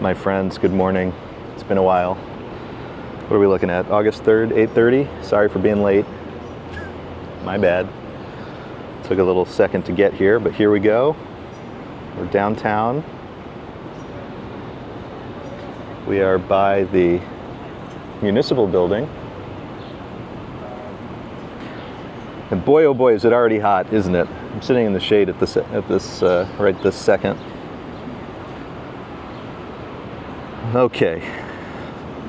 my friends? Good morning. It's been a while. What are we looking at? August 3rd, 8:30. Sorry for being late. My bad. Took a little second to get here, but here we go. We're downtown. We are by the municipal building. And boy, oh boy, is it already hot, isn't it? I'm sitting in the shade at this right this second. Okay,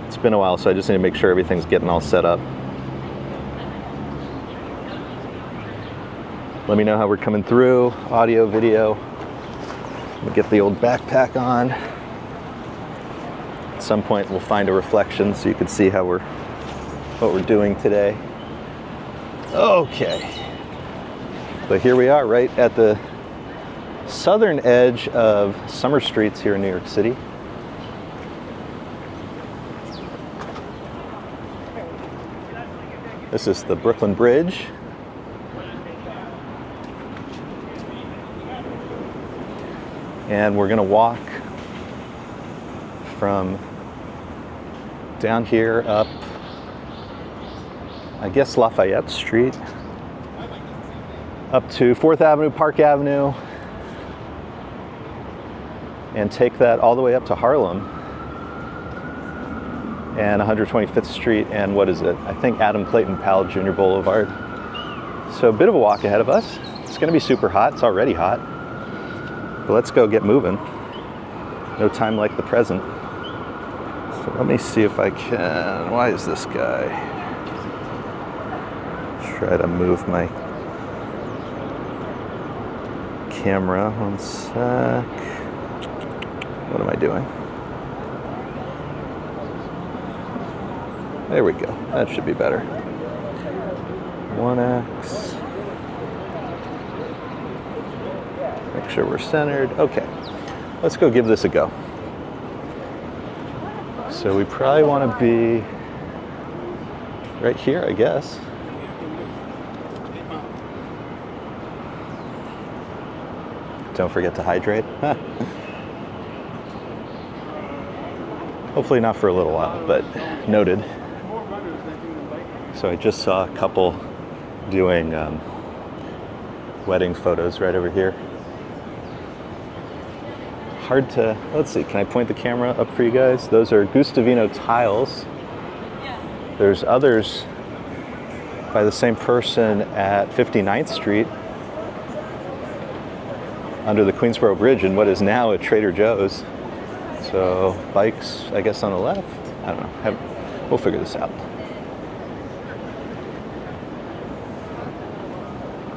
it's been a while, so I just need to make sure everything's getting all set up. Let me know how we're coming through, audio, video. Let me get the old backpack on. At some point we'll find a reflection so you can see how what we're doing today. Okay, but here we are right at the southern edge of Summer Streets here in New York City. This is the Brooklyn Bridge. And we're gonna walk from down here up, I guess, Lafayette Street, up to 4th Avenue, Park Avenue, and take that all the way up to Harlem and 125th Street and what is it? I think Adam Clayton Powell Jr. Boulevard. So a bit of a walk ahead of us. It's gonna be super hot, it's already hot. But let's go get moving. No time like the present. So let me see if I can, why is this guy? Try to move my camera, one sec. What am I doing? There we go, that should be better. 1x. Make sure we're centered. Okay, let's go give this a go. So we probably want to be right here, I guess. Don't forget to hydrate. Hopefully not for a little while, but noted. So I just saw a couple doing wedding photos right over here. Hard to, let's see, can I point the camera up for you guys? Those are Gustavino tiles. There's others by the same person at 59th Street under the Queensboro Bridge in what is now a Trader Joe's. So bikes, I guess, on the left. I don't know, we'll figure this out.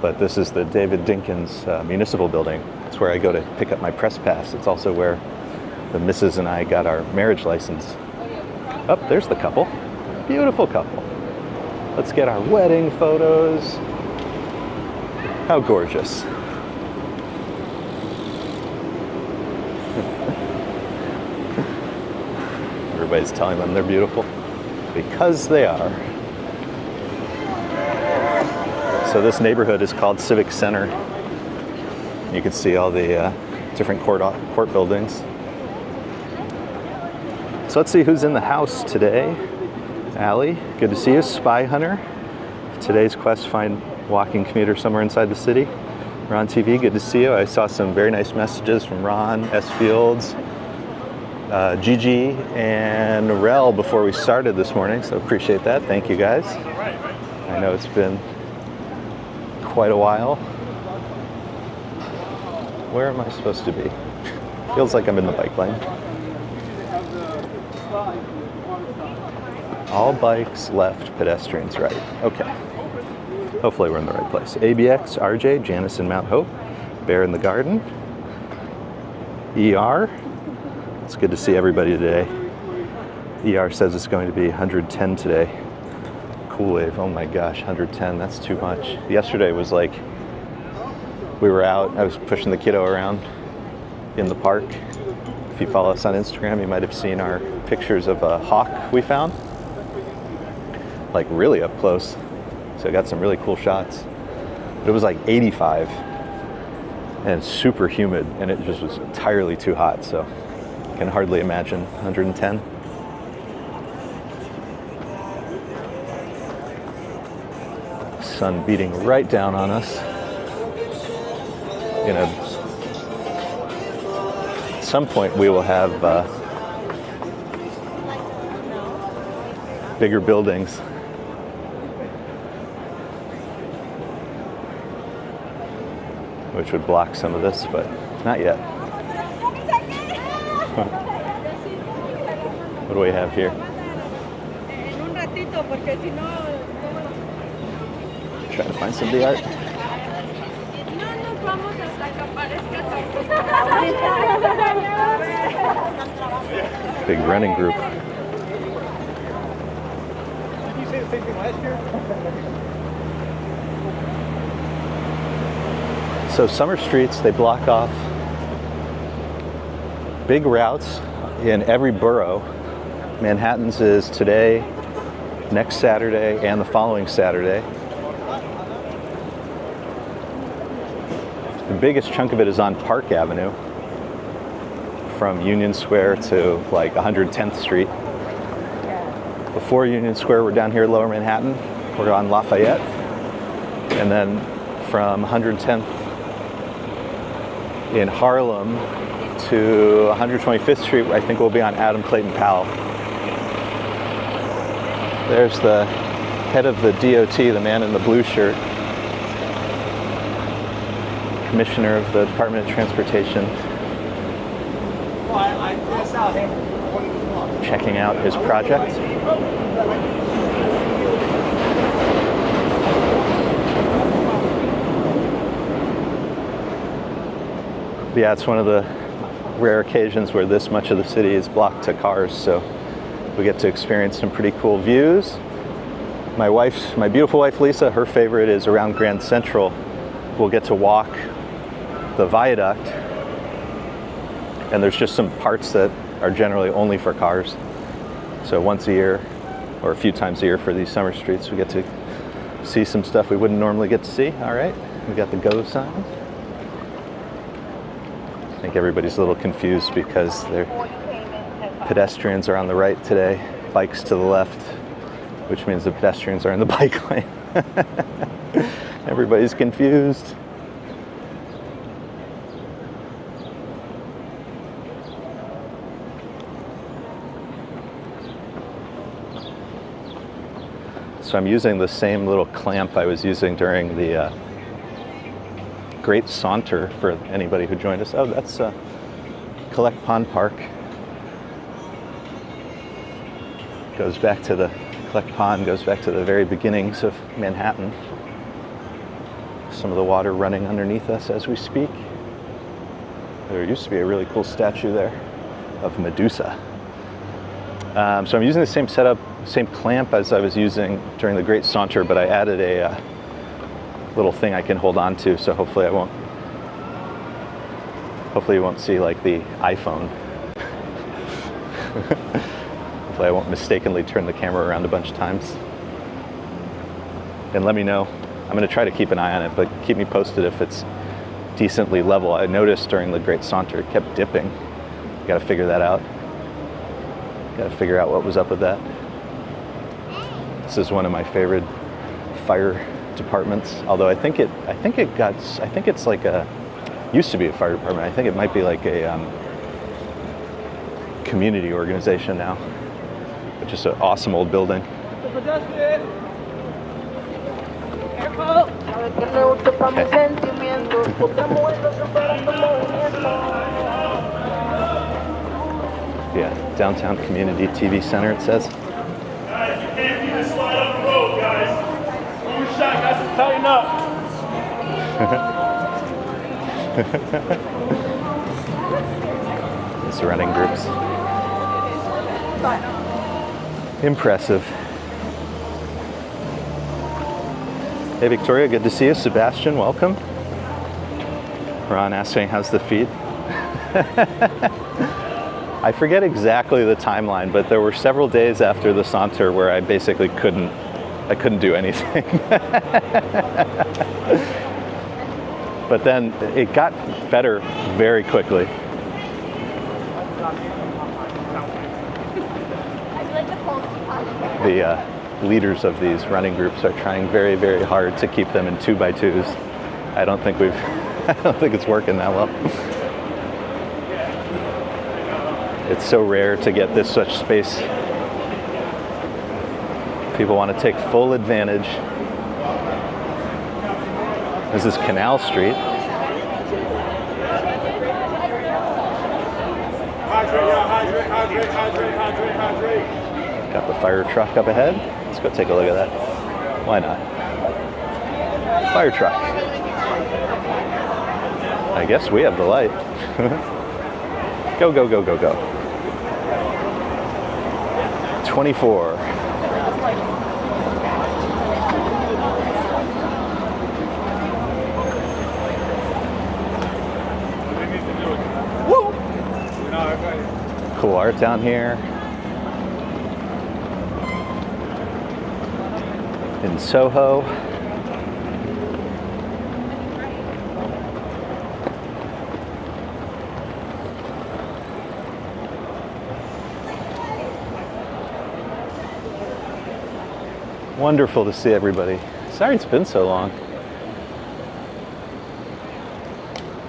But this is the David Dinkins Municipal Building. It's where I go to pick up my press pass. It's also where the missus and I got our marriage license. Oh, there's the couple. Beautiful couple. Let's get our wedding photos. How gorgeous. Everybody's telling them they're beautiful because they are. So this neighborhood is called Civic Center. You can see all the different court buildings. So let's see who's in the house today. Allie, good to see you. Spy Hunter. Today's quest, find walking commuter somewhere inside the city. Ron TV, good to see you. I saw some very nice messages from Ron, S. Fields, Gigi, and Rel before we started this morning, so appreciate that. Thank you guys. I know it's been quite a while. Where am I supposed to be? Feels like I'm in the bike lane. All bikes left, pedestrians right. Okay. Hopefully we're in the right place. ABX, RJ, Janice in Mount Hope, Bear in the Garden, ER. It's good to see everybody today. ER says it's going to be 110 today. Cool wave, oh my gosh, 110, that's too much. Yesterday was like, we were out, I was pushing the kiddo around in the park. If you follow us on Instagram, you might have seen our pictures of a hawk we found. Like really up close. So I got some really cool shots. But it was like 85 and super humid, and it just was entirely too hot. So Can hardly imagine 110. Sun beating right down on us. At some point we will have bigger buildings. Which would block some of this, but not yet. What do we have here? Trying to find some of the art. Big running group. Did you say the same thing last year? So summer streets, they block off big routes in every borough. Manhattan's is today, next Saturday, and the following Saturday. The biggest chunk of it is on Park Avenue, from Union Square to like 110th Street. Before Union Square, we're down here in Lower Manhattan. We're on Lafayette. And then from 110th in Harlem to 125th Street, I think we'll be on Adam Clayton Powell. There's the head of the DOT, the man in the blue shirt, commissioner of the Department of Transportation, checking out his project. Yeah, it's one of the rare occasions where this much of the city is blocked to cars, so we get to experience some pretty cool views. My beautiful wife Lisa, her favorite is around Grand Central. We'll get to walk the viaduct, and there's just some parts that are generally only for cars. So once a year, or a few times a year for these summer streets, we get to see some stuff we wouldn't normally get to see. All right, we got the go sign. I think everybody's a little confused because their pedestrians are on the right today, bikes to the left, which means the pedestrians are in the bike lane. Everybody's confused. So I'm using the same little clamp I was using during the Great Saunter for anybody who joined us. Oh, that's Collect Pond Park. Goes back to the Collect Pond, goes back to the very beginnings of Manhattan. Some of the water running underneath us as we speak. There used to be a really cool statue there of Medusa. So I'm using the same setup, same clamp as I was using during the Great Saunter, but I added a little thing I can hold on to, so hopefully you won't see like the iPhone. Hopefully I won't mistakenly turn the camera around a bunch of times. And let me know. I'm going to try to keep an eye on it, but keep me posted if it's decently level. I noticed during the Great Saunter it kept dipping. Got to figure that out. Got to figure out what was up with that. This is one of my favorite fire departments, although I think it's like used to be a fire department. I think it might be like a community organization now, but just an awesome old building. Okay. Yeah, Downtown Community TV Center, it says. Guys, you can't be this slide up the road, guys. One more shot, guys, to tighten up. These running groups. Impressive. Hey Victoria, good to see you. Sebastian, welcome. Ron asking, how's the feed? I forget exactly the timeline, but there were several days after the Saunter where I basically couldn't do anything. But then it got better very quickly. the leaders of these running groups are trying very, very hard to keep them in 2x2s. I don't think it's working that well. It's so rare to get this such space. People want to take full advantage. This is Canal Street. Got the fire truck up ahead. Let's go take a look at that. Why not? Fire truck. I guess we have the light. Go, go, go, go, go. 24. Cool art down here. In Soho. Wonderful to see everybody. Sorry it's been so long.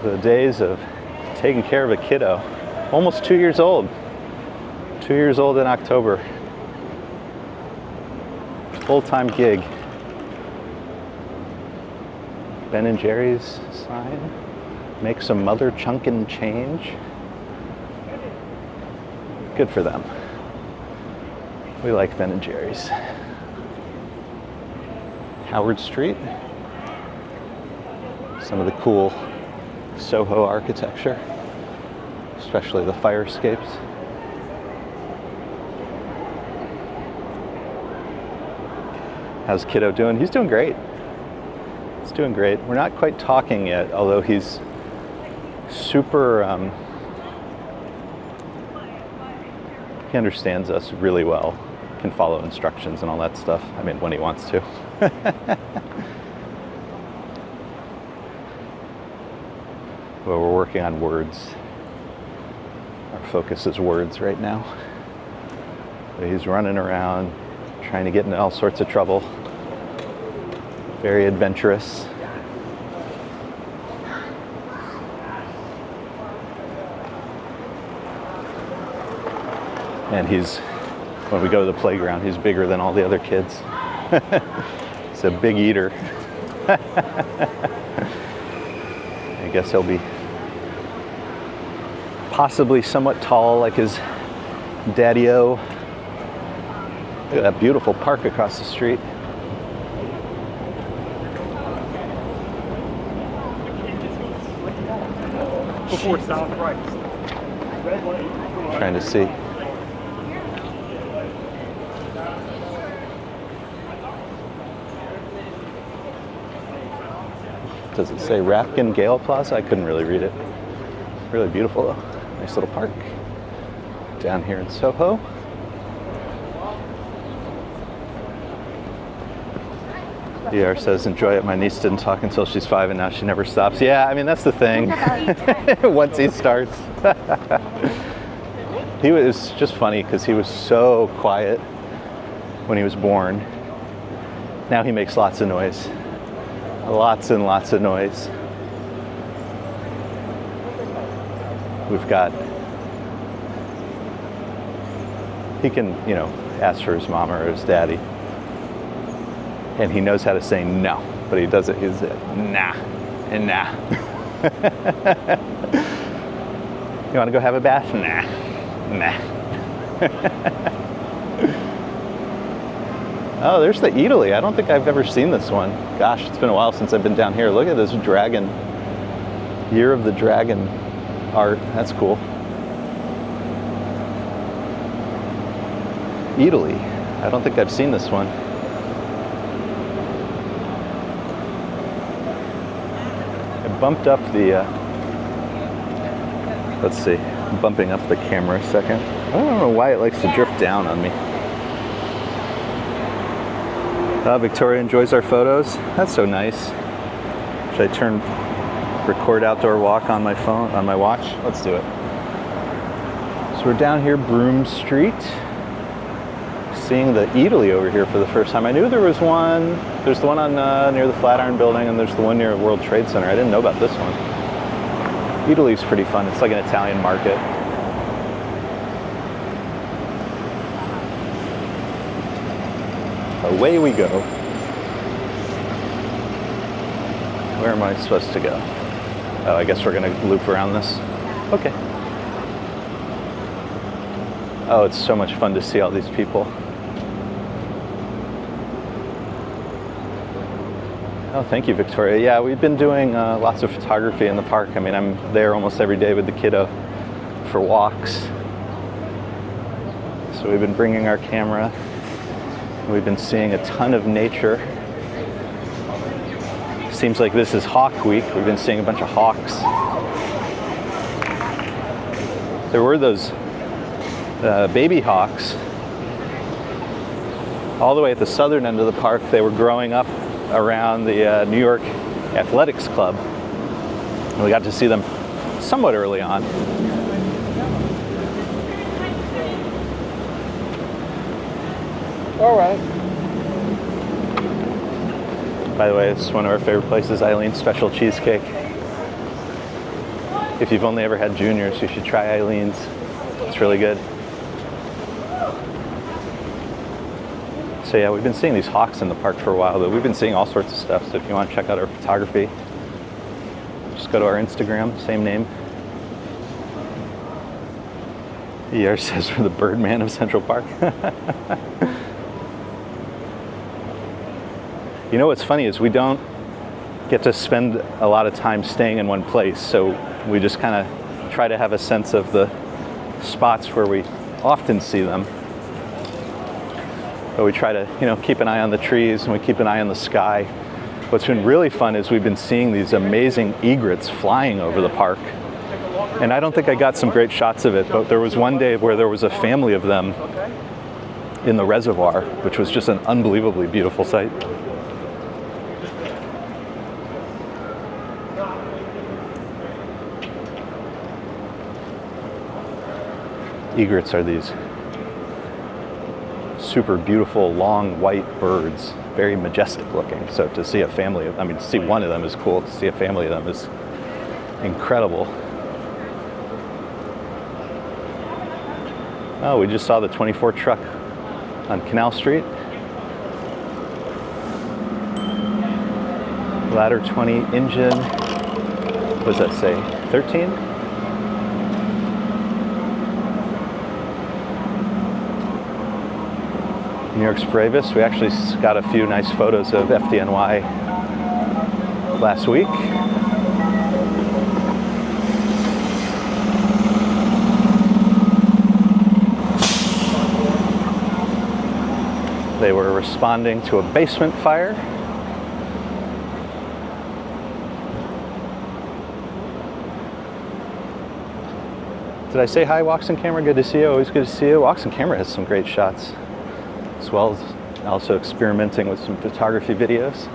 The days of taking care of a kiddo. Almost 2 years old. 2 years old in October. Full-time gig. Ben & Jerry's sign. Make some mother chunkin' change. Good for them. We like Ben & Jerry's. Howard Street. Some of the cool Soho architecture, especially the fire escapes. How's kiddo doing? He's doing great. He's doing great. We're not quite talking yet, although he's super, he understands us really well, can follow instructions and all that stuff. I mean, when he wants to. Well, we're working on words. Our focus is words right now. So he's running around, trying to get into all sorts of trouble. Very adventurous. And when we go to the playground, he's bigger than all the other kids. He's a big eater. I guess he'll be possibly somewhat tall like his daddy-o. Look at that beautiful park across the street. Before South Right. Trying to see. Does it say Rapkin Gale Plaza? I couldn't really read it. Really beautiful though. Nice little park. Down here in Soho. ER says, enjoy it. My niece didn't talk until she's 5 and now she never stops. Yeah, I mean, that's the thing. Once he starts. He was just funny because he was so quiet when he was born. Now he makes lots of noise. Lots and lots of noise. We've got, he can, ask for his mom or his daddy. And he knows how to say no, but he does it, he's nah, and nah. You wanna go have a bath? Nah, nah. Oh, there's the Italy. I don't think I've ever seen this one. Gosh, it's been a while since I've been down here. Look at this dragon. Year of the Dragon art. That's cool. Italy. I don't think I've seen this one. I bumped up the, let's see, I'm bumping up the camera a second. I don't know why it likes to drift down on me. Victoria enjoys our photos. That's so nice. Should I turn record outdoor walk on my phone, on my watch? Let's do it. So we're down here, Broome Street, seeing the Eataly over here for the first time. I knew there was one. There's the one on near the Flatiron Building, and there's the one near World Trade Center. I didn't know about this one. Eataly's pretty fun. It's like an Italian market. Away we go. Where am I supposed to go? Oh, I guess we're gonna loop around this. Okay. Oh, it's so much fun to see all these people. Oh, thank you, Victoria. Yeah, we've been doing lots of photography in the park. I mean, I'm there almost every day with the kiddo for walks. So we've been bringing our camera. We've been seeing a ton of nature. Seems like this is Hawk Week. We've been seeing a bunch of hawks. There were those baby hawks all the way at the southern end of the park. They were growing up around the New York Athletics Club. And we got to see them somewhat early on. All right. By the way, it's one of our favorite places, Eileen's Special Cheesecake. If you've only ever had Juniors, you should try Eileen's. It's really good. So yeah, we've been seeing these hawks in the park for a while, but we've been seeing all sorts of stuff. So if you want to check out our photography, just go to our Instagram, same name. ER says we're the Birdman of Central Park. You know what's funny is we don't get to spend a lot of time staying in one place, so we just kind of try to have a sense of the spots where we often see them. But we try to, keep an eye on the trees and we keep an eye on the sky. What's been really fun is we've been seeing these amazing egrets flying over the park. And I don't think I got some great shots of it, but there was one day where there was a family of them in the reservoir, which was just an unbelievably beautiful sight. Egrets are these super beautiful, long, white birds, very majestic looking. So to see a family of, to see one of them is cool. To see a family of them is incredible. Oh, we just saw the 24 truck on Canal Street. Ladder 20 engine, what does that say, 13? New York's bravest. We actually got a few nice photos of FDNY last week. They were responding to a basement fire. Did I say hi, Walks and Camera? Good to see you. Always good to see you. Walks and Camera has some great shots, as well as also experimenting with some photography videos.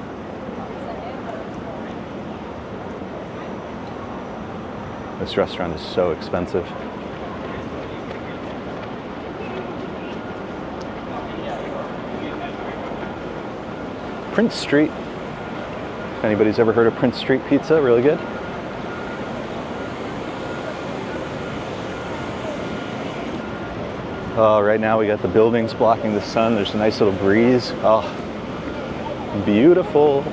This restaurant is so expensive. Prince Street. If anybody's ever heard of Prince Street Pizza, really good. Oh, right now we got the buildings blocking the sun. There's a nice little breeze. Oh, beautiful.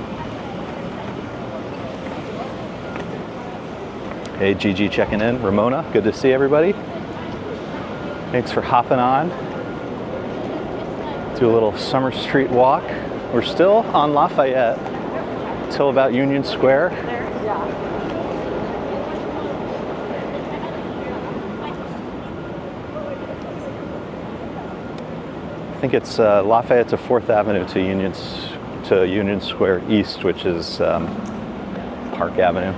Hey, Gigi checking in. Ramona, good to see everybody. Thanks for hopping on. Do a little Summer Street walk. We're still on Lafayette till about Union Square. I think it's Lafayette to 4th Avenue to Union Square East, which is Park Avenue.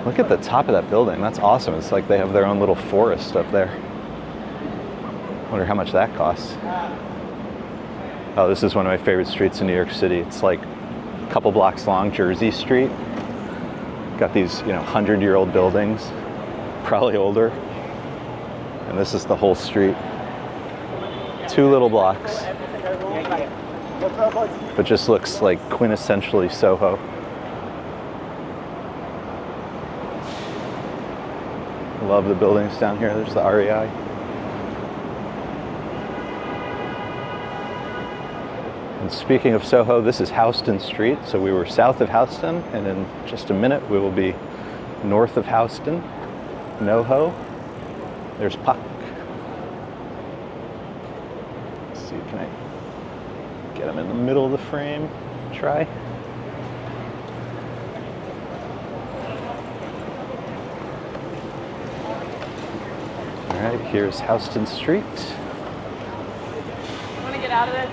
Look at the top of that building. That's awesome. It's like they have their own little forest up there. Wonder how much that costs. Oh, this is one of my favorite streets in New York City. It's like a couple blocks long, Jersey Street. Got these, 100-year-old buildings, probably older. And this is the whole street. 2 little blocks. But just looks like quintessentially Soho. Love the buildings down here. There's the REI. And speaking of Soho, this is Houston Street. So we were south of Houston, and in just a minute we will be north of Houston. NoHo. There's Puck. Let's see, can I get him in the middle of the frame? Try. All right, here's Houston Street. Want to get out of this?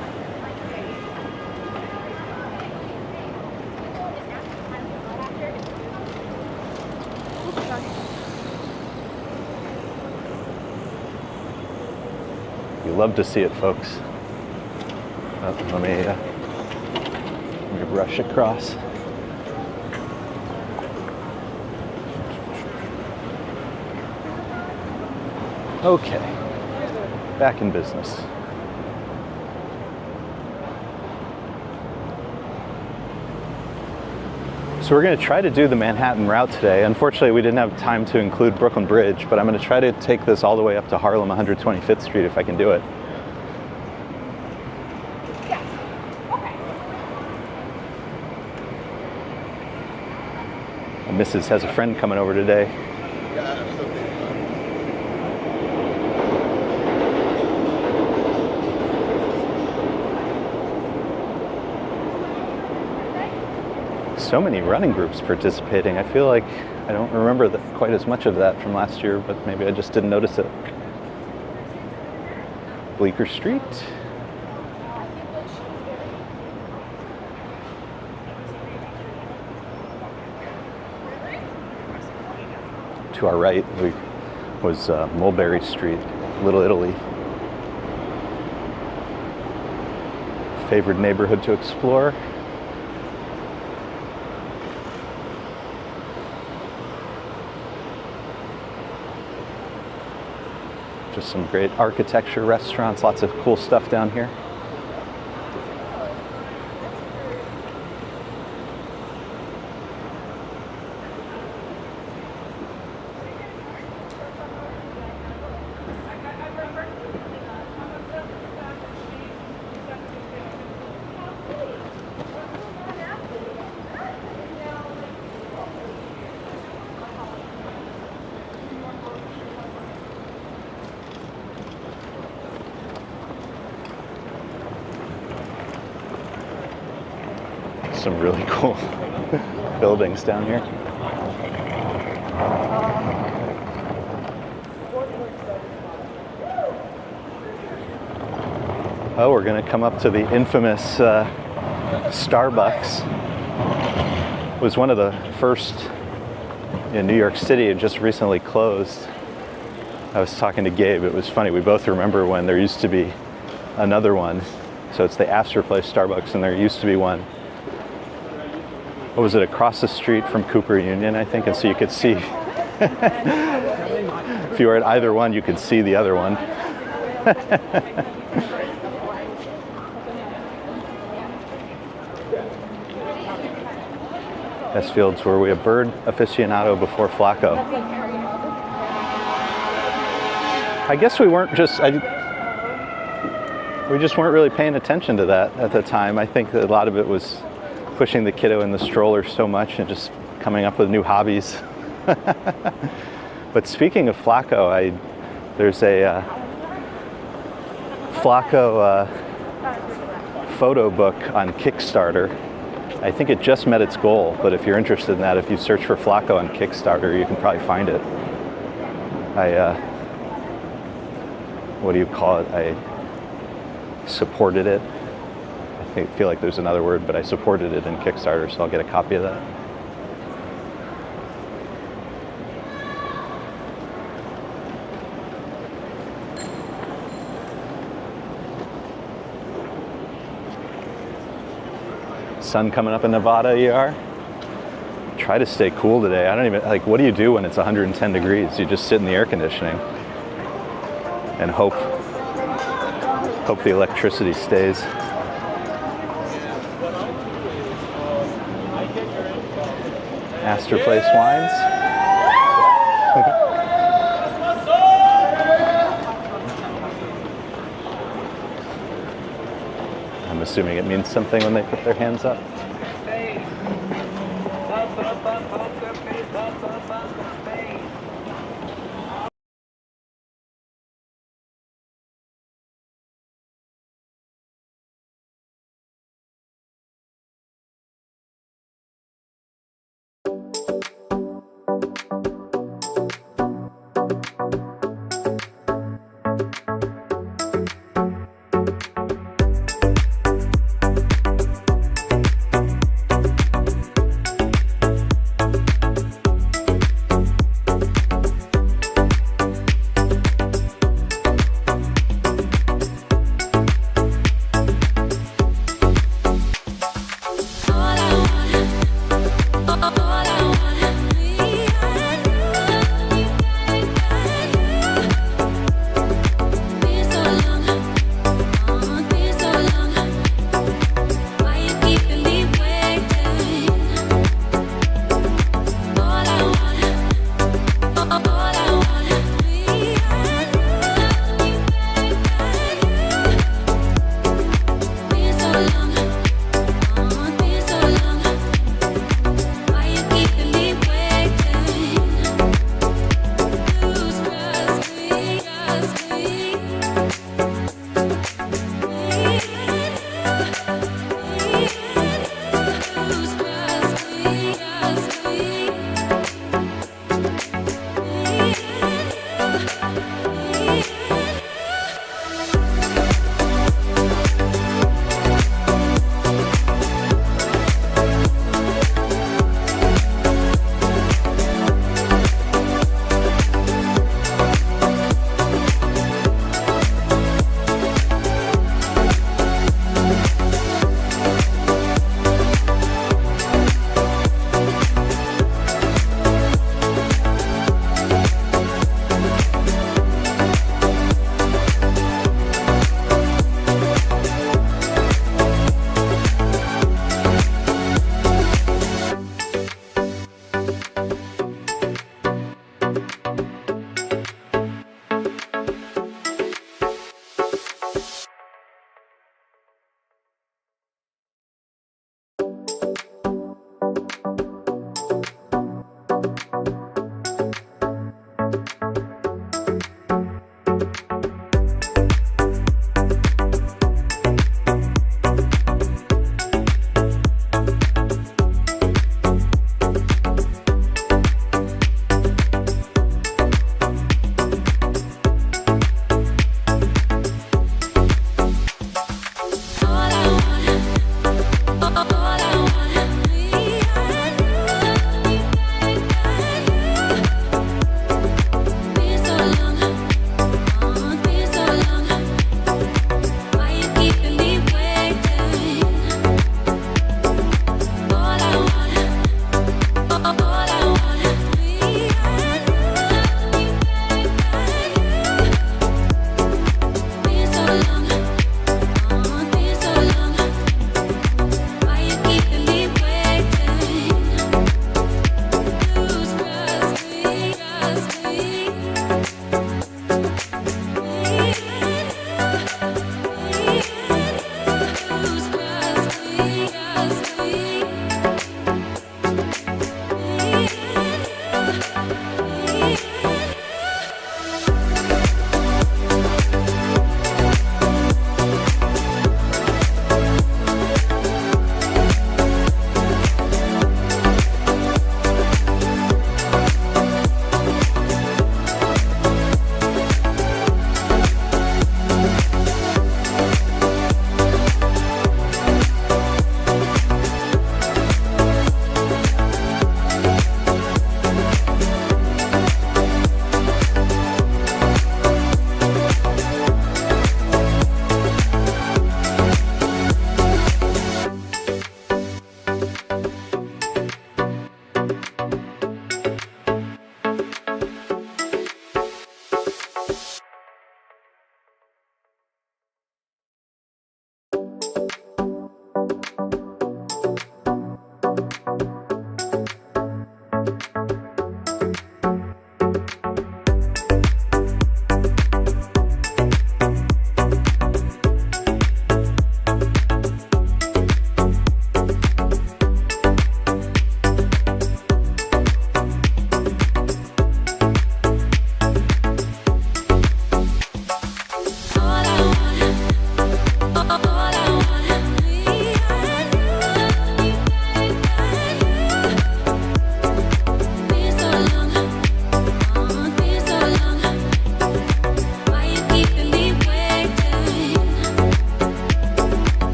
You love to see it, folks. Let me rush across. Okay, back in business. So we're going to try to do the Manhattan route today. Unfortunately, we didn't have time to include Brooklyn Bridge, but I'm going to try to take this all the way up to Harlem 125th Street if I can do it. And Mrs. has a friend coming over today. So many running groups participating. I feel like I don't remember quite as much of that from last year, but maybe I just didn't notice it. Bleecker Street. To our right was Mulberry Street, Little Italy. Favorite neighborhood to explore. Just some great architecture, restaurants, lots of cool stuff down here. Some really cool buildings down here. Oh, we're going to come up to the infamous Starbucks. It was one of the first in New York City. It just recently closed. I was talking to Gabe. It was funny. We both remember when there used to be another one. So it's the Astor place Starbucks, and there used to be one. What was it, across the street from Cooper Union, I think? And so you could see, if you were at either one, you could see the other one. S Fields, where we have Bird aficionado before Flacco. I guess we weren't just, we just weren't really paying attention to that at the time. I think that a lot of it was pushing the kiddo in the stroller so much and just coming up with new hobbies. But speaking of Flacco, there's a Flacco photo book on Kickstarter. I think it just met its goal, but if you're interested in that, if you search for Flacco on Kickstarter, you can probably find it. What do you call it? I supported it. I feel like there's another word, but I supported it in Kickstarter, so I'll get a copy of that. Sun coming up in Nevada, ER. Try to stay cool today. I don't even, what do you do when it's 110 degrees? You just sit in the air conditioning. and hope the electricity stays. Astor Place Wines. I'm assuming it means something when they put their hands up.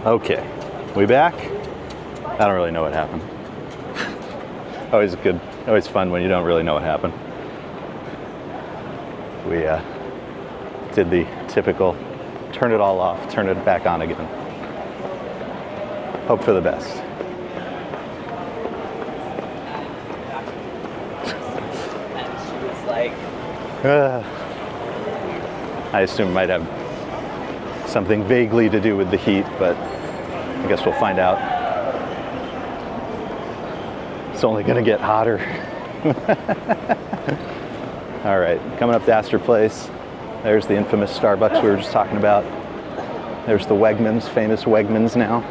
Okay, we back? I don't really know what happened. Always good, always fun when you don't really know what happened. We did the typical turn it all off, turn it back on again. Hope for the best. She was like, I assume it might have something vaguely to do with the heat, but I guess we'll find out. It's only gonna get hotter. All right, coming up to Astor Place. There's the infamous Starbucks we were just talking about. There's the Wegmans, famous Wegmans now.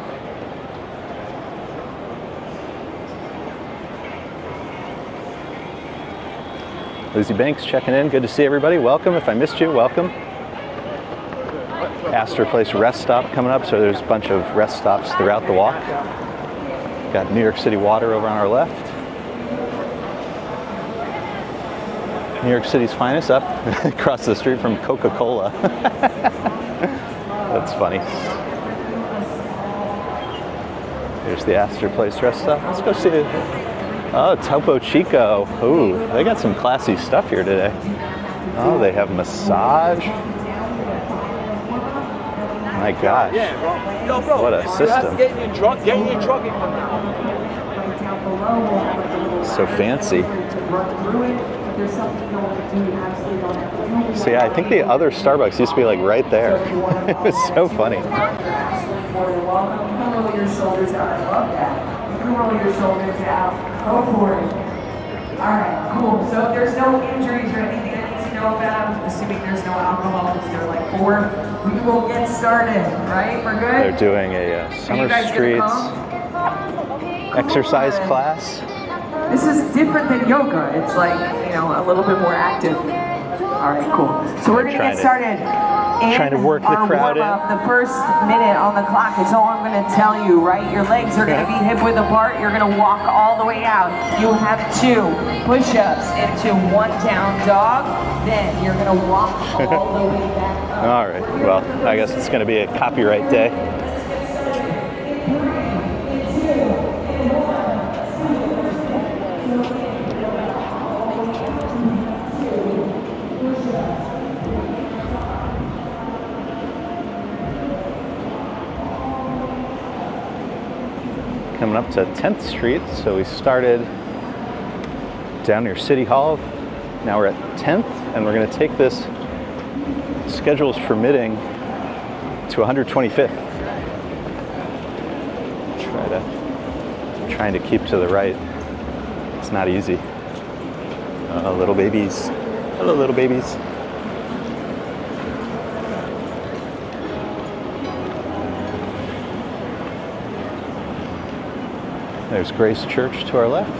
Lizzie Banks checking in. Good to see everybody. Welcome. If I missed you, welcome. Astor Place rest stop coming up, so there's a bunch of rest stops throughout the walk. Got New York City Water over on our left. New York City's finest up across the street from Coca-Cola. That's funny. Here's the Astor Place rest stop. Let's go see it. Oh, Topo Chico. Ooh, they got some classy stuff here today. Oh, they have massage. My gosh. yeah, bro. Yo, bro. What a system. Get in your truck. Get in your truck. So fancy. So yeah, I think the other Starbucks used to be like right there. It was so funny. You can roll your shoulders out. I love that. You can roll your shoulders out. Go for it. All right, cool. So if there's no injuries or anything I need to know about, I'm assuming there's no alcohol because they're like 4. We will get started, right? We're good? They're doing a Summer Streets exercise class. This is different than yoga. It's like, you know, a little bit more active. All right, cool. So we're going to get started. Trying to work the crowd in. The first minute on the clock is all I'm going to tell you, right? Your legs are going to be hip width apart. You're going to walk all the way out. You have 2 push-ups into 1 down dog. Then you're going to walk all the way back up. All right. Well, I guess it's going to be a copyright day. Coming up to 10th Street, so we started down near City Hall. Now we're at 10th, and we're going to take this, schedules permitting, to 125th. Trying to keep to the right. It's not easy. Little babies. Hello, little babies. There's Grace Church to our left.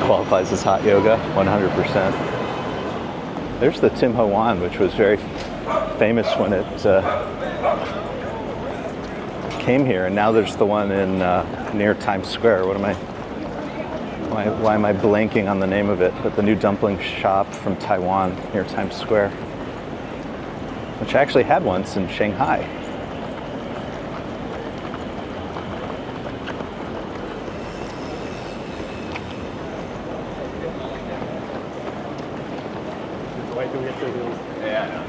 Qualifies as hot yoga, 100%. There's the Tim Ho Wan, which was very famous when it came here, and now there's the one in near Times Square. Why am I blanking on the name of it? But the new dumpling shop from Taiwan near Times Square, which I actually had once in Shanghai.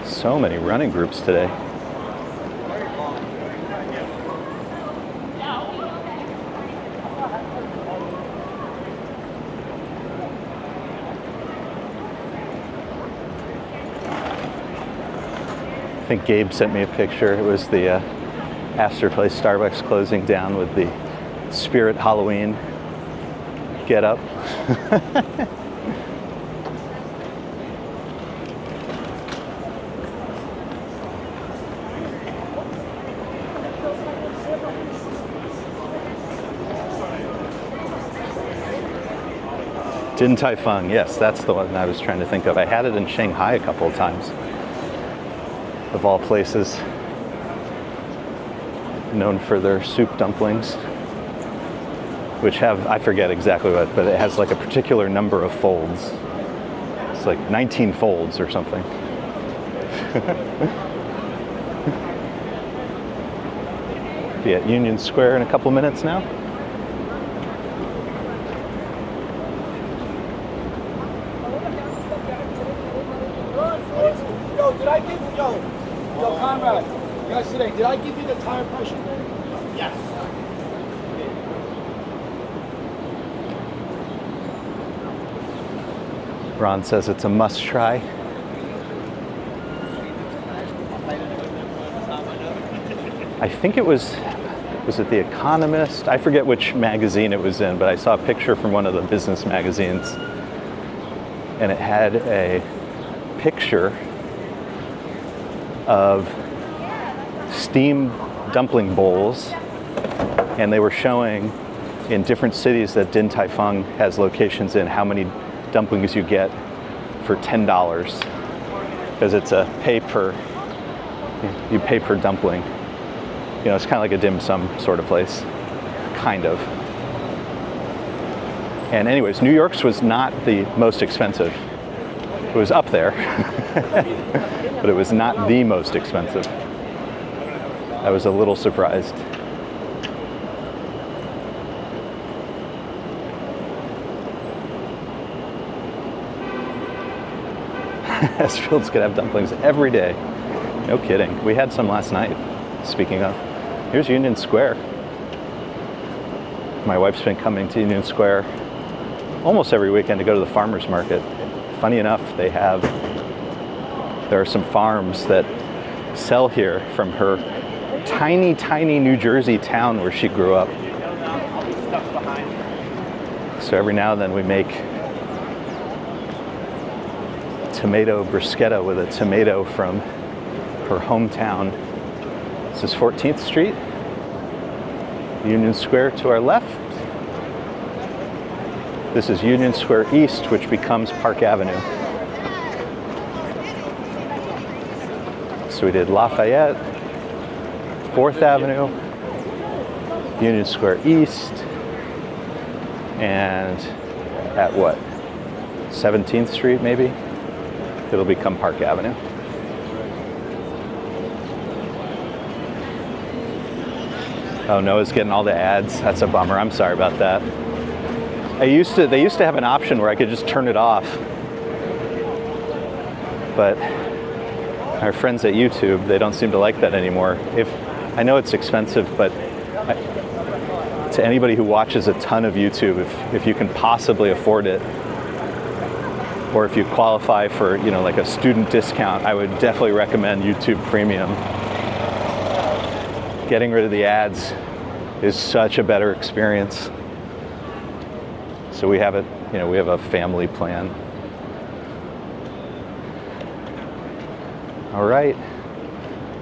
So many running groups today. I think Gabe sent me a picture. It was the Astor place, Starbucks closing down with the Spirit Halloween get up. Din Tai Fung, yes, that's the one I was trying to think of. I had it in Shanghai a couple of times, of all places. Known for their soup dumplings, which have, I forget exactly what, but it has like a particular number of folds. It's like 19 folds or something. Be at Union Square in a couple minutes now. Yo, Conrad, you guys today, did I give you the tire pressure thing? Yes. Ron says it's a must try. I think it was it The Economist? I forget which magazine it was in, but I saw a picture from one of the business magazines, and it had a picture of steam dumpling bowls, and they were showing in different cities that Din Tai Fung has locations in how many dumplings you get for $10, because it's a you pay per dumpling. You know, it's kind of like a dim sum sort of place, kind of. And anyways, New York's was not the most expensive. It was up there, but it was not the most expensive. I was a little surprised. Esfield's gonna have dumplings every day. No kidding. We had some last night, speaking of. Here's Union Square. My wife's been coming to Union Square almost every weekend to go to the farmer's market. Funny enough, there are some farms that sell here from her tiny, tiny New Jersey town where she grew up. So every now and then we make tomato bruschetta with a tomato from her hometown. This is 14th Street, Union Square to our left. This is Union Square East, which becomes Park Avenue. So we did Lafayette, 4th Avenue, Union Square East, and at what? 17th Street maybe? It'll become Park Avenue. Oh, Noah's getting all the ads. That's a bummer. I'm sorry about that. They used to have an option where I could just turn it off. But our friends at YouTube, they don't seem to like that anymore. I know it's expensive, but to anybody who watches a ton of YouTube, if you can possibly afford it, or if you qualify for, you know, like a student discount, I would definitely recommend YouTube Premium. Getting rid of the ads is such a better experience. So we have it, you know, we have a family plan. All right,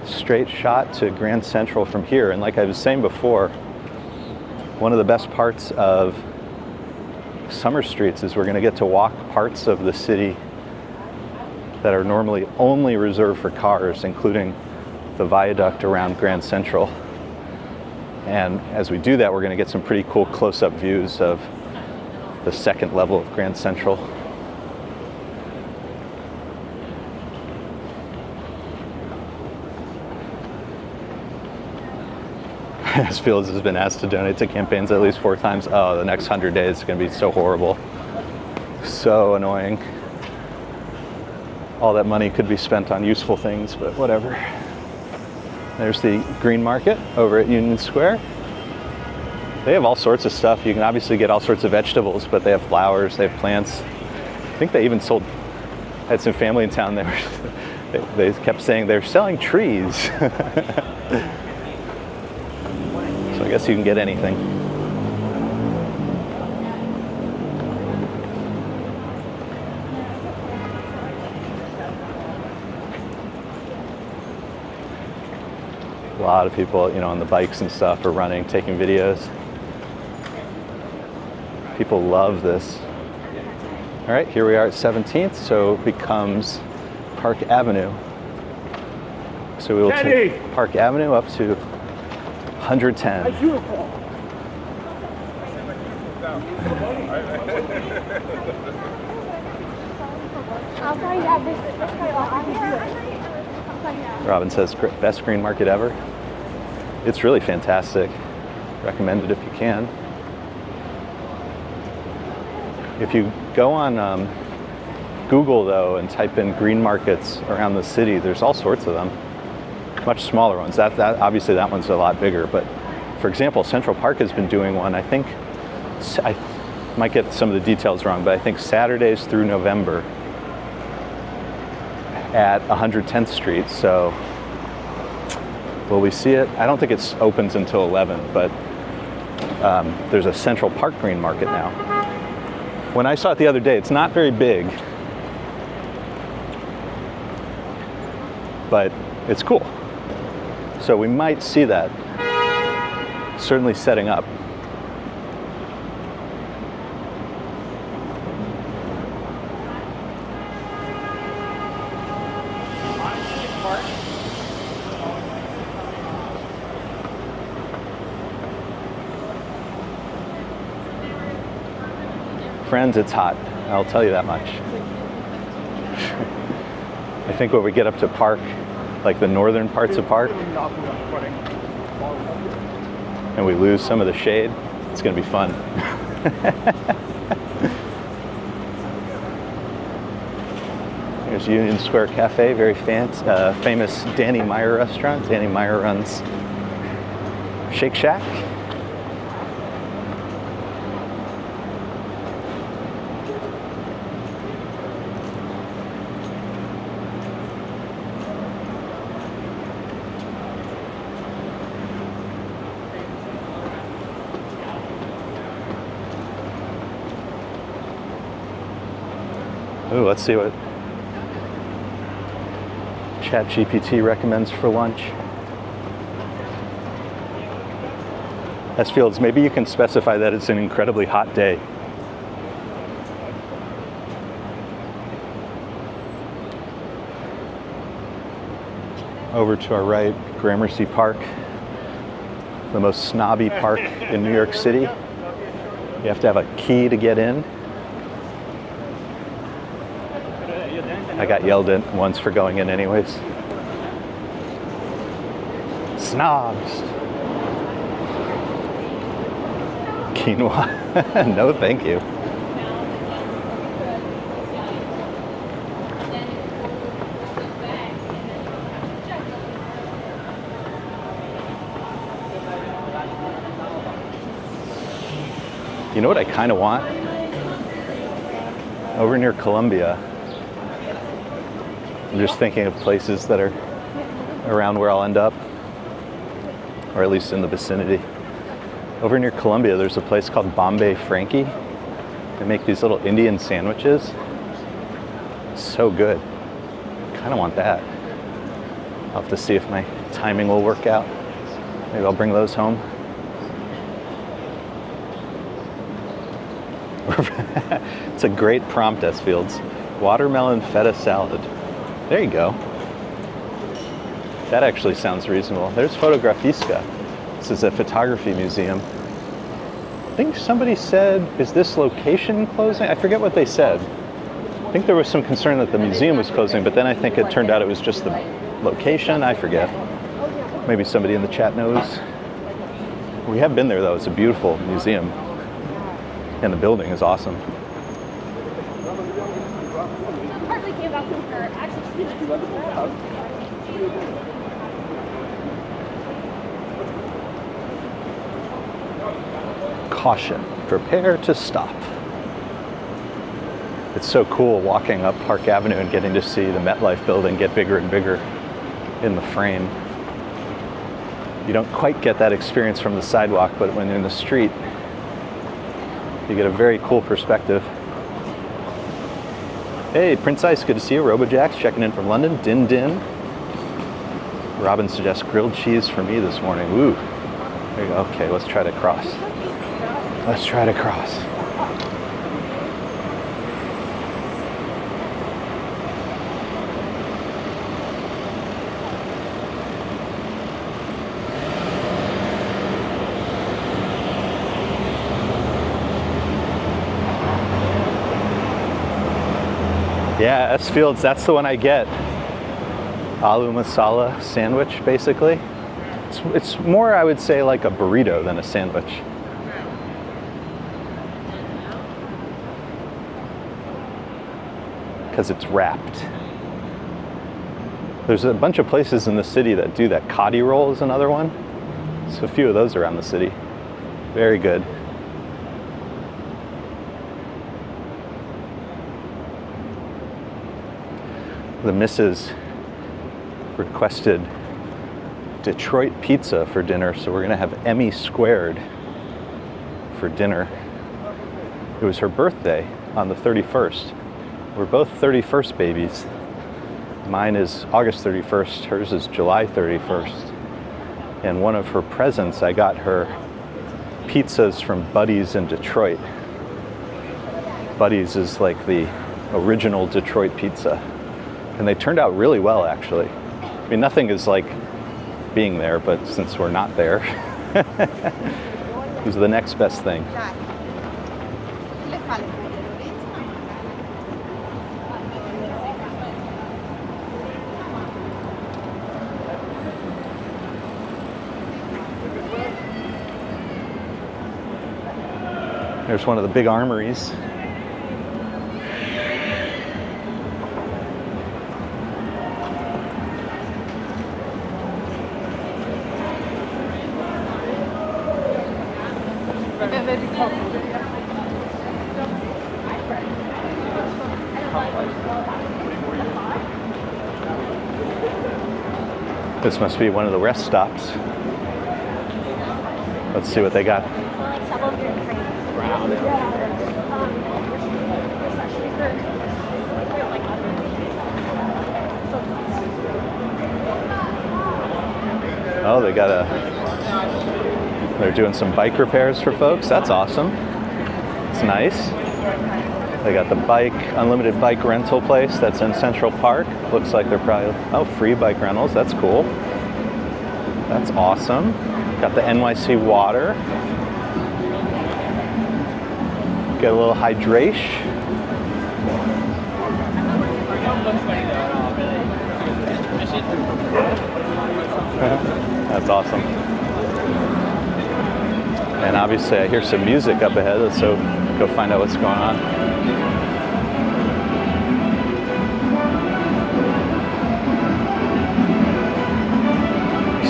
straight shot to Grand Central from here. And like I was saying before, one of the best parts of summer streets is we're going to get to walk parts of the city that are normally only reserved for cars, including the viaduct around Grand Central. And as we do that, we're going to get some pretty cool close-up views of the second level of Grand Central. Asfields has been asked to donate to campaigns at least 4 times. Oh, the next 100 days is going to be so horrible. So annoying. All that money could be spent on useful things, but whatever. There's the Green Market over at Union Square. They have all sorts of stuff. You can obviously get all sorts of vegetables, but they have flowers, they have plants. I think they even had some family in town. They kept saying they're selling trees. So I guess you can get anything. A lot of people, you know, on the bikes and stuff are running, taking videos. People love this. All right, here we are at 17th, so it becomes Park Avenue. So we will take Park Avenue up to 110. Robin says, best green market ever. It's really fantastic. Recommend it if you can. If you go on Google though and type in green markets around the city, there's all sorts of them. Much smaller ones. That obviously that one's a lot bigger. But for example, Central Park has been doing one. I think I might get some of the details wrong, but I think Saturdays through November at 110th Street. So will we see it? I don't think it opens until 11, but there's a Central Park green market now. When I saw it the other day, it's not very big, but it's cool. So we might see that. Certainly setting up. Friends, it's hot. I'll tell you that much. I think when we get up to Park, like the northern parts of Park, and we lose some of the shade, it's going to be fun. Here's Union Square Cafe, very famous Danny Meyer restaurant. Danny Meyer runs Shake Shack. Ooh, let's see what ChatGPT recommends for lunch. S. Fields, maybe you can specify that it's an incredibly hot day. Over to our right, Gramercy Park, the most snobby park in New York City. You have to have a key to get in. I got yelled at once for going in anyways. Snobs. Quinoa. No, thank you. You know what I kind of want? Over near Columbia. I'm just thinking of places that are around where I'll end up, or at least in the vicinity. Over near Columbia, there's a place called Bombay Frankie. They make these little Indian sandwiches. So good. Kind of want that. I'll have to see if my timing will work out. Maybe I'll bring those home. It's a great prompt, S. Fields. Watermelon feta salad. There you go. That actually sounds reasonable. There's Fotografiska. This is a photography museum. I think somebody said, is this location closing? I forget what they said. I think there was some concern that the museum was closing, but then I think it turned out it was just the location. I forget. Maybe somebody in the chat knows. We have been there though. It's a beautiful museum. And the building is awesome. Caution, prepare to stop. It's so cool walking up Park Avenue and getting to see the MetLife building get bigger and bigger in the frame. You don't quite get that experience from the sidewalk, but when you're in the street, you get a very cool perspective. Hey, Prince Ice, good to see you. RoboJax checking in from London. Din Din. Robin suggests grilled cheese for me this morning. Ooh. There you go. Okay, let's try to cross. Let's try to cross. Yeah, S Fields, that's the one I get. Aloo masala sandwich, basically. It's more, I would say, like a burrito than a sandwich. Because it's wrapped. There's a bunch of places in the city that do that. Coddy roll is another one. So a few of those around the city. Very good. The missus requested Detroit pizza for dinner, so we're gonna have Emmy squared for dinner. It was her birthday on the 31st. We're both 31st babies. Mine is August 31st, hers is July 31st. And one of her presents, I got her pizzas from Buddy's in Detroit. Buddy's is like the original Detroit pizza. And they turned out really well, actually. I mean, nothing is like being there, but since we're not there, it was the next best thing. There's one of the big armories. This must be one of the rest stops. Let's see what they got. Oh, they're doing some bike repairs for folks. That's awesome. It's nice. They got the unlimited bike rental place that's in Central Park. Looks like they're probably, free bike rentals. That's cool. That's awesome. Got the NYC water. Get a little hydration. That's awesome. And obviously I hear some music up ahead, so go find out what's going on.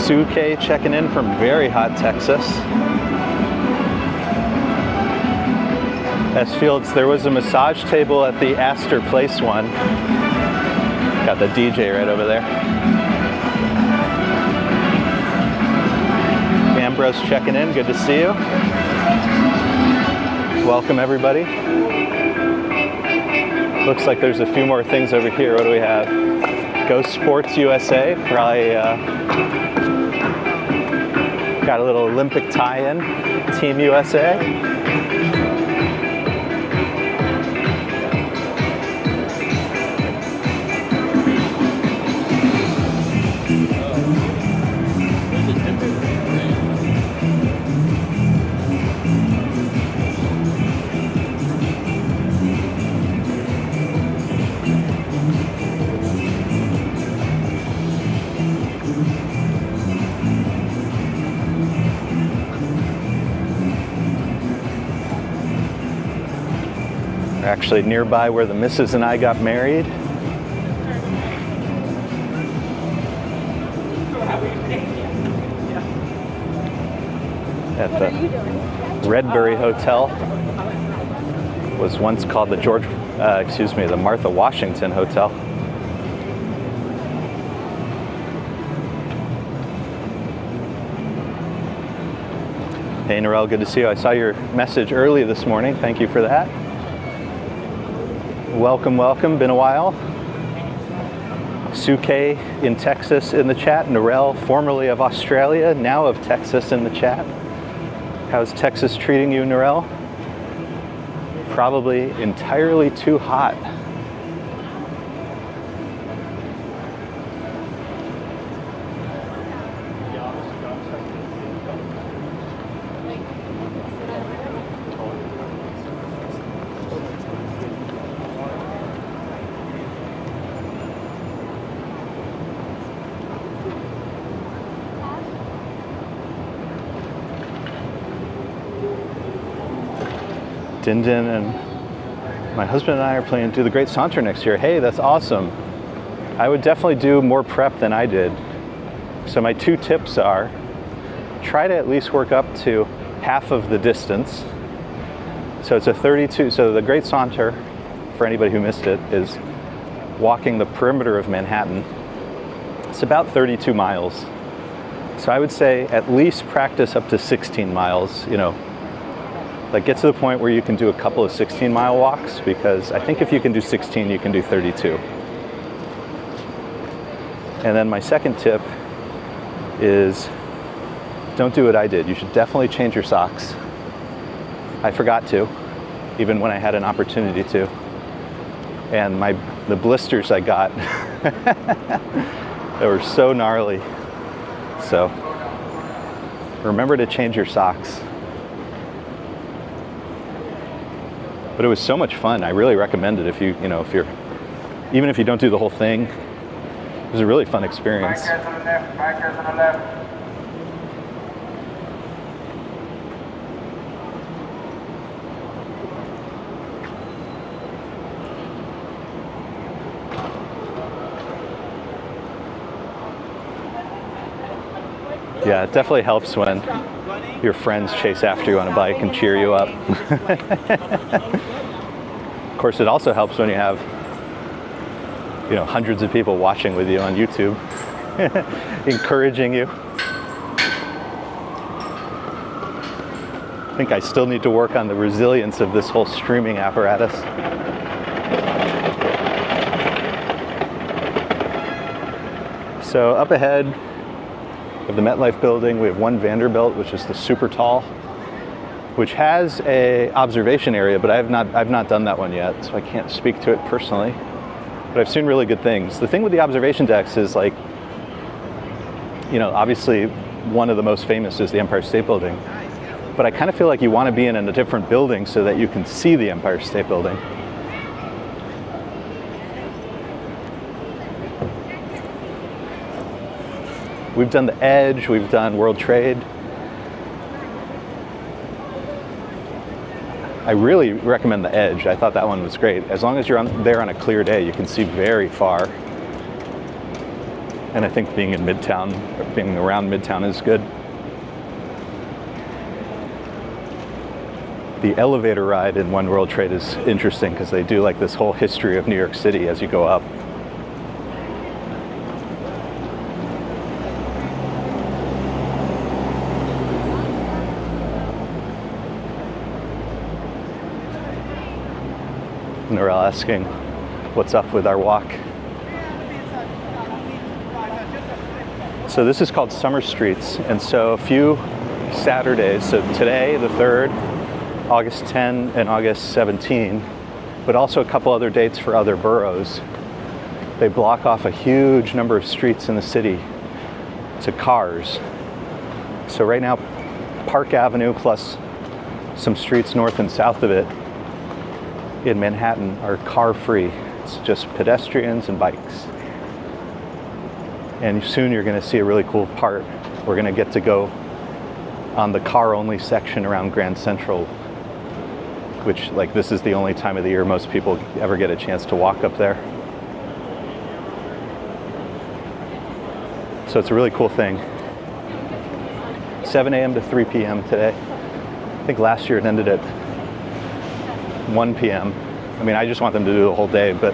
Sue K checking in from very hot Texas. S Fields, there was a massage table at the Astor Place one. Got the DJ right over there. Ambrose checking in, good to see you. Welcome everybody. Looks like there's a few more things over here. What do we have? Go Sports USA, probably got a little Olympic tie-in, Team USA. We're actually nearby where the missus and I got married. At the Redbury Hotel. Was once called the George excuse me, the Martha Washington Hotel. Hey Narelle, good to see you. I saw your message early this morning. Thank you for that. Welcome, welcome. Been a while. Suke in Texas in the chat. Narelle, formerly of Australia, now of Texas in the chat. How's Texas treating you, Narelle? Probably entirely too hot. Din Din and my husband and I are planning to do the Great Saunter next year. Hey, that's awesome. I would definitely do more prep than I did. So my 2 tips are, try to at least work up to half of the distance. So it's a 32, so the Great Saunter, for anybody who missed it, is walking the perimeter of Manhattan. It's about 32 miles. So I would say at least practice up to 16 miles, you know, like get to the point where you can do a couple of 16-mile walks, because I think if you can do 16, you can do 32. And then my second tip is don't do what I did. You should definitely change your socks. I forgot to, even when I had an opportunity to. And the blisters I got, they were so gnarly. So remember to change your socks. But it was so much fun. I really recommend it if even if you don't do the whole thing. It was a really fun experience. Bikers on the left, bikers on the left. Yeah, it definitely helps when your friends chase after you on a bike and cheer you up. Of course, it also helps when you have, hundreds of people watching with you on YouTube, encouraging you. I think I still need to work on the resilience of this whole streaming apparatus. So up ahead of the MetLife building, we have One Vanderbilt, which is the super tall, which has a observation area, but I've not done that one yet, so I can't speak to it personally. But I've seen really good things. The thing with the observation decks is obviously one of the most famous is the Empire State Building, but I kind of feel like you want to be in a different building so that you can see the Empire State Building. We've done the Edge, we've done World Trade. I really recommend the Edge. I thought that one was great. As long as you're there on a clear day, you can see very far. And I think being in Midtown, or being around Midtown is good. The elevator ride in One World Trade is interesting because they do like this whole history of New York City as you go up. Narelle asking what's up with our walk. So this is called Summer Streets, and so a few Saturdays, so today the 3rd, August 10 and August 17, but also a couple other dates for other boroughs, they block off a huge number of streets in the city to cars. So right now Park Avenue plus some streets north and south of it in Manhattan are car-free. It's just pedestrians and bikes. And soon you're going to see a really cool part. We're going to get to go on the car-only section around Grand Central, which, this is the only time of the year most people ever get a chance to walk up there. So it's a really cool thing. 7 a.m. to 3 p.m. today. I think last year it ended at 1 p.m. I mean, I just want them to do the whole day, but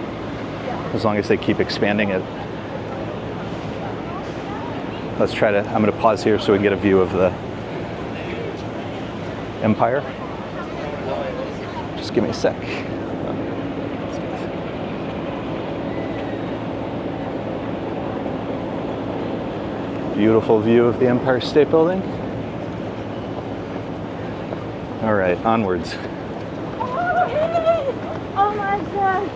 as long as they keep expanding it. Let's try to, I'm going to pause here so we can get a view of the Empire. Just give me a sec. Beautiful view of the Empire State Building. All right, onwards. Oh my gosh.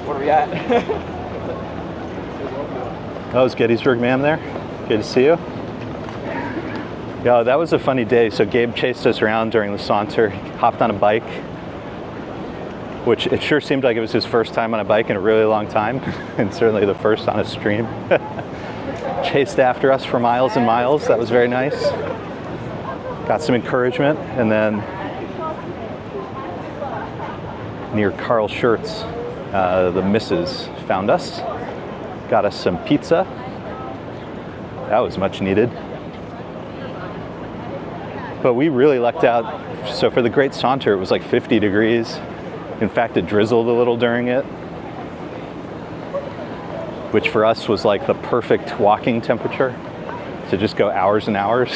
Where are we at? Oh, is Gettysburg Ma'am there? Good to see you. Yeah, that was a funny day. So Gabe chased us around during the saunter, hopped on a bike, which it sure seemed like it was his first time on a bike in a really long time, and certainly the first on a stream. Chased after us for miles and miles. That was very nice. Got some encouragement, and then near Carl Schurz, the missus found us, got us some pizza. That was much needed. But we really lucked out. So for the Great Saunter, it was like 50 degrees. In fact, it drizzled a little during it, which for us was like the perfect walking temperature to just go hours and hours.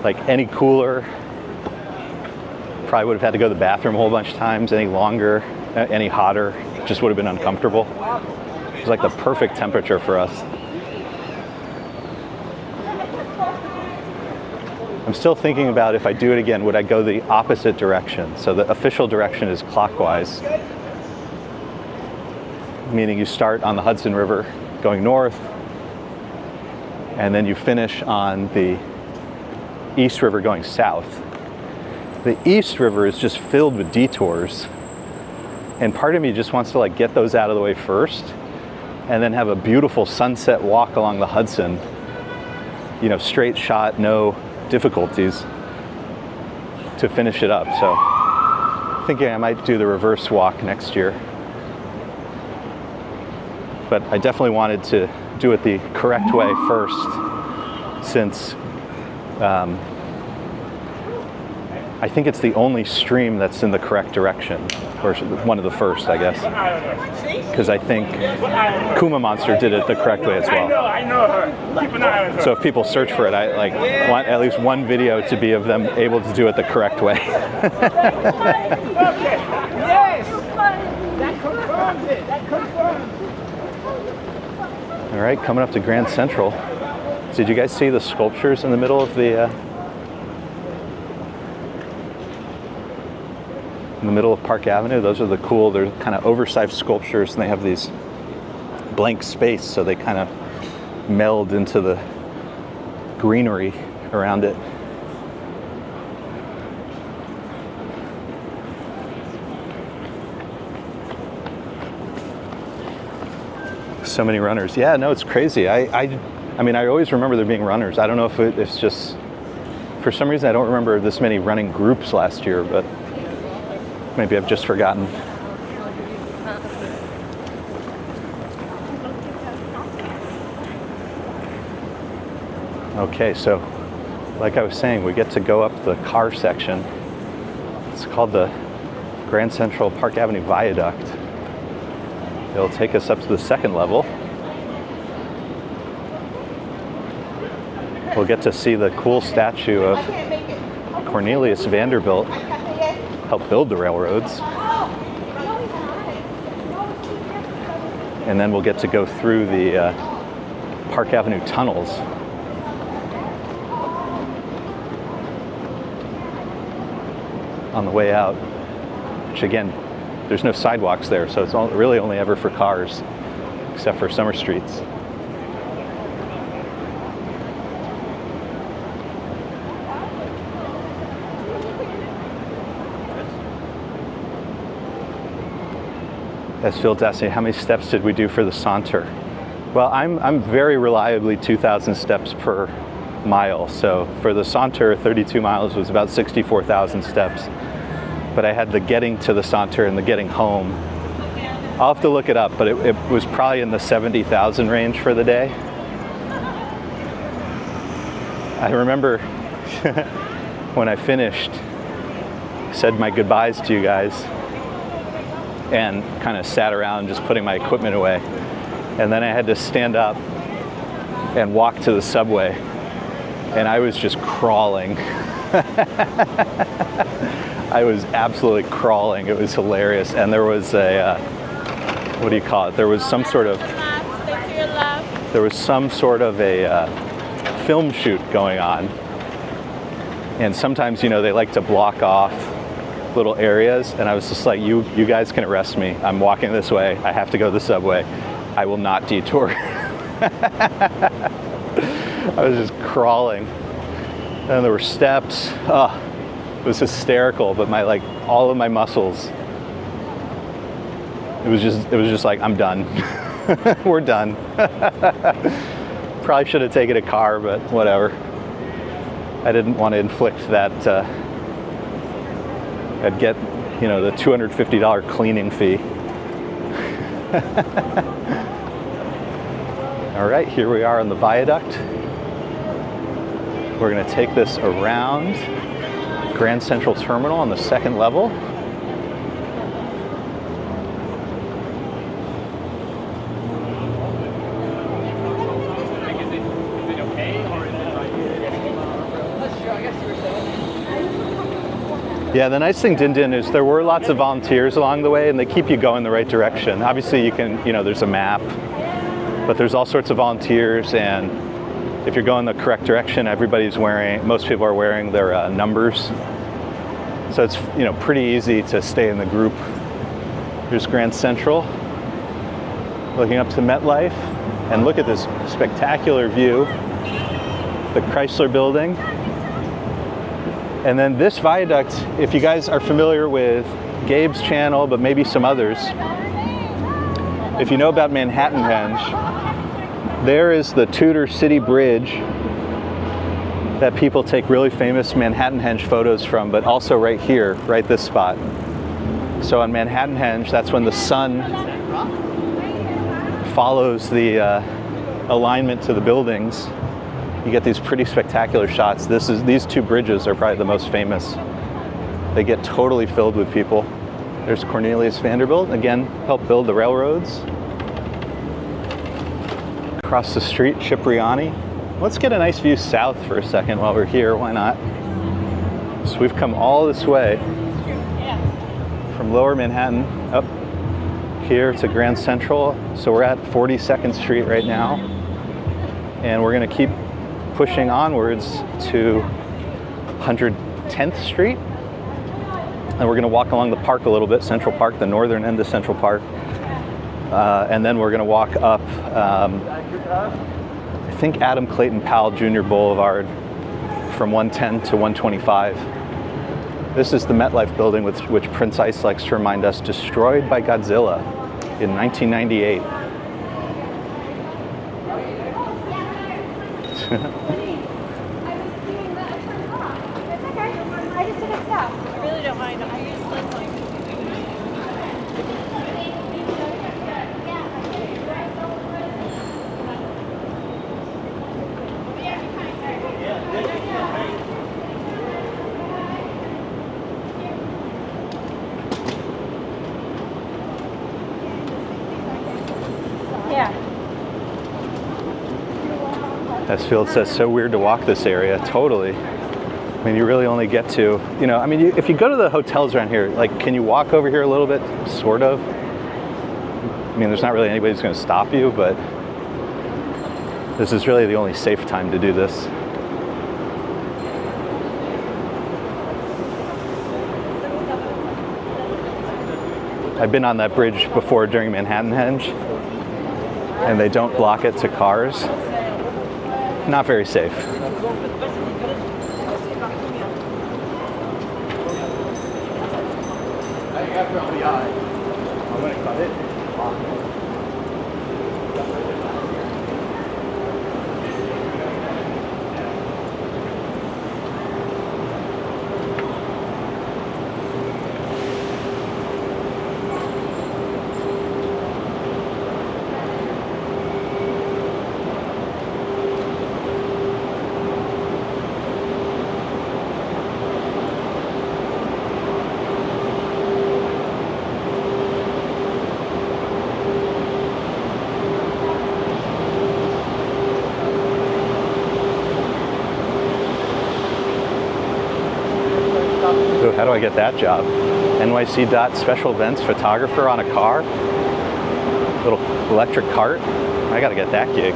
Like any cooler, probably would have had to go to the bathroom a whole bunch of times. Any longer, any hotter, just would have been uncomfortable. It was like the perfect temperature for us. I'm still thinking about if I do it again, would I go the opposite direction? So the official direction is clockwise, meaning you start on the Hudson River going north, and then you finish on the East River going south. The East River is just filled with detours, and part of me just wants to like get those out of the way first, and then have a beautiful sunset walk along the Hudson, you know, straight shot, no difficulties, to finish it up. So thinking I might do the reverse walk next year, but I definitely wanted to do it the correct way first, since I think it's the only stream that's in the correct direction, or one of the first, I guess, because I think Kuma Monster did it the correct way as well. I know her. Keep an eye on her. So if people search for it, I like want at least one video to be of them able to do it the correct way. Yes! That confirms it. That confirms. All right, coming up to Grand Central. Did you guys see the sculptures in the middle of the in the middle of Park Avenue? Those are the cool, they're kind of oversized sculptures, and they have these blank space, so they kind of meld into the greenery around it. So many runners. Yeah, no, it's crazy. I mean, I always remember there being runners. I don't know if it's just, for some reason, I don't remember this many running groups last year, but maybe I've just forgotten. Okay, so like I was saying, we get to go up the car section. It's called the Grand Central Park Avenue Viaduct. It'll take us up to the second level. We'll get to see the cool statue of Cornelius Vanderbilt, helped build the railroads. And then we'll get to go through the Park Avenue tunnels. On the way out, which again, there's no sidewalks there, so it's really only ever for cars, except for summer streets. As Phil's asking, how many steps did we do for the saunter? Well, I'm very reliably 2,000 steps per mile. So for the saunter, 32 miles was about 64,000 steps. But I had the getting to the saunter and the getting home. I'll have to look it up, but it was probably in the 70,000 range for the day. I remember when I finished, said my goodbyes to you guys and kind of sat around just putting my equipment away. And then I had to stand up and walk to the subway, and I was just crawling. I was absolutely crawling. It was hilarious. And there was a, what do you call it? There was some sort of, film shoot going on. And sometimes, you know, they like to block off little areas. And I was just like, you guys can arrest me. I'm walking this way. I have to go to the subway. I will not detour. I was just crawling. And there were steps. Oh, it was hysterical, but all of my muscles, it was just like, I'm done. We're done. Probably should have taken a car, but whatever. I didn't want to inflict that, I'd get, you know, the $250 cleaning fee. All right, here we are on the viaduct. We're going to take this around Grand Central Terminal on the second level. Yeah, the nice thing, Din Din, is there were lots of volunteers along the way, and they keep you going the right direction. Obviously, you can, you know, there's a map, but there's all sorts of volunteers, and if you're going the correct direction, most people are wearing their numbers. So it's, you know, pretty easy to stay in the group. Here's Grand Central, looking up to MetLife, and look at this spectacular view, the Chrysler Building. And then this viaduct, if you guys are familiar with Gabe's channel, but maybe some others, if you know about Manhattanhenge, there is the Tudor City Bridge that people take really famous Manhattanhenge photos from, but also right here, right this spot. So on Manhattanhenge, that's when the sun follows the alignment to the buildings. You get these pretty spectacular shots. These two bridges are probably the most famous. They get totally filled with people. There's Cornelius Vanderbilt, again, helped build the railroads. Across the street, Cipriani. Let's get a nice view south for a second while we're here, why not? So we've come all this way from Lower Manhattan up here to Grand Central. So we're at 42nd Street right now. And we're gonna keep pushing onwards to 110th Street. And we're gonna walk along the park a little bit, Central Park, the northern end of Central Park. And then we're gonna walk up, I think Adam Clayton Powell Jr. Boulevard from 110 to 125. This is the MetLife building which Prince Ice likes to remind us, destroyed by Godzilla in 1998. As Field says, so weird to walk this area. Totally. I mean, you really only get to, you know, I mean, if you go to the hotels around here, like, can you walk over here a little bit? Sort of. I mean, there's not really anybody who's going to stop you, but this is really the only safe time to do this. I've been on that bridge before during Manhattanhenge, and they don't block it to cars. Not very safe. do I get that job? NYC dot special events photographer on a car? Little electric cart? I gotta get that gig.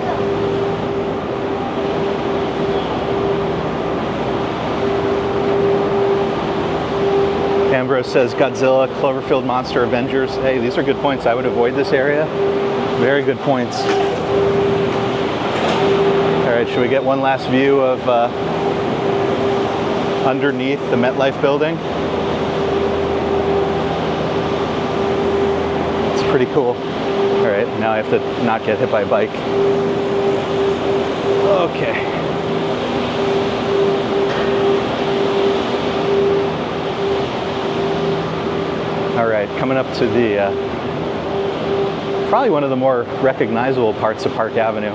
Ambrose says Godzilla, Cloverfield Monster, Avengers. Hey, these are good points. I would avoid this area. Very good points. All right, should we get one last view of underneath the MetLife building? It's pretty cool. All right, now I have to not get hit by a bike. Okay. All right, coming up to the, probably one of the more recognizable parts of Park Avenue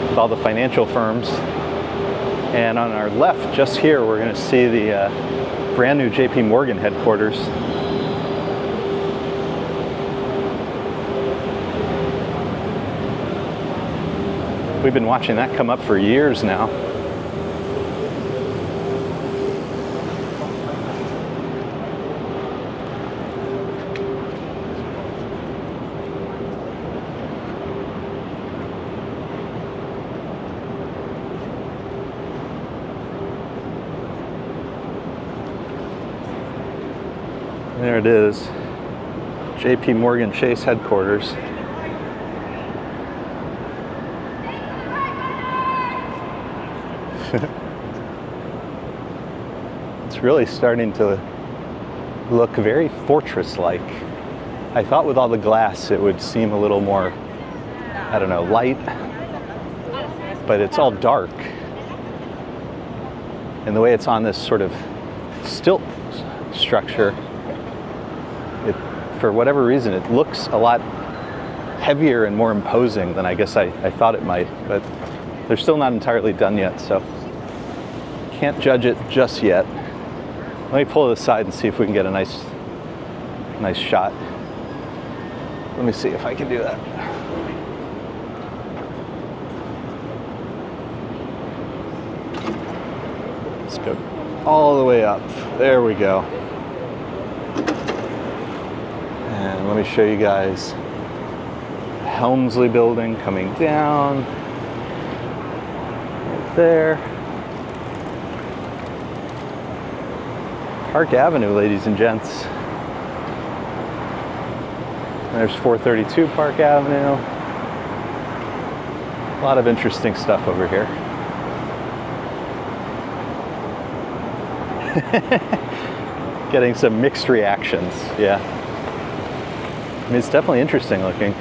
with all the financial firms. And on our left, just here, we're gonna see the brand new JP Morgan headquarters. We've been watching that come up for years now. There it is, JP Morgan Chase headquarters. It's really starting to look very fortress-like. I thought with all the glass it would seem a little more, I don't know, light, but it's all dark. And the way it's on this sort of stilt structure, for whatever reason, it looks a lot heavier and more imposing than I guess I thought it might, but they're still not entirely done yet, so can't judge it just yet. Let me pull it aside and see if we can get a nice shot. Let me see if I can do that. Let's go all the way up. There we go. And let me show you guys the Helmsley building coming down right there. Park Avenue, ladies and gents. And there's 432 Park Avenue. A lot of interesting stuff over here. Getting some mixed reactions, yeah. I mean, it's definitely interesting looking.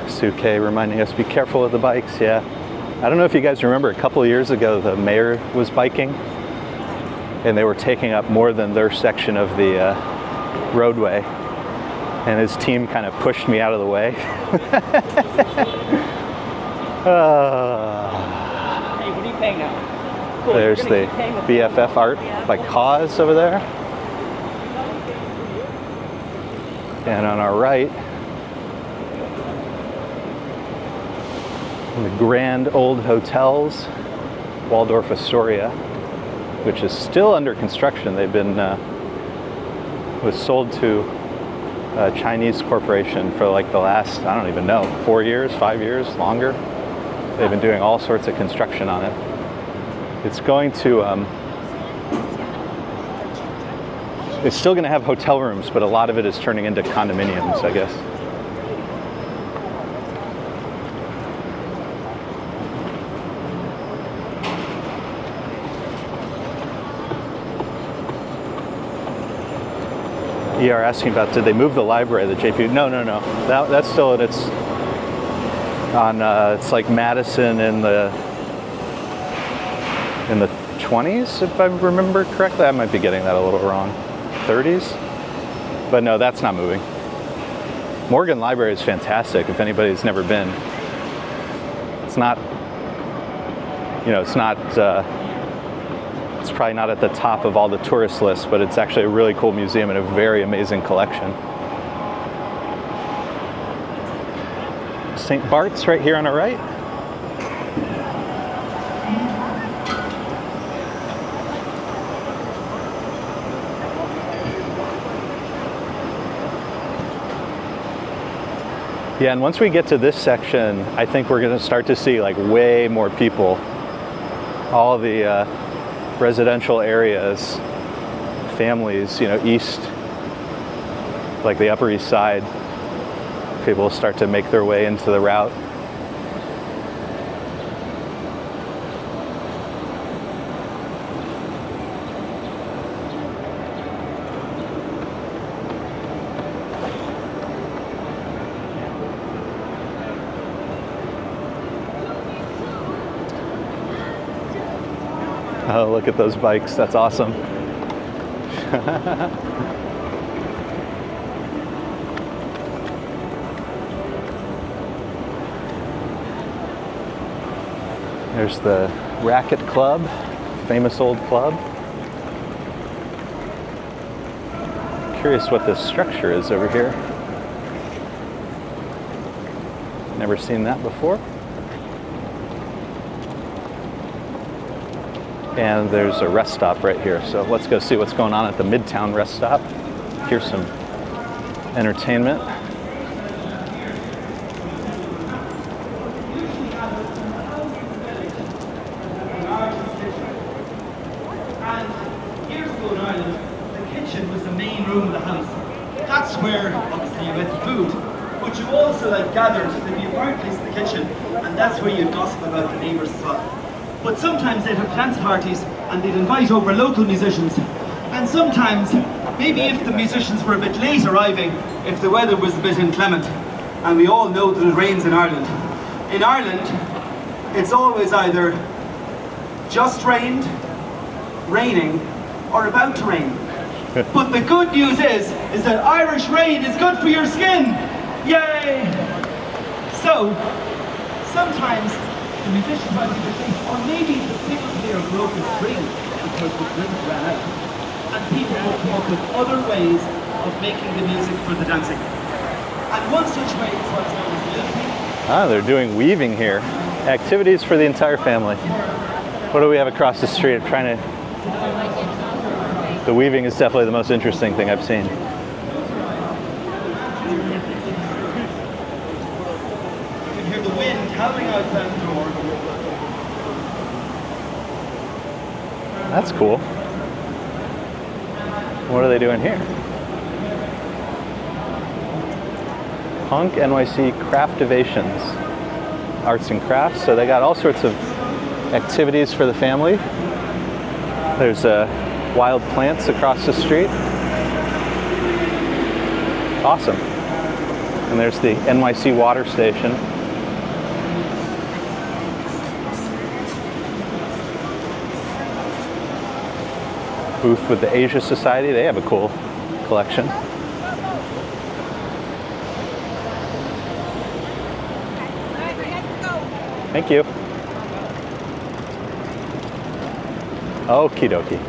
Suke reminding us, be careful with the bikes, yeah. I don't know if you guys remember, a couple of years ago, the mayor was biking and they were taking up more than their section of the roadway. And his team kind of pushed me out of the way. Hey, what are you paying now? Cool, there's the BFF art by Cause over there. And on our right, the Grand Old Hotels, Waldorf Astoria, which is still under construction. They've been, was sold to a Chinese corporation for like the last, I don't even know, 4 years, 5 years, longer. They've been doing all sorts of construction on it. It's going to, it's still going to have hotel rooms, but a lot of it is turning into condominiums, I guess. ER asking about, did they move the library, the JP? No. That's still in its, on, it's like Madison in the 20s, if I remember correctly. I might be getting that a little wrong. 30s? But no, that's not moving. Morgan Library is fantastic if anybody's never been. It's not, you know, it's It's probably not at the top of all the tourist lists, but it's actually a really cool museum and a very amazing collection. St. Bart's right here on our right. Yeah, and once we get to this section, I think we're going to start to see like way more people. All the residential areas, families, you know, east, like the Upper East Side, people will start to make their way into the route. Oh, look at those bikes. That's awesome. There's the Racket Club, famous old club. Curious what this structure is over here. Never seen that before. And there's a rest stop right here. So let's go see what's going on at the Midtown rest stop. Here's some entertainment. And years ago in Ireland, the kitchen was the main room of the house. That's where, obviously, you ate the food. But you also gathered, there'd be a fireplace in the kitchen, and that's where you'd gossip about the neighbours as well. But sometimes they'd have dance parties and they'd invite over local musicians. And sometimes, maybe if the musicians were a bit late arriving, if the weather was a bit inclement, and we all know that it rains in Ireland. In Ireland, it's always either just rained, raining, or about to rain. But the good news is that Irish rain is good for your skin. Yay! So, sometimes the musicians might be late, or maybe the fiddle player broke his string because the drink ran out. And people will come up with other ways of making the music for the dancing. And one such way is what's known as looping. Ah, they're doing weaving here. Activities for the entire family. What do we have across the street? I'm trying to... The weaving is definitely the most interesting thing I've seen. You can hear the wind howling outside the door. That's cool. What are they doing here? Punk NYC Craftivations, arts and crafts. So they got all sorts of activities for the family. There's wild plants across the street. Awesome. And there's the NYC water station. Booth with the Asia Society. They have a cool collection. Thank you. Okie dokie.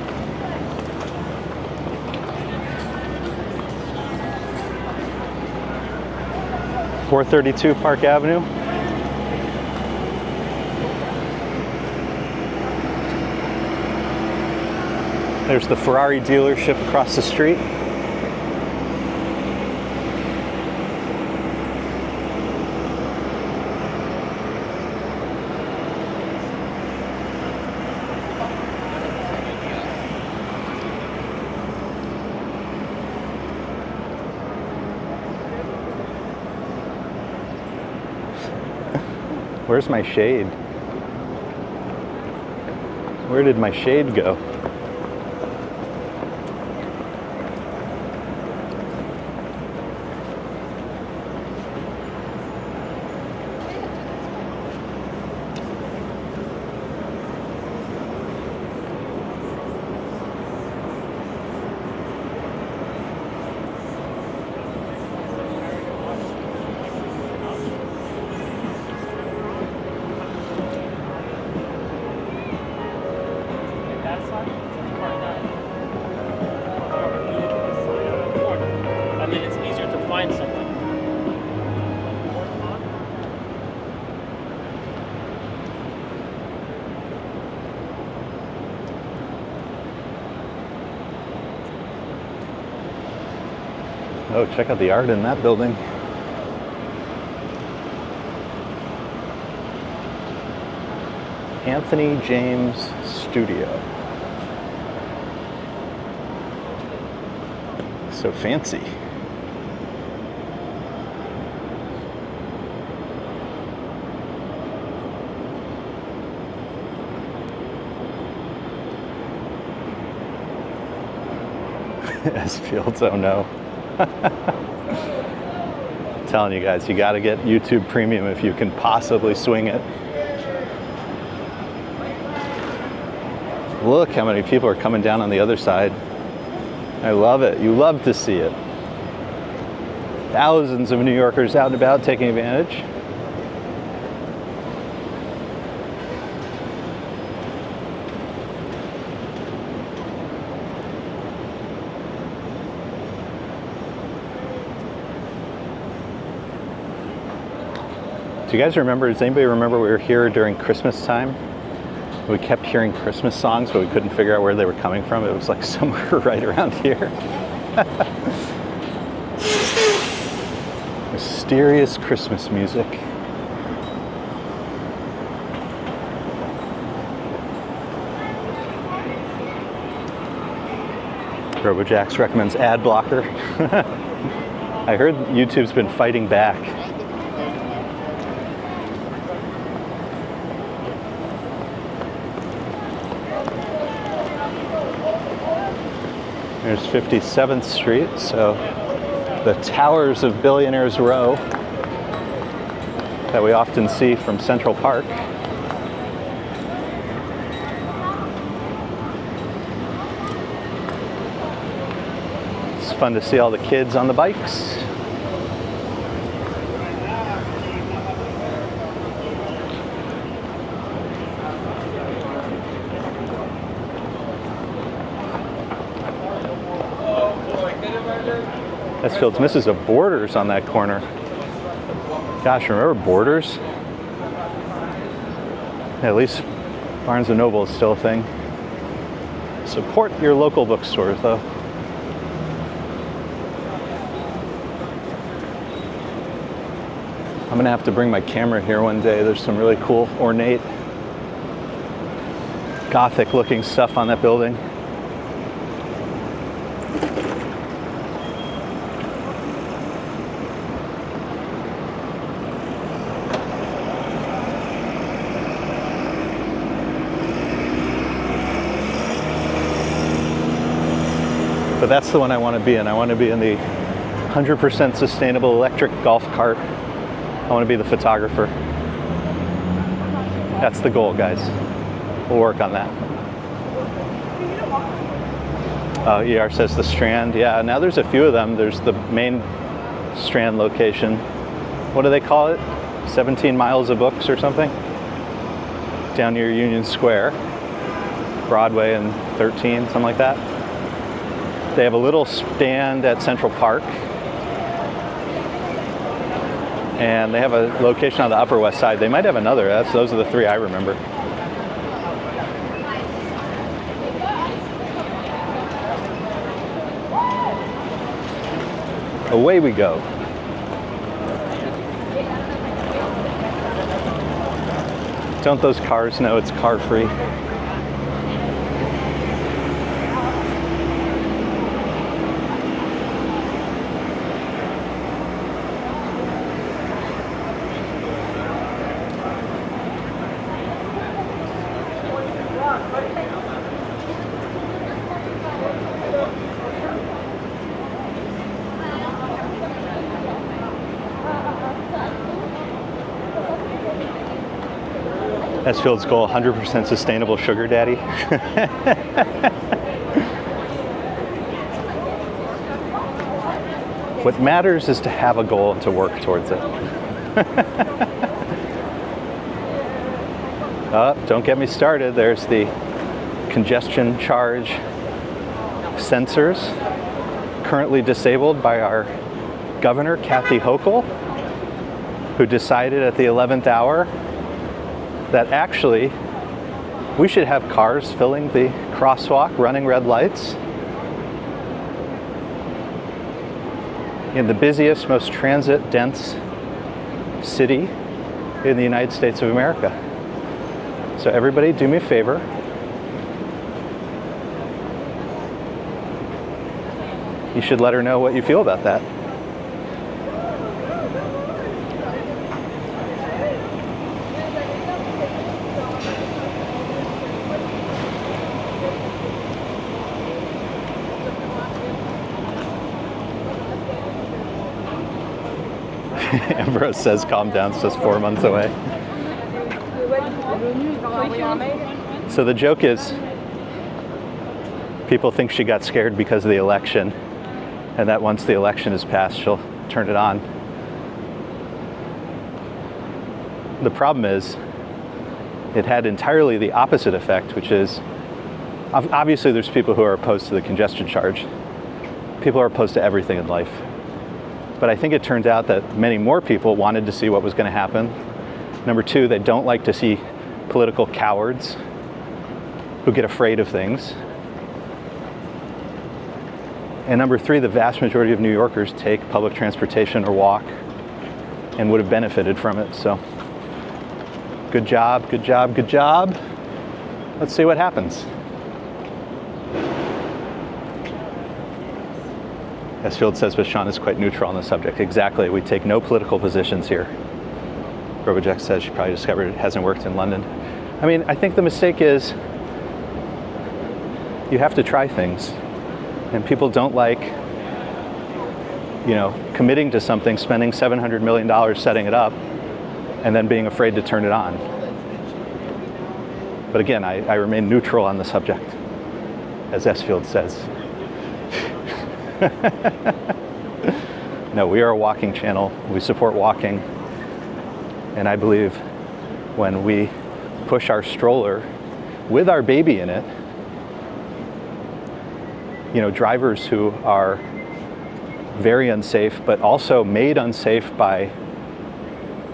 .432 Park Avenue. There's the Ferrari dealership across the street. Where's my shade? Where did my shade go? That side? Oh, check out the art in that building. Anthony James Studio. So fancy. S Fields, oh no. I'm telling you guys, you gotta get YouTube Premium if you can possibly swing it. Look how many people are coming down on the other side. I love it. You love to see it. Thousands of New Yorkers out and about taking advantage. Do you guys remember, does anybody remember we were here during Christmas time? We kept hearing Christmas songs, but we couldn't figure out where they were coming from. It was like somewhere right around here. Mysterious Christmas music. RoboJax recommends ad blocker. I heard YouTube's been fighting back. There's 57th Street, so the towers of Billionaires Row that we often see from Central Park. It's fun to see all the kids on the bikes. Fields misses a Borders on that corner. Gosh, remember Borders? At least Barnes & Noble is still a thing. Support your local bookstores, though. I'm gonna have to bring my camera here one day. There's some really cool, ornate, Gothic-looking stuff on that building. But that's the one I want to be in. I want to be in the 100% sustainable electric golf cart. I want to be the photographer. That's the goal, guys. We'll work on that. ER says the Strand. Yeah, now there's a few of them. There's the main Strand location. What do they call it? 17 miles of books or something? Down near Union Square. Broadway and 13, something like that. They have a little stand at Central Park. And they have a location on the Upper West Side. They might have another. Those are the three I remember. Away we go. Don't those cars know it's car free? That's Field's goal, 100% sustainable sugar daddy. What matters is to have a goal and to work towards it. Oh, don't get me started. There's the congestion charge sensors, currently disabled by our governor, Kathy Hochul, who decided at the 11th hour that actually we should have cars filling the crosswalk, running red lights. in the busiest, most transit-dense city in the United States of America. So everybody do me a favor. You should let her know what you feel about that. Ambrose says calm down, it's just 4 months away. So the joke is, people think she got scared because of the election, and that once the election is passed, she'll turn it on. The problem is, it had entirely the opposite effect, which is, obviously there's people who are opposed to the congestion charge. People are opposed to everything in life. But I think it turned out that many more people wanted to see what was going to happen. Number two, they don't like to see political cowards who get afraid of things. And number three, the vast majority of New Yorkers take public transportation or walk and would have benefited from it. So good job, good job, good job. Let's see what happens. Esfield says, but Sean is quite neutral on the subject. Exactly, we take no political positions here. Robojek says she probably discovered it hasn't worked in London. I mean, I think the mistake is you have to try things. And people don't like, you know, committing to something, spending $700 million setting it up, and then being afraid to turn it on. But again, I remain neutral on the subject, as Esfield says. No, we are a walking channel. We support walking. And I believe when we push our stroller with our baby in it, you know, drivers who are very unsafe, but also made unsafe by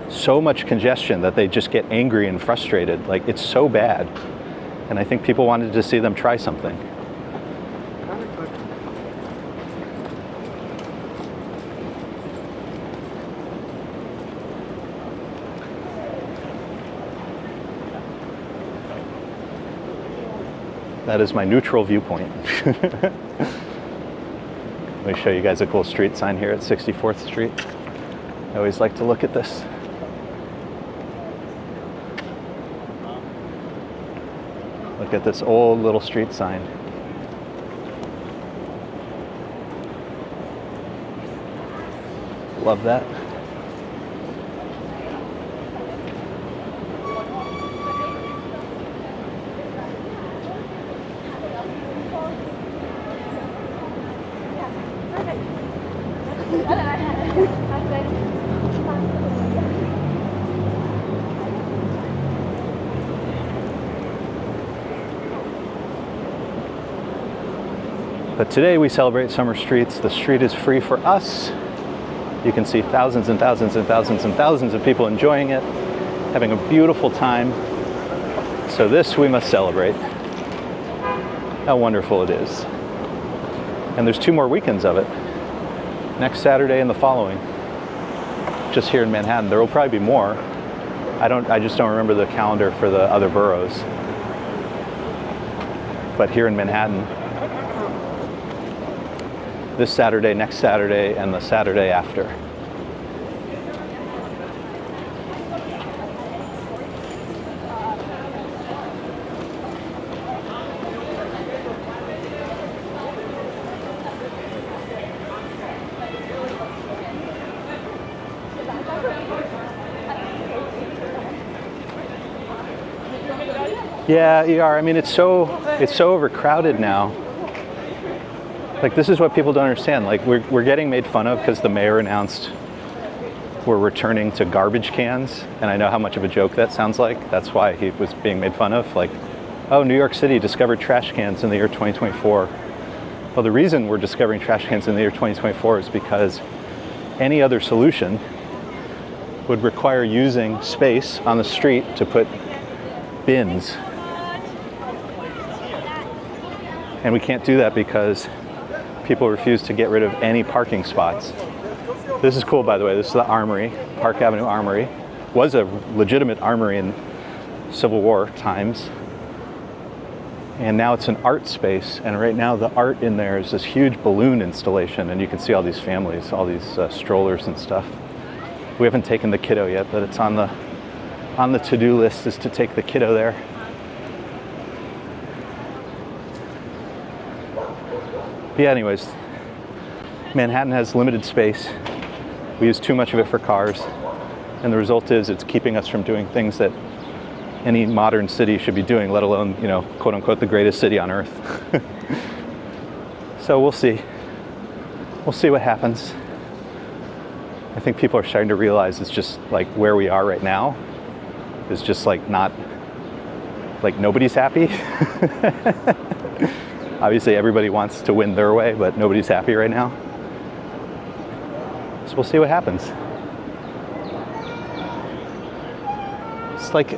so much congestion that they just get angry and frustrated. Like, it's so bad. And I think people wanted to see them try something. That is my neutral viewpoint. Let me show you guys a cool street sign here at 64th Street. I always like to look at this. Look at this old little street sign. Love that. But today we celebrate summer streets. The street is free for us. You can see thousands and thousands and thousands and thousands of people enjoying it, having a beautiful time. So this we must celebrate. How wonderful it is. And there's 2 more weekends of it. Next Saturday and the following. Just here in Manhattan. There will probably be more. I just don't remember the calendar for the other boroughs. But here in Manhattan, this Saturday, next Saturday, and the Saturday after. Yeah, ER. I mean, it's so overcrowded now. Like, this is what people don't understand. Like, we're getting made fun of because the mayor announced we're returning to garbage cans, and I know how much of a joke that sounds like. That's why he was being made fun of. Like, oh, New York City discovered trash cans in the year 2024. Well, the reason we're discovering trash cans in the year 2024 is because any other solution would require using space on the street to put bins. And we can't do that because people refuse to get rid of any parking spots. This is cool, by the way. This is the Armory, Park Avenue Armory. Was a legitimate armory in Civil War times. And now it's an art space. And right now the art in there is this huge balloon installation. And you can see all these families, all these strollers and stuff. We haven't taken the kiddo yet, but it's on the to-do list is to take the kiddo there. But yeah, anyways, Manhattan has limited space. We use too much of it for cars. And the result is it's keeping us from doing things that any modern city should be doing, let alone, you know, quote unquote, the greatest city on earth. So we'll see. We'll see what happens. I think people are starting to realize it's just like where we are right now is just like not, like nobody's happy. Obviously everybody wants to win their way, but nobody's happy right now. So we'll see what happens. It's like,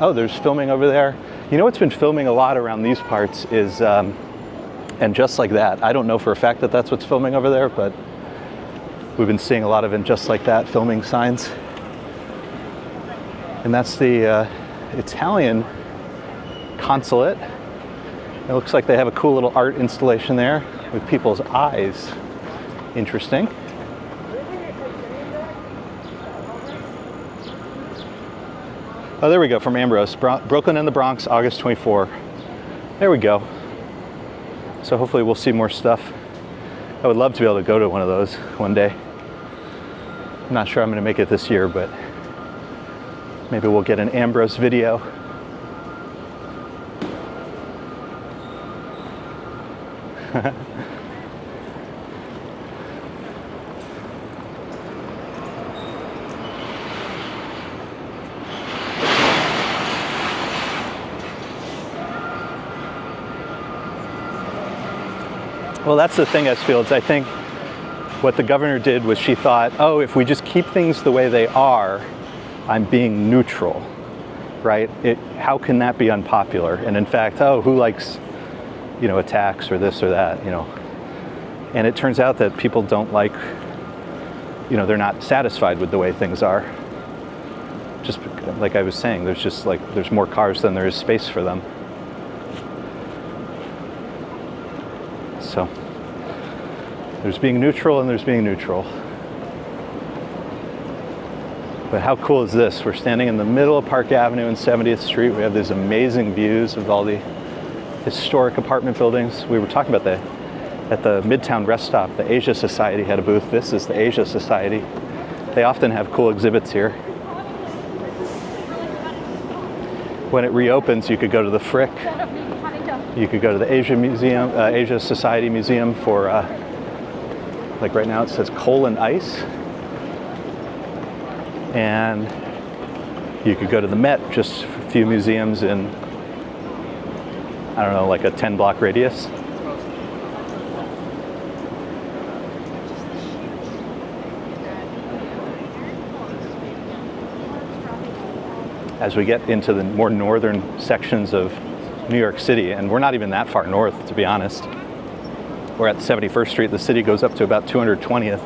oh, there's filming over there. You know what's been filming a lot around these parts is, and just like that. I don't know for a fact that that's what's filming over there, but we've been seeing a lot of and just like that filming signs. And that's the Italian consulate. It looks like they have a cool little art installation there with people's eyes. Interesting. Oh, there we go, from Ambrose. Brooklyn and the Bronx, August 24. There we go. So hopefully we'll see more stuff. I would love to be able to go to one of those one day. I'm not sure I'm going to make it this year, but maybe we'll get an Ambrose video. Well, that's the thing, S-Fields. I think what the governor did was she thought, oh, if we just keep things the way they are, I'm being neutral, right? How can that be unpopular? And in fact, oh, who likes, you know, attacks or this or that, you know? And it turns out that people don't like, you know, they're not satisfied with the way things are. Just like I was saying, there's just like, there's more cars than there is space for them. So there's being neutral and there's being neutral. But how cool is this? We're standing in the middle of Park Avenue and 70th Street. We have these amazing views of all the historic apartment buildings. We were talking about at the Midtown rest stop, the Asia Society had a booth. This is the Asia Society. They often have cool exhibits here. When it reopens, you could go to the Frick. You could go to the Asia Museum, Asia Society Museum for, like right now it says coal and ice. And you could go to the Met, just a few museums in, I don't know, like a 10-block radius. As we get into the more northern sections of New York City, and we're not even that far north, to be honest. We're at 71st Street. The city goes up to about 220th.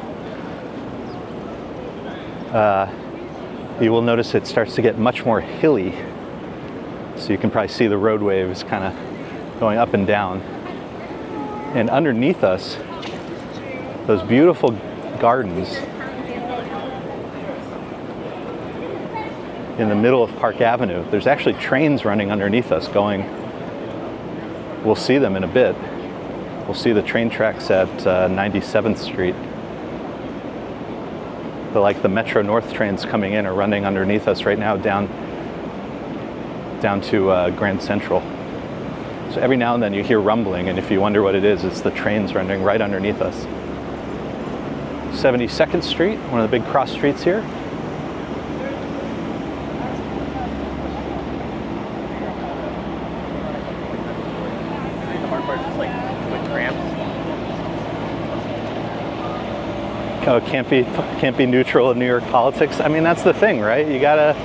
You will notice it starts to get much more hilly. So you can probably see the road waves kind of going up and down. And underneath us, those beautiful gardens in the middle of Park Avenue. There's actually trains running underneath us going. We'll see them in a bit. We'll see the train tracks at 97th Street. Like the Metro North trains coming in are running underneath us right now down to Grand Central. So every now and then you hear rumbling, and if you wonder what it is, it's the trains running right underneath us. 72nd Street, one of the big cross streets here. Oh, can't be neutral in New York politics. I mean, that's the thing, right? You gotta,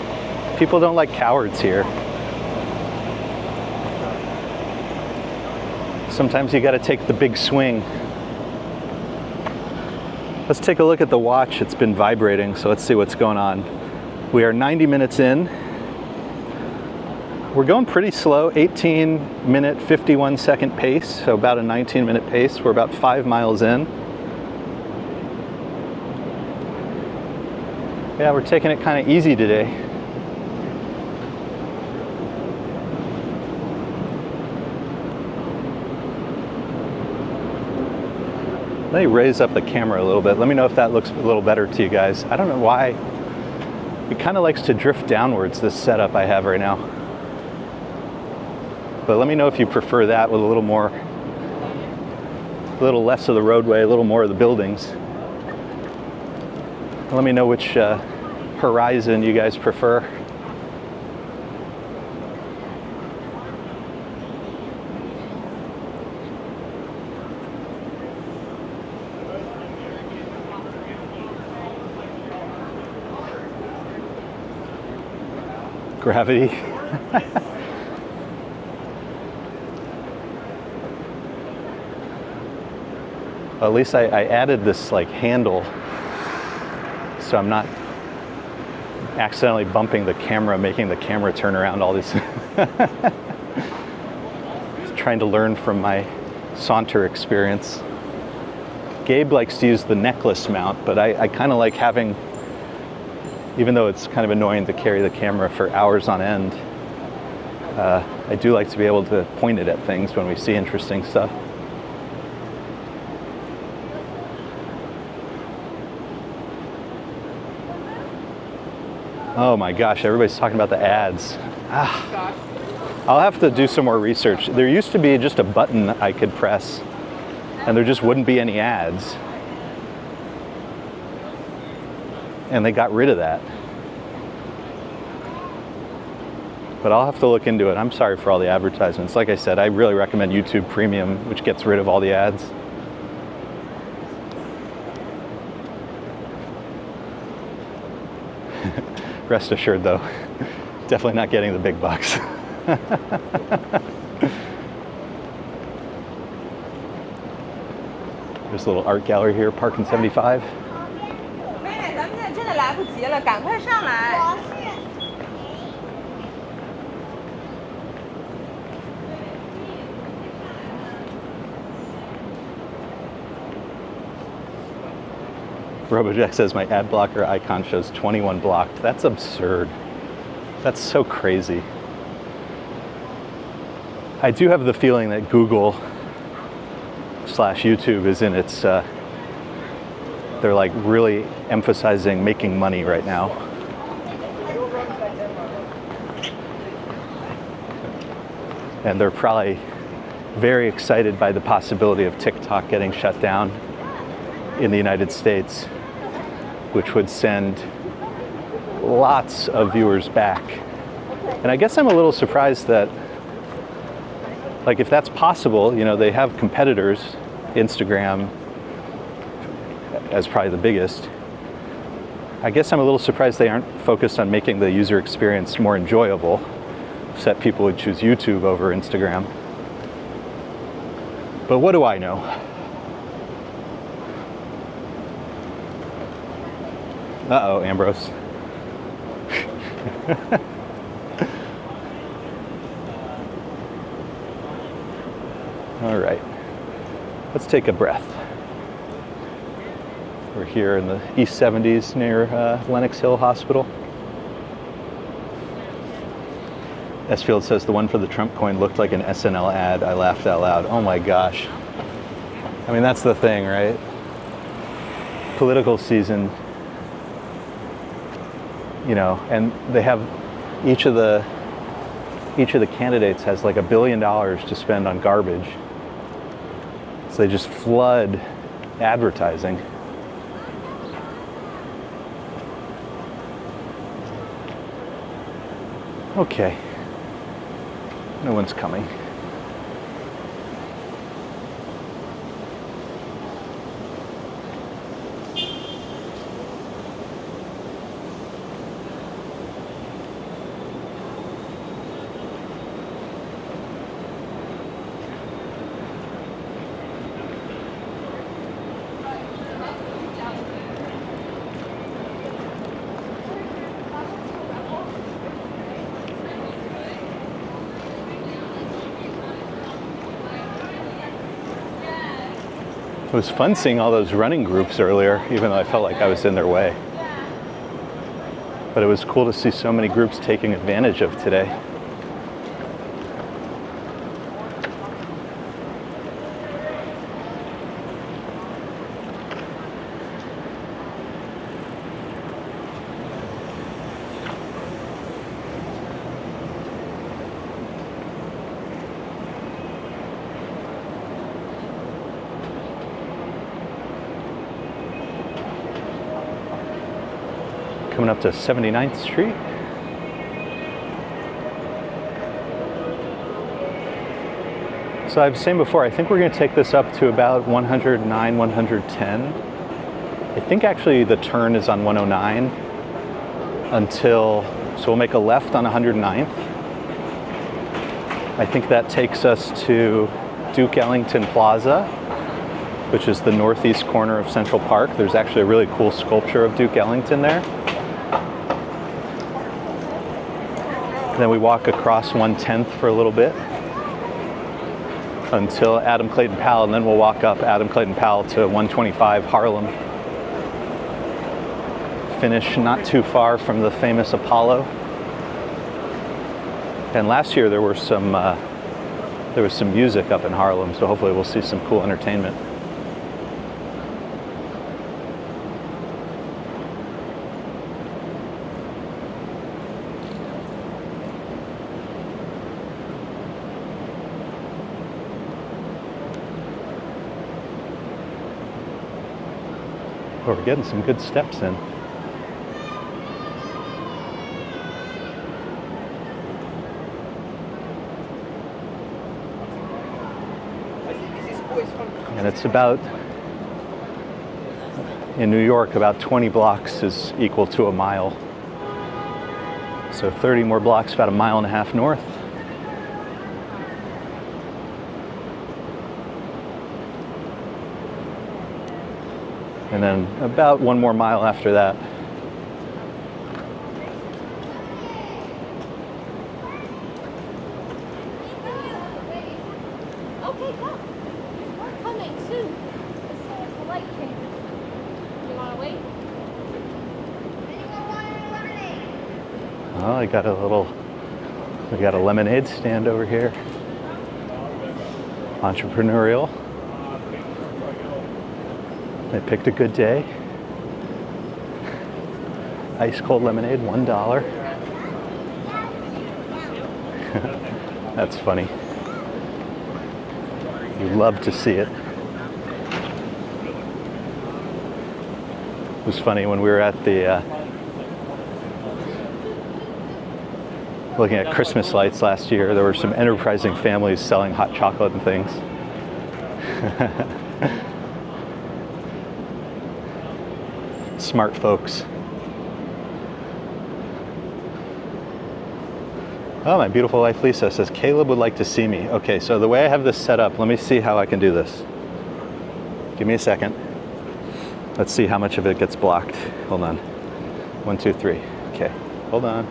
people don't like cowards here. Sometimes you gotta take the big swing. Let's take a look at the watch. It's been vibrating, so let's see what's going on. We are 90 minutes in. We're going pretty slow, 18-minute, 51-second pace, so about a 19-minute pace. We're about 5 miles in. Yeah, we're taking it kind of easy today. Let me raise up the camera a little bit. Let me know if that looks a little better to you guys. I don't know why. It kind of likes to drift downwards, this setup I have right now. But let me know if you prefer that with a little more, a little less of the roadway, a little more of the buildings. Let me know which horizon you guys prefer. Gravity. Well, at least I added this like handle so I'm not accidentally bumping the camera, making the camera turn around all this. Just trying to learn from my saunter experience. Gabe likes to use the necklace mount, but I kind of like having, even though it's kind of annoying to carry the camera for hours on end, I do like to be able to point it at things when we see interesting stuff. Oh my gosh, everybody's talking about the ads. I'll have to do some more research. There used to be just a button I could press and there just wouldn't be any ads. And they got rid of that. But I'll have to look into it. I'm sorry for all the advertisements. Like I said, I really recommend YouTube Premium, which gets rid of all the ads. Rest assured though, definitely not getting the big bucks. There's a little art gallery here, parking 75. RoboJack says my ad blocker icon shows 21 blocked. That's absurd. That's so crazy. I do have the feeling that Google/YouTube is in its, they're like really emphasizing making money right now. And they're probably very excited by the possibility of TikTok getting shut down in the United States, which would send lots of viewers back. And I guess I'm a little surprised that, like, if that's possible, you know, they have competitors, Instagram as probably the biggest. I guess I'm a little surprised they aren't focused on making the user experience more enjoyable, so that people would choose YouTube over Instagram. But what do I know? Uh-oh, Ambrose. All right, let's take a breath. We're here in the East 70s near Lenox Hill Hospital. Esfield says the one for the Trump coin looked like an SNL ad. I laughed out loud. Oh my gosh. I mean, that's the thing, right? Political season. You know, and they have each of the candidates has like $1 billion to spend on garbage. So they just flood advertising. Okay. No one's coming. was fun seeing all those running groups earlier, even though I felt like I was in their way. But it was cool to see so many groups taking advantage of today. Coming up to 79th Street. So I've seen before, I think we're going to take this up to about 109, 110. I think actually the turn is on 109 until, so we'll make a left on 109th. I think that takes us to Duke Ellington Plaza, which is the northeast corner of Central Park. There's actually a really cool sculpture of Duke Ellington there. Then we walk across 110th for a little bit until Adam Clayton Powell, and then we'll walk up Adam Clayton Powell to 125 Harlem. Finish not too far from the famous Apollo. And last year there was some music up in Harlem, so hopefully we'll see some cool entertainment. Oh, we're getting some good steps in. And it's about, in New York, about 20 blocks is equal to a mile. So 30 more blocks, about a mile and a half north. And then about one more mile after that. Okay, go. We're coming soon. As soon as the light changes. You want to wait? Oh, we got a lemonade stand over here. Entrepreneurial. They picked a good day. Ice cold lemonade, $1. That's funny. You love to see it. It was funny when we were at the looking at Christmas lights last year. There were some enterprising families selling hot chocolate and things. Smart folks. Oh, my beautiful wife Lisa says, Caleb would like to see me. Okay, so the way I have this set up, let me see how I can do this. Give me a second. Let's see how much of it gets blocked. Hold on. 1, 2, 3. Okay, hold on.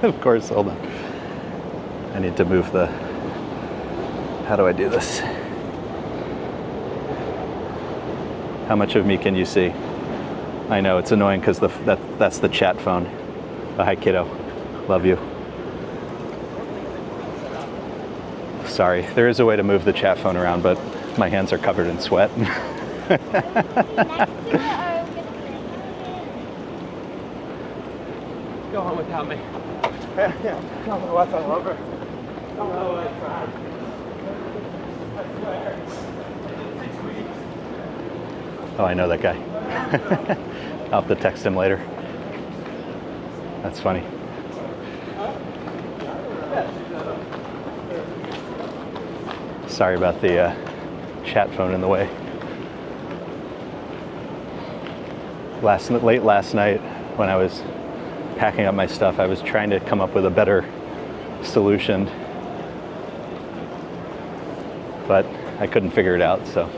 Of course, hold on. I need to move the, how do I do this? How much of me can you see? I know, it's annoying because that's the chat phone. Oh, hi, kiddo. Love you. Sorry, there is a way to move the chat phone around, but my hands are covered in sweat. Go home without me. Yeah. Tell my wife I love her. Tell my wife I tried. I swear. Oh, I know that guy. I'll have to text him later. That's funny. Sorry about the chat phone in the way. Late last night, when I was packing up my stuff, I was trying to come up with a better solution, but I couldn't figure it out, so.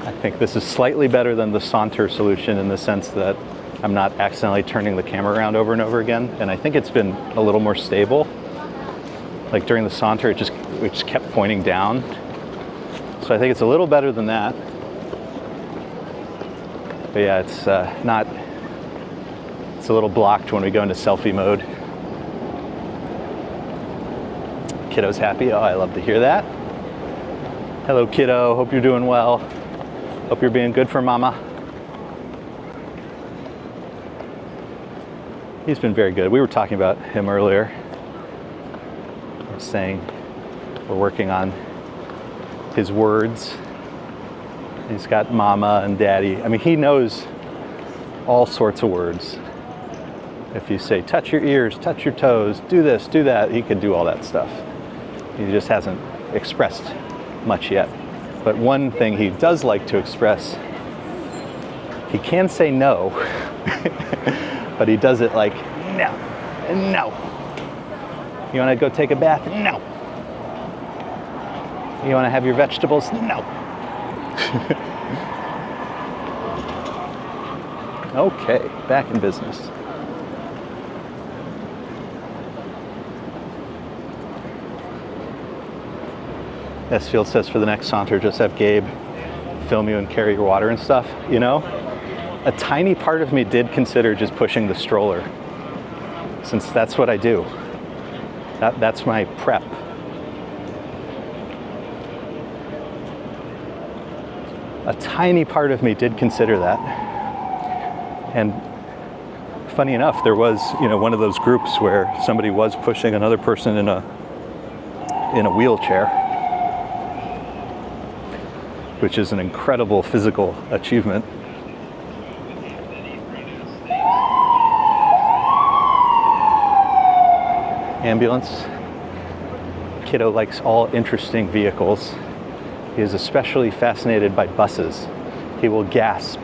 I think this is slightly better than the saunter solution in the sense that I'm not accidentally turning the camera around over and over again, and I think it's been a little more stable. Like during the saunter, it just which kept pointing down. So I think it's a little better than that. But yeah, it's not, it's a little blocked when we go into selfie mode. Kiddo's happy. Oh, I love to hear that. Hello, kiddo. Hope you're doing well. Hope you're being good for mama. He's been very good. We were talking about him earlier. I was saying we're working on his words. He's got mama and daddy. I mean, he knows all sorts of words. If you say, touch your ears, touch your toes, do this, do that, he could do all that stuff. He just hasn't expressed much yet. But one thing he does like to express, he can say no, but he does it like, no, no. You wanna go take a bath? No. You wanna have your vegetables? No. Okay, back in business. Field says for the next saunter, just have Gabe film you and carry your water and stuff. You know, a tiny part of me did consider just pushing the stroller, since that's what I do. That's my prep. A tiny part of me did consider that. And funny enough, there was, you know, one of those groups where somebody was pushing another person in a wheelchair, which is an incredible physical achievement. Ambulance. Kiddo likes all interesting vehicles. He is especially fascinated by buses. He will gasp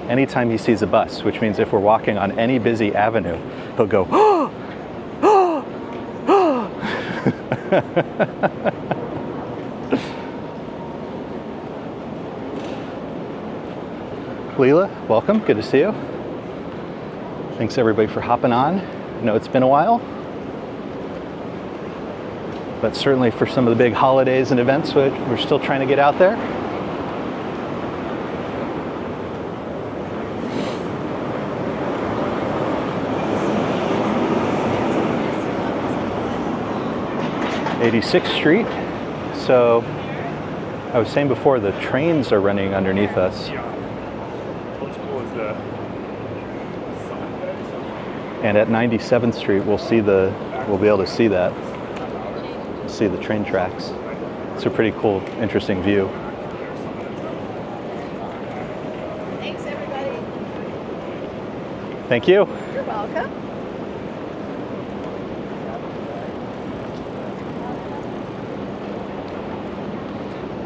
anytime he sees a bus, which means if we're walking on any busy avenue, he'll go, oh, oh, oh. Leela, welcome, good to see you. Thanks everybody for hopping on. I know it's been a while, but certainly for some of the big holidays and events, we're still trying to get out there. '86th Street. So I was saying before, the trains are running underneath us. What's cool is that. And at 97th Street, we'll be able to see that. See the train tracks. It's a pretty cool, interesting view. Thanks, everybody. Thank you. You're welcome.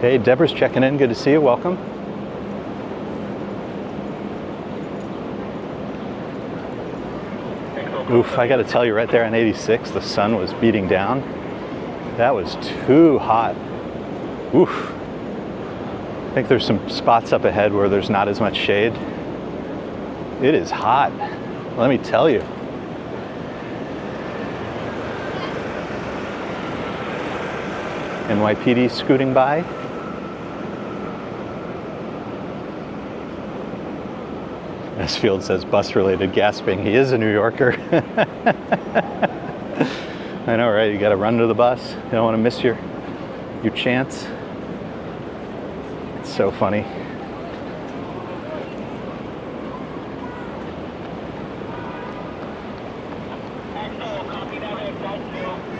Hey, Deborah's checking in. Good to see you. Welcome. Oof, I got to tell you, right there on 86, the sun was beating down. That was too hot. Oof. I think there's some spots up ahead where there's not as much shade. It is hot, let me tell you. NYPD scooting by. Field says bus-related gasping. He is a New Yorker. I know, right? You got to run to the bus. You don't want to miss your chance. It's so funny.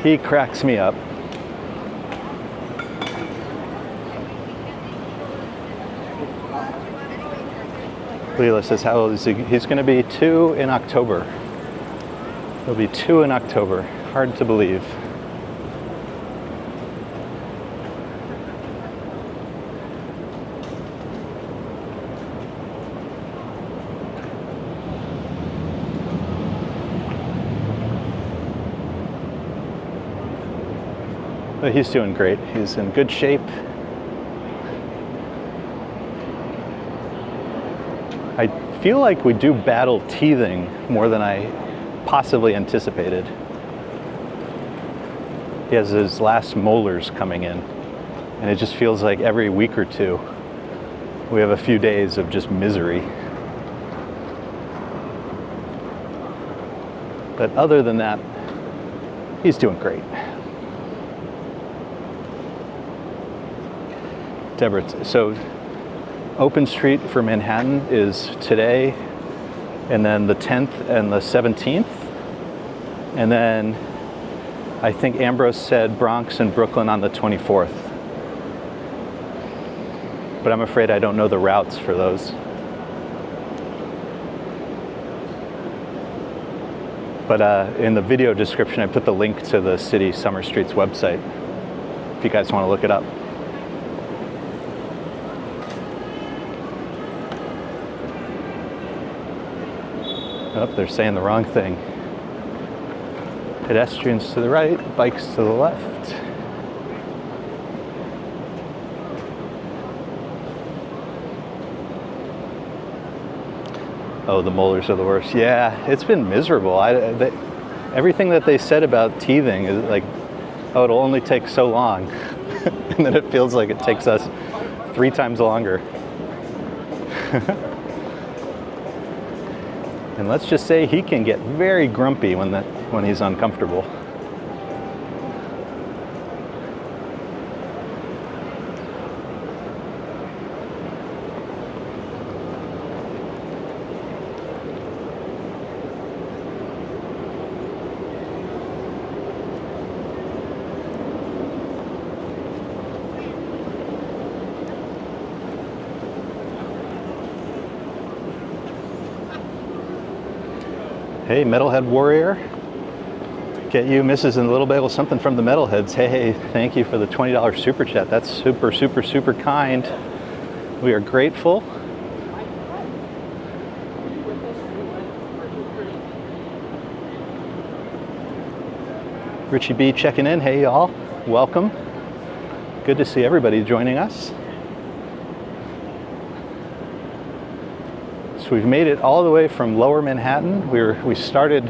He cracks me up. Leela says, how old is he? He's going to be 2 in October. He'll be 2 in October. Hard to believe. But he's doing great. He's in good shape. I feel like we do battle teething more than I possibly anticipated. He has his last molars coming in, and it just feels like every week or two we have a few days of just misery. But other than that, he's doing great. Deborah, so Open Street for Manhattan is today, and then the 10th and the 17th. And then I think Ambrose said Bronx and Brooklyn on the 24th. But I'm afraid I don't know the routes for those. But in the video description, I put the link to the City Summer Streets website if you guys want to look it up. Oh, they're saying the wrong thing. Pedestrians to the right, bikes to the left. Oh, the molars are the worst. Yeah, it's been miserable. Everything that they said about teething is like, oh, it'll only take so long. And then it feels like it takes us 3 times longer. And let's just say he can get very grumpy when he's uncomfortable. Hey, Metalhead Warrior. Get you, Mrs. in a little bit with something from the Metalheads. Hey, thank you for the $20 super chat. That's super, super, super kind. We are grateful. Richie B checking in. Hey, y'all. Welcome. Good to see everybody joining us. So we've made it all the way from Lower Manhattan. We started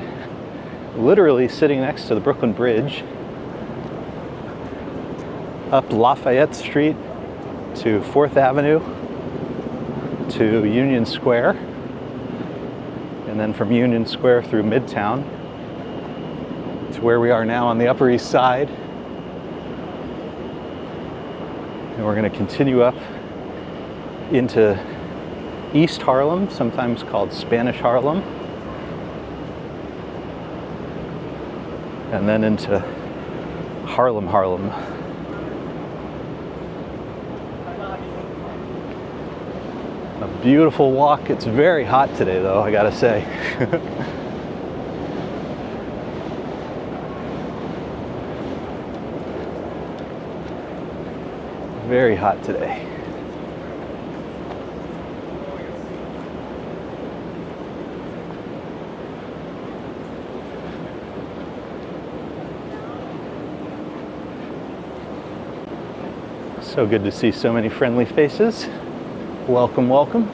literally sitting next to the Brooklyn Bridge, up Lafayette Street to 4th Avenue to Union Square, and then from Union Square through Midtown to where we are now on the Upper East Side. And we're going to continue up into East Harlem, sometimes called Spanish Harlem, and then into Harlem. A beautiful walk. It's very hot today though, I gotta say. Very hot today. So good to see so many friendly faces. Welcome, welcome.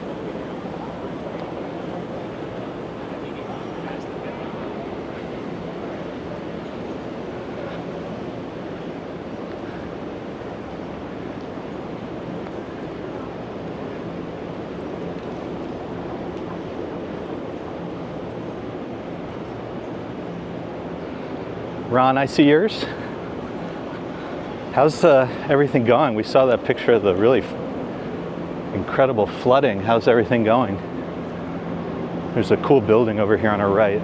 Ron, I see yours. How's everything going? We saw that picture of the really incredible flooding. How's everything going? There's a cool building over here on our right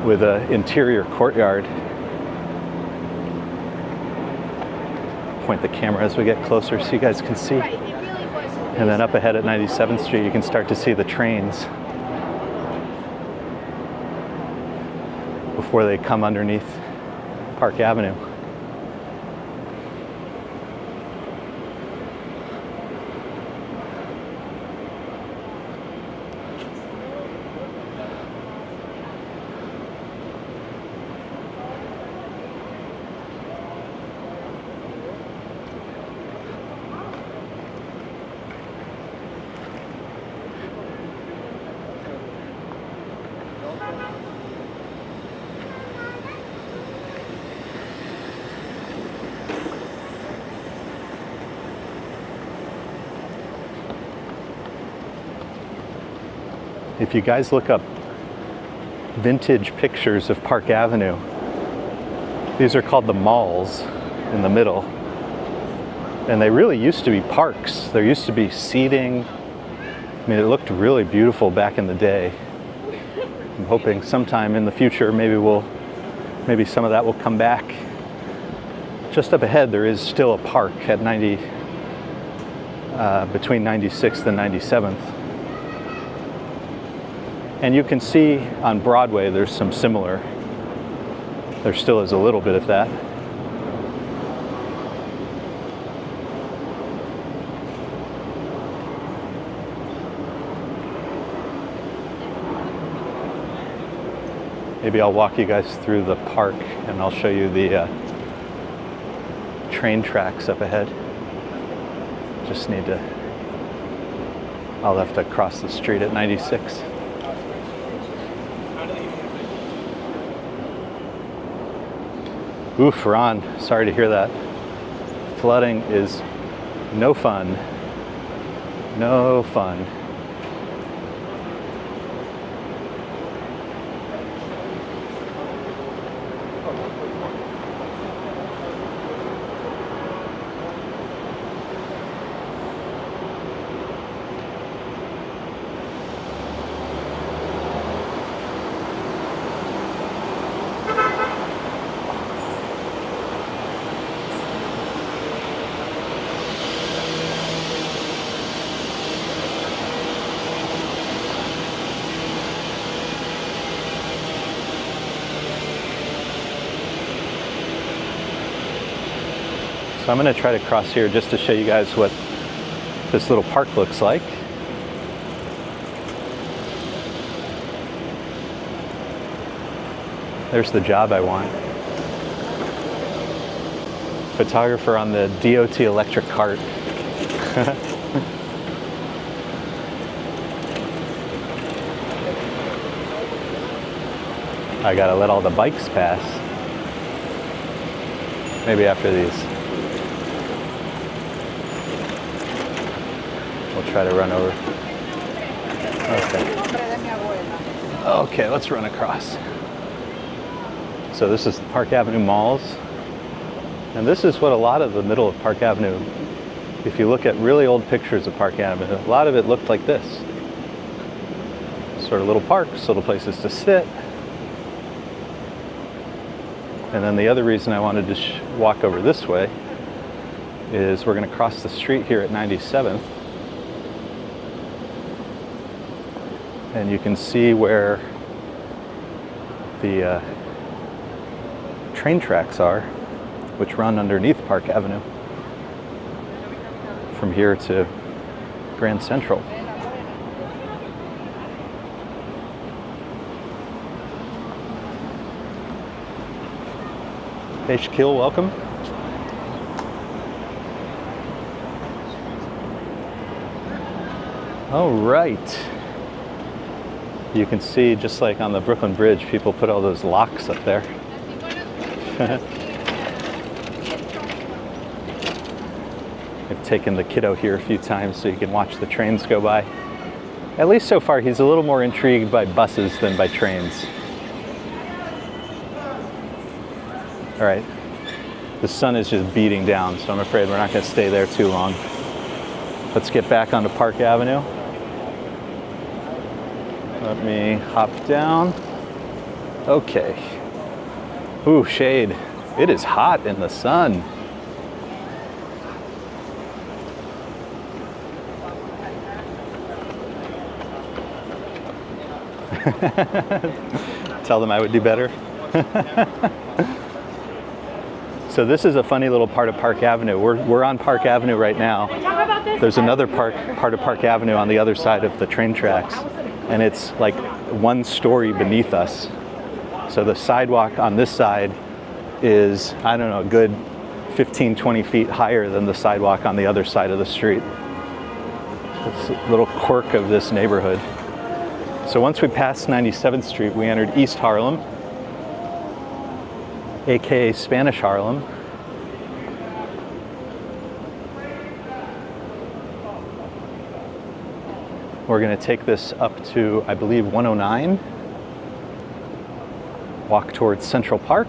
with an interior courtyard. Point the camera as we get closer so you guys can see. And then up ahead at 97th Street, you can start to see the trains before they come underneath Park Avenue. If you guys look up vintage pictures of Park Avenue, these are called the malls in the middle. And they really used to be parks. There used to be seating. I mean, it looked really beautiful back in the day. I'm hoping sometime in the future, maybe some of that will come back. Just up ahead, there is still a park at between 96th and 97th. And you can see on Broadway, there's some similar. There still is a little bit of that. Maybe I'll walk you guys through the park and I'll show you the train tracks up ahead. I'll have to cross the street at 96. Oof, Ron, sorry to hear that. Flooding is no fun. No fun. So I'm going to try to cross here just to show you guys what this little park looks like. There's the job I want. Photographer on the DOT electric cart. I gotta let all the bikes pass. Maybe after these. We'll try to run over. Okay. Okay, let's run across. So this is the Park Avenue malls. And this is what a lot of the middle of Park Avenue, if you look at really old pictures of Park Avenue, a lot of it looked like this. Sort of little parks, little places to sit. And then the other reason I wanted to walk over this way is we're going to cross the street here at 97th. And you can see where the train tracks are, which run underneath Park Avenue from here to Grand Central. Hey Shaquille, welcome. All right. You can see, just like on the Brooklyn Bridge, people put all those locks up there. I've taken the kiddo here a few times so you can watch the trains go by. At least so far, he's a little more intrigued by buses than by trains. All right, the sun is just beating down, so I'm afraid we're not going to stay there too long. Let's get back onto Park Avenue. Let me hop down. Okay. Ooh, shade. It is hot in the sun. Tell them I would do better. So this is a funny little part of Park Avenue. We're on Park Avenue right now. There's another part of Park Avenue on the other side of the train tracks. And it's like one story beneath us. So the sidewalk on this side is, I don't know, a good 15, 20 feet higher than the sidewalk on the other side of the street. It's a little quirk of this neighborhood. So once we passed 97th Street, we entered East Harlem, aka Spanish Harlem. We're going to take this up to, I believe, 109. Walk towards Central Park.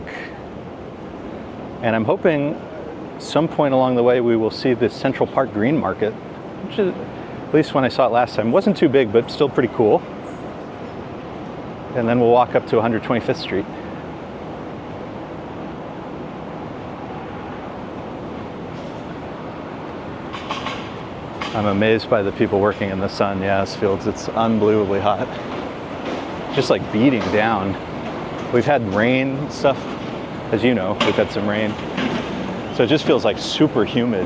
And I'm hoping some point along the way we will see the Central Park Green Market, which is, at least when I saw it last time, wasn't too big, but still pretty cool. And then we'll walk up to 125th Street. I'm amazed by the people working in the sun. Yeah, this fields, it's unbelievably hot. Just like beating down. We've had rain stuff, as you know, we've had some rain. So it just feels like super humid.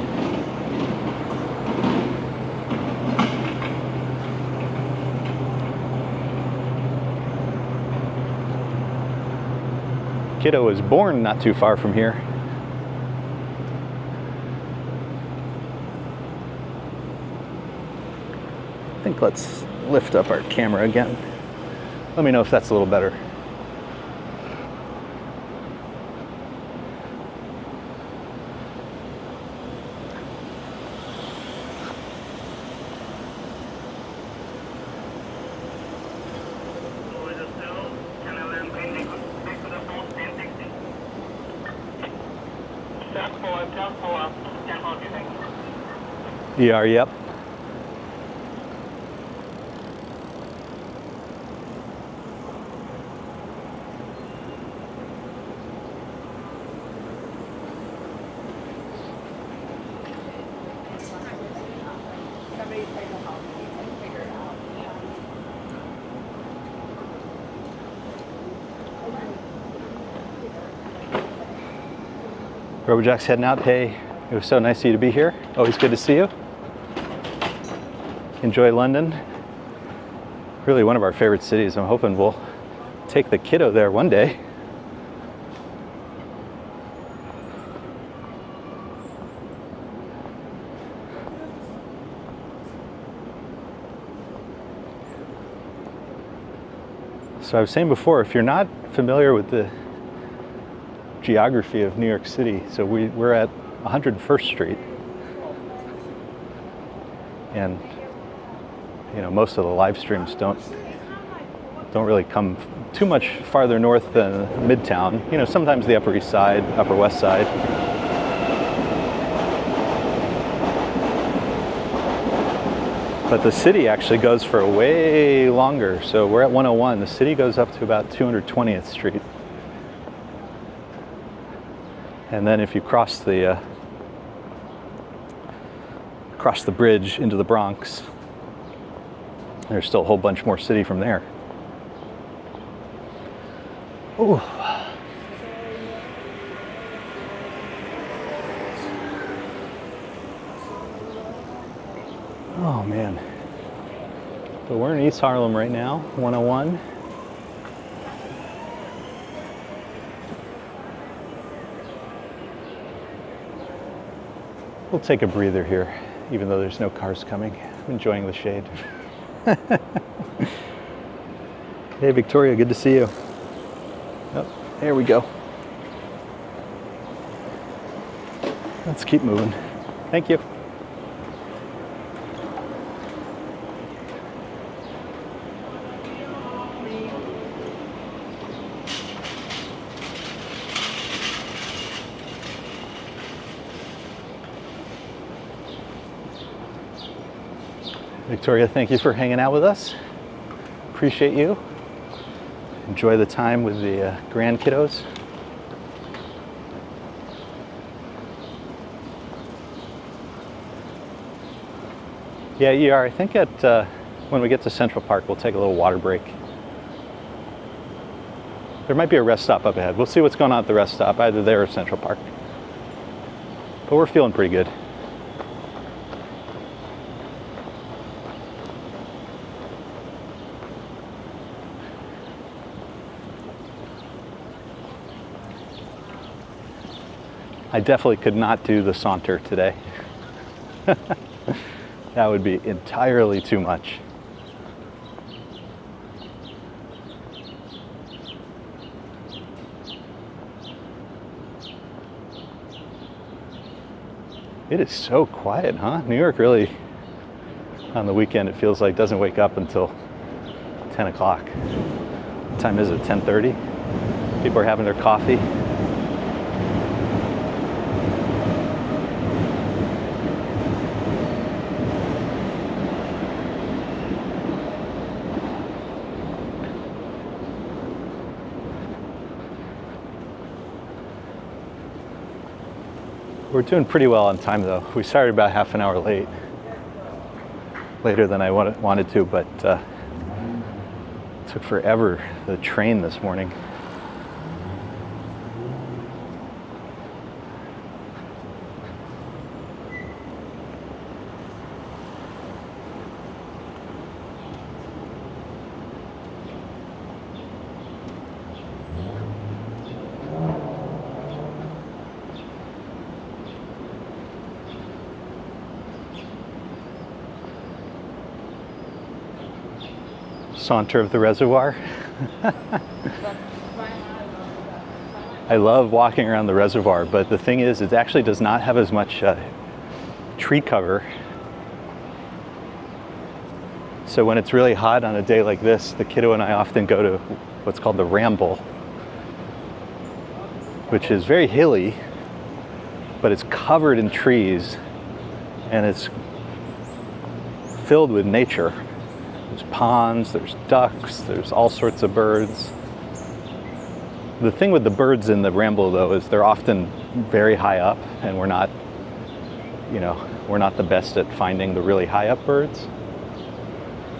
Kiddo was born not too far from here. I think let's lift up our camera again. Let me know if that's a little better. Yep. Robojack's heading out. Hey, it was so nice of you to be here. Always good to see you. Enjoy London. Really one of our favorite cities. I'm hoping we'll take the kiddo there one day. So I was saying before, if you're not familiar with the geography of New York City, so we're at 101st Street. And you know, most of the live streams don't really come too much farther north than Midtown. You know, sometimes the Upper East Side, Upper West Side. But the city actually goes for way longer. So we're at 101. The city goes up to about 220th Street. And then if you cross the bridge into the Bronx, there's still a whole bunch more city from there. Ooh. Oh man. So we're in East Harlem right now, 101. We'll take a breather here, even though there's no cars coming. I'm enjoying the shade. Hey Victoria, good to see you. Oh, there we go. Let's keep moving. Thank you. Victoria, thank you for hanging out with us. Appreciate you. Enjoy the time with the grand kiddos. Yeah, ER, I think when we get to Central Park, we'll take a little water break. There might be a rest stop up ahead. We'll see what's going on at the rest stop, either there or Central Park. But we're feeling pretty good. I definitely could not do the saunter today. That would be entirely too much. It is so quiet, huh? New York really, I On the weekend, it feels like doesn't wake up until 10 o'clock. What time is it? 10:30? People are having their coffee. We're doing pretty well on time though. We started about half an hour late. Later than I wanted to, but it took forever, the train this morning. Saunter of the reservoir. I love walking around the reservoir, but the thing is, it actually does not have as much tree cover. So when it's really hot on a day like this, the kiddo and I often go to what's called the Ramble, which is very hilly, but it's covered in trees and it's filled with nature. There's ponds, there's ducks, there's all sorts of birds. The thing with the birds in the Ramble though is they're often very high up, and we're not the best at finding the really high up birds.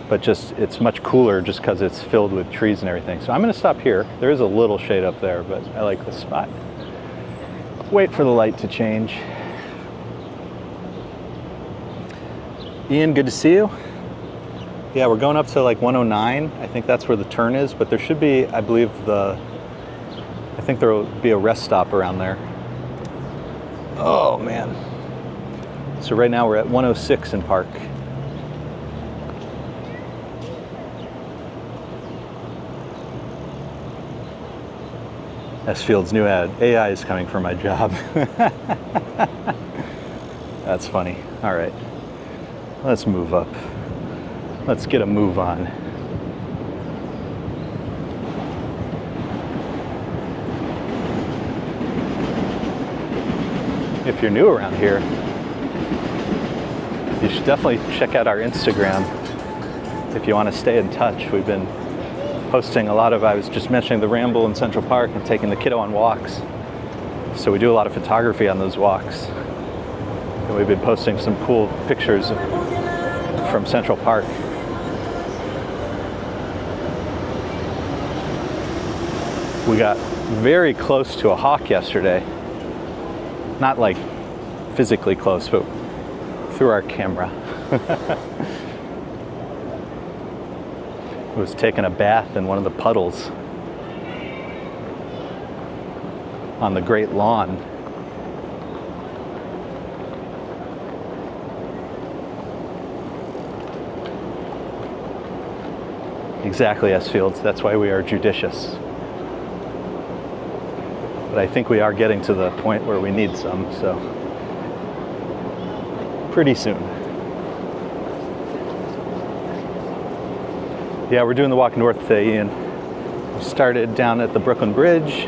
But just, it's much cooler just because it's filled with trees and everything. So I'm gonna stop here. There is a little shade up there, but I like this spot. Wait for the light to change. Ian, good to see you. Yeah, we're going up to like 109. I think that's where the turn is, but there should be, I believe I think there will be a rest stop around there. Oh man. So right now we're at 106 in Park. S. Field's new ad, AI is coming for my job. That's funny. All right, let's move up. Let's get a move on. If you're new around here, you should definitely check out our Instagram if you want to stay in touch. We've been posting a lot of, I was just mentioning the Ramble in Central Park and taking the kiddo on walks. So we do a lot of photography on those walks. And we've been posting some cool pictures from Central Park. We got very close to a hawk yesterday. Not like physically close, but through our camera. I was taking a bath in one of the puddles on the Great Lawn. Exactly, S. Fields. That's why we are judicious. But I think we are getting to the point where we need some, so pretty soon. Yeah, we're doing the walk north today, Ian. We started down at the Brooklyn Bridge.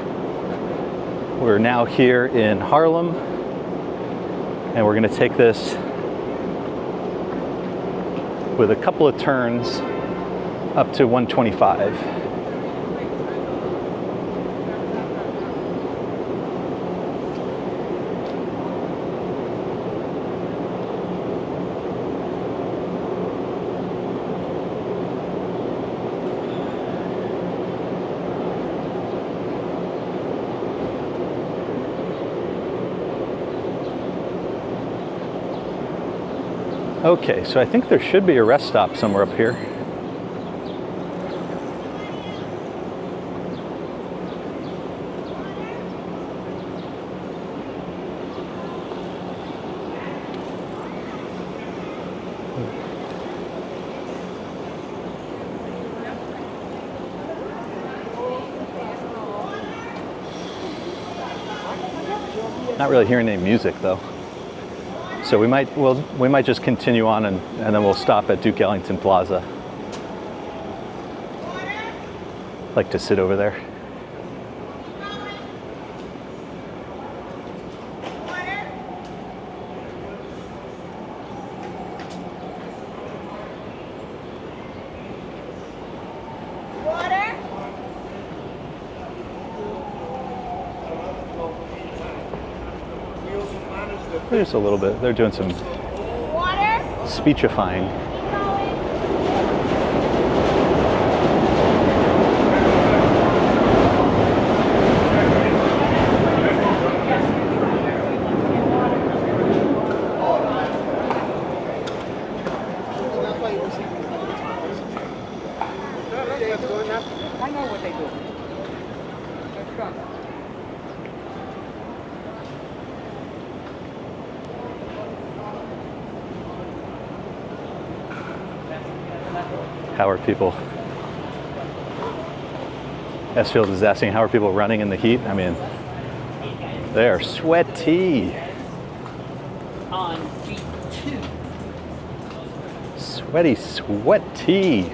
We're now here in Harlem, and we're gonna take this with a couple of turns up to 125. Okay, so I think there should be a rest stop somewhere up here. Not really hearing any music though. So we might just continue on and then we'll stop at Duke Ellington Plaza. I'd like to sit over there. Just a little bit. They're doing some speechifying. I know what they do. Let's go. How are people? Esfield is asking, how are people running in the heat? I mean, they are sweaty. On feet 2. Sweaty, sweaty.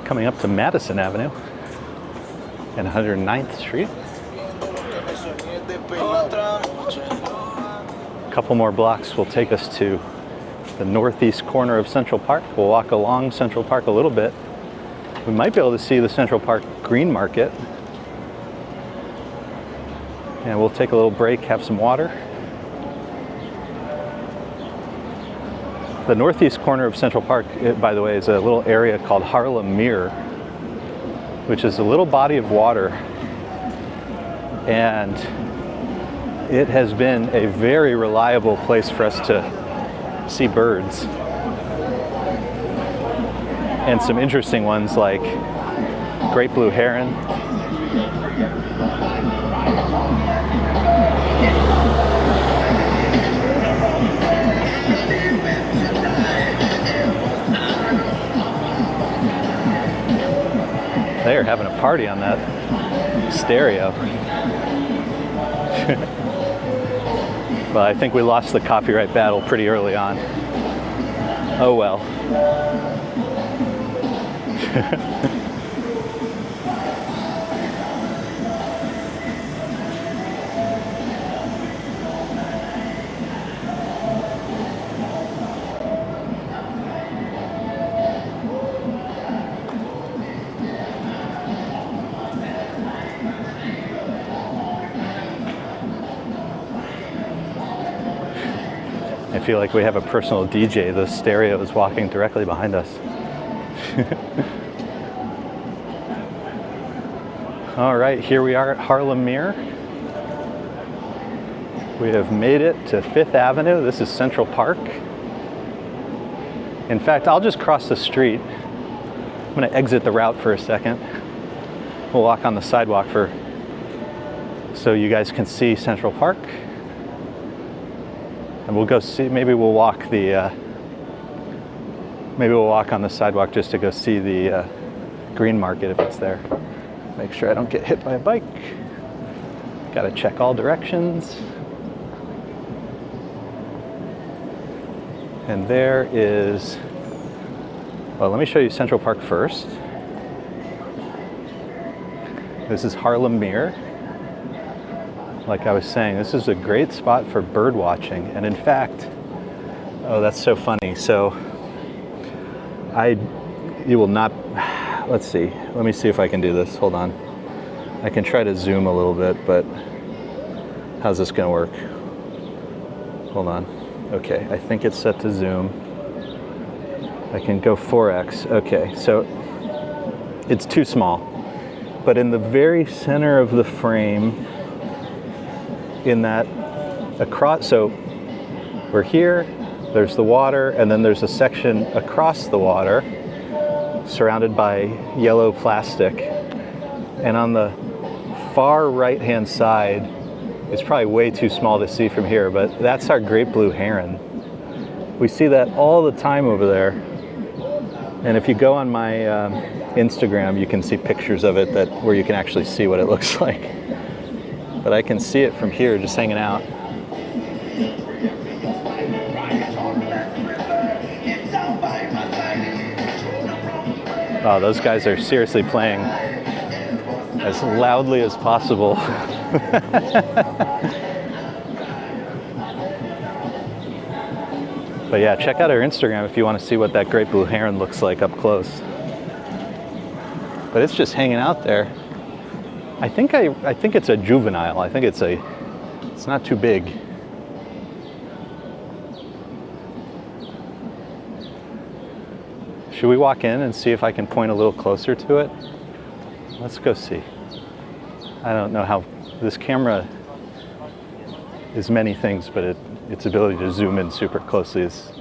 Coming up to Madison Avenue and 109th Street. A couple more blocks will take us to the northeast corner of Central Park. We'll walk along Central Park a little bit. We might be able to see the Central Park Green Market. And we'll take a little break, have some water. The northeast corner of Central Park, by the way, is a little area called Harlem, which is a little body of water. And it has been a very reliable place for us to see birds. And some interesting ones like great blue heron. They are having a party on that stereo. Well, I think we lost the copyright battle pretty early on. Oh well. I feel like we have a personal DJ. The stereo is walking directly behind us. All right, here we are at Harlem. We have made it to 5th Avenue. This is Central Park. In fact, I'll just cross the street. I'm going to exit the route for a second. We'll walk on the sidewalk so you guys can see Central Park. And we'll go see, maybe we'll walk on the sidewalk just to go see the Green Market if it's there. Make sure I don't get hit by a bike. Got to check all directions. And there is, well, let me show you Central Park first. This is Harlem. Like I was saying, this is a great spot for bird watching. And in fact, oh, that's so funny. So you will not, let's see. Let me see if I can do this. Hold on. I can try to zoom a little bit, but how's this gonna work? Hold on. Okay, I think it's set to zoom. I can go 4x. Okay, so it's too small. But in the very center of the frame, in that across, so we're here, there's the water, and then there's a section across the water surrounded by yellow plastic. And on the far right hand side, it's probably way too small to see from here, but that's our great blue heron. We see that all the time over there. And if you go on my Instagram, you can see pictures of it where you can actually see what it looks like. but I can see it from here just hanging out. Oh, those guys are seriously playing as loudly as possible. But yeah, check out our Instagram if you want to see what that great blue heron looks like up close. But it's just hanging out there. I think it's a juvenile. I think it's not too big. Should we walk in and see if I can point a little closer to it? Let's go see. I don't know how this camera is many things, but its ability to zoom in super closely is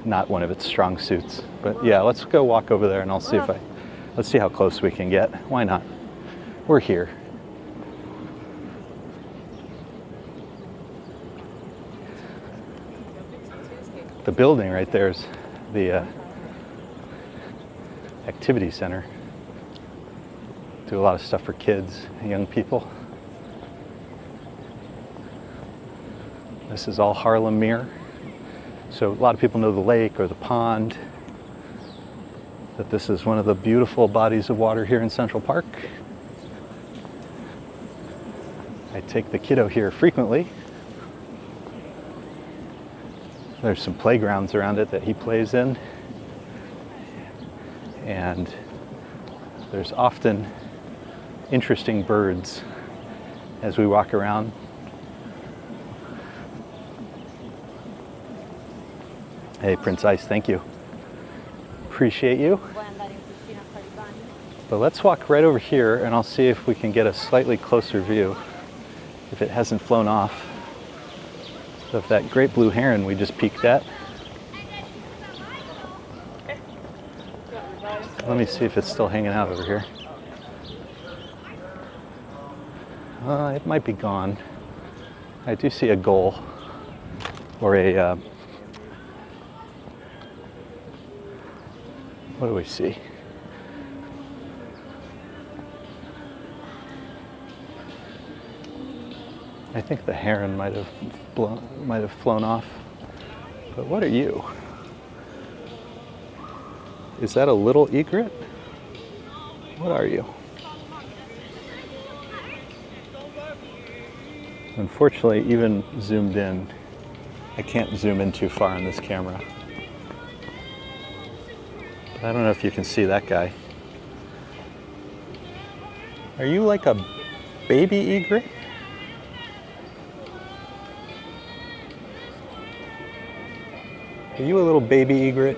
not one of its strong suits. But yeah, let's go walk over there and let's see how close we can get. Why not? We're here. The building right there is the activity center. Do a lot of stuff for kids and young people. This is all Harlem mirror. So a lot of people know the lake or the pond, that this is one of the beautiful bodies of water here in Central Park. I take the kiddo here frequently. There's some playgrounds around it that he plays in. And there's often interesting birds as we walk around. Hey, Prince Ice, thank you. Appreciate you. But let's walk right over here and I'll see if we can get a slightly closer view, if it hasn't flown off, of that great blue heron we just peeked at. Let me see if it's still hanging out over here. It might be gone. I do see a gull, or a, what do we see? I think the heron might have flown off. But what are you? Is that a little egret? What are you? Unfortunately, even zoomed in, I can't zoom in too far on this camera. But I don't know if you can see that guy. Are you like a baby egret? Are you a little baby egret?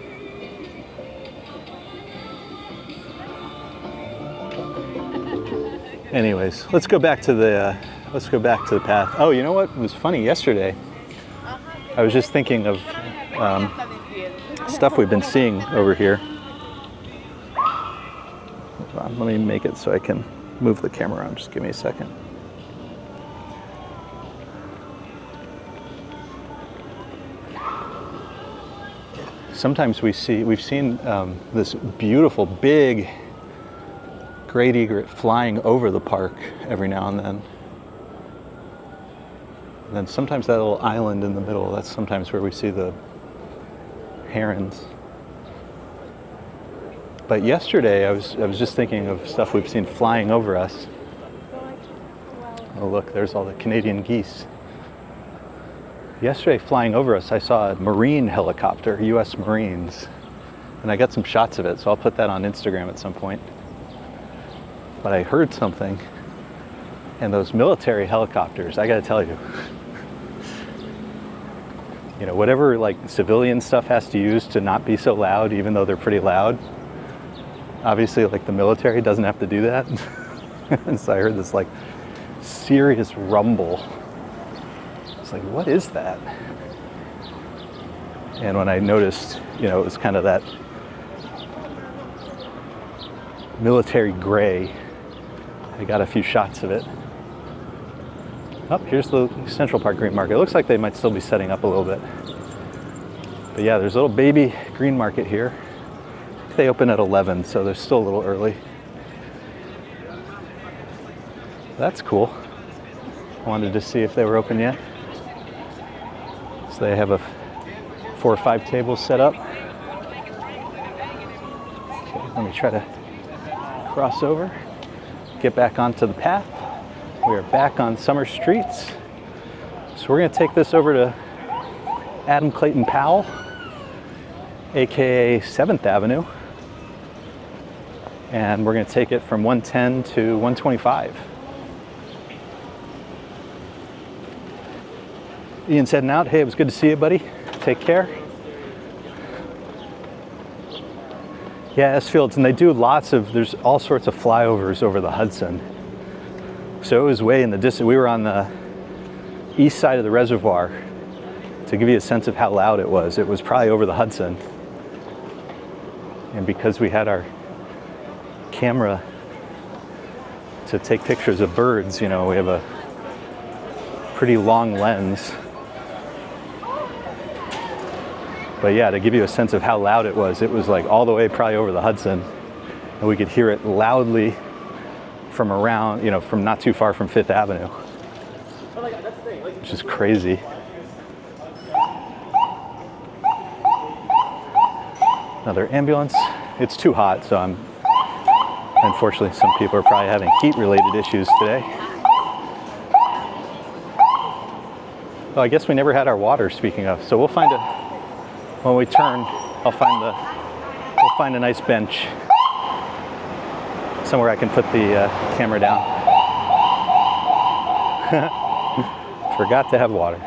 Anyways, let's go back to the path. Oh, you know what was funny yesterday? I was just thinking of stuff we've been seeing over here. Hold on, let me make it so I can move the camera around. Just give me a second. Sometimes we've seen this beautiful big great egret flying over the park every now and then. And then sometimes that little island in the middle, that's sometimes where we see the herons. But yesterday I was just thinking of stuff we've seen flying over us. Oh look, there's all the Canadian geese. Yesterday flying over us, I saw a Marine helicopter, US Marines. And I got some shots of it, so I'll put that on Instagram at some point. But I heard something, and those military helicopters, I gotta tell you, you know, whatever like civilian stuff has to use to not be so loud, even though they're pretty loud, obviously like the military doesn't have to do that. And so I heard this like serious rumble. It's like, what is that? And when I noticed, you know, it was kind of that military gray, I got a few shots of it. Oh, here's the Central Park Green Market. It looks like they might still be setting up a little bit. But yeah, there's a little baby green market here. They open at 11, so they're still a little early. That's cool. Wanted to see if they were open yet. So they have 4 or 5 tables set up. Okay, let me try to cross over, get back onto the path. We are back on Summer Streets. So we're going to take this over to Adam Clayton Powell, aka 7th Avenue. And we're going to take it from 110 to 125. Ian's heading out. Hey, it was good to see you, buddy. Take care. Yeah, S Fields, and they do there's all sorts of flyovers over the Hudson. So it was way in the distance. We were on the east side of the reservoir. To give you a sense of how loud it was probably over the Hudson. And because we had our camera to take pictures of birds, you know, we have a pretty long lens. But yeah, to give you a sense of how loud it was like all the way probably over the Hudson. And we could hear it loudly from around, you know, from not too far from 5th Avenue. Which is crazy. Another ambulance. It's too hot, so unfortunately some people are probably having heat-related issues today. Oh, I guess we never had our water, speaking of. So we'll find when we turn, we'll find a nice bench. Somewhere I can put the camera down. Forgot to have water.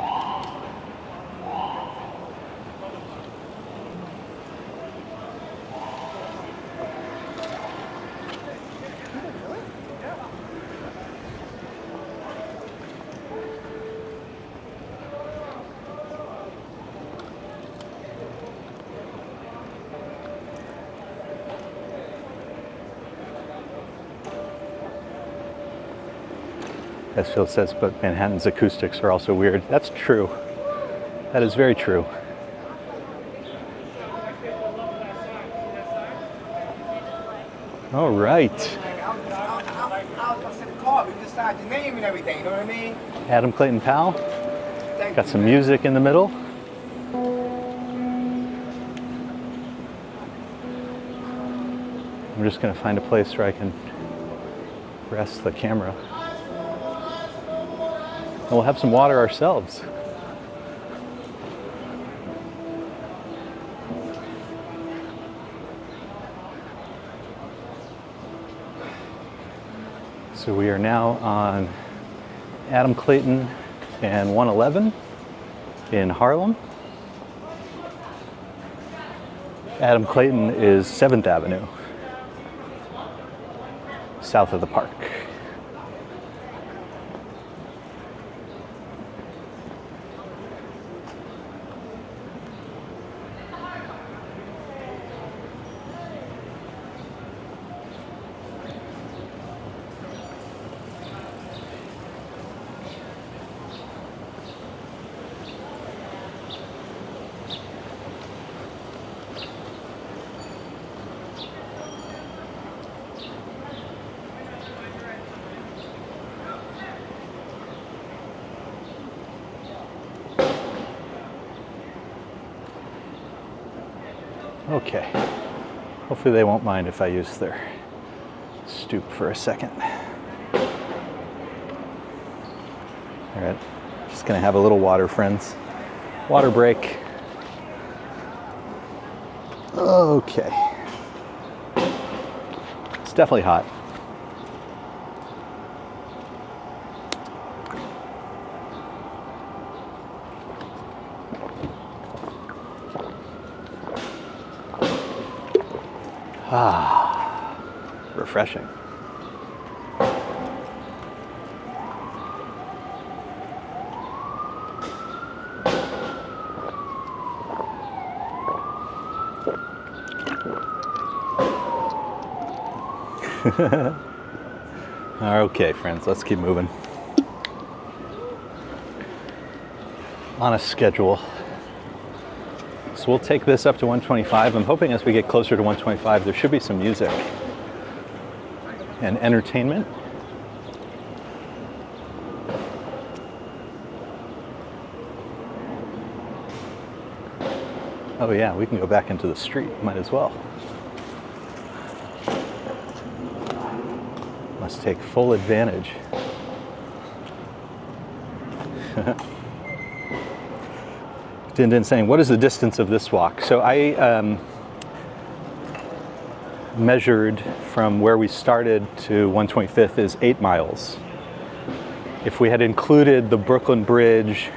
As Phil says, but Manhattan's acoustics are also weird. That's true. That is very true. All right. The name and everything, you know what I mean? Adam Clayton Powell. Got some music in the middle. I'm just going to find a place where I can rest the camera. And we'll have some water ourselves. So we are now on Adam Clayton and 111 in Harlem. Adam Clayton is 7th Avenue, south of the park. Okay, hopefully they won't mind if I use their stoop for a second. All right, just gonna have a little water, friends. Water break. Okay. It's definitely hot. Ah, refreshing. Okay, friends, let's keep moving. On a schedule. So we'll take this up to 125. I'm hoping as we get closer to 125, there should be some music and entertainment. Oh yeah, we can go back into the street, might as well. Must take full advantage. Din saying, what is the distance of this walk? So I measured from where we started to 125th is 8 miles. If we had included the Brooklyn Bridge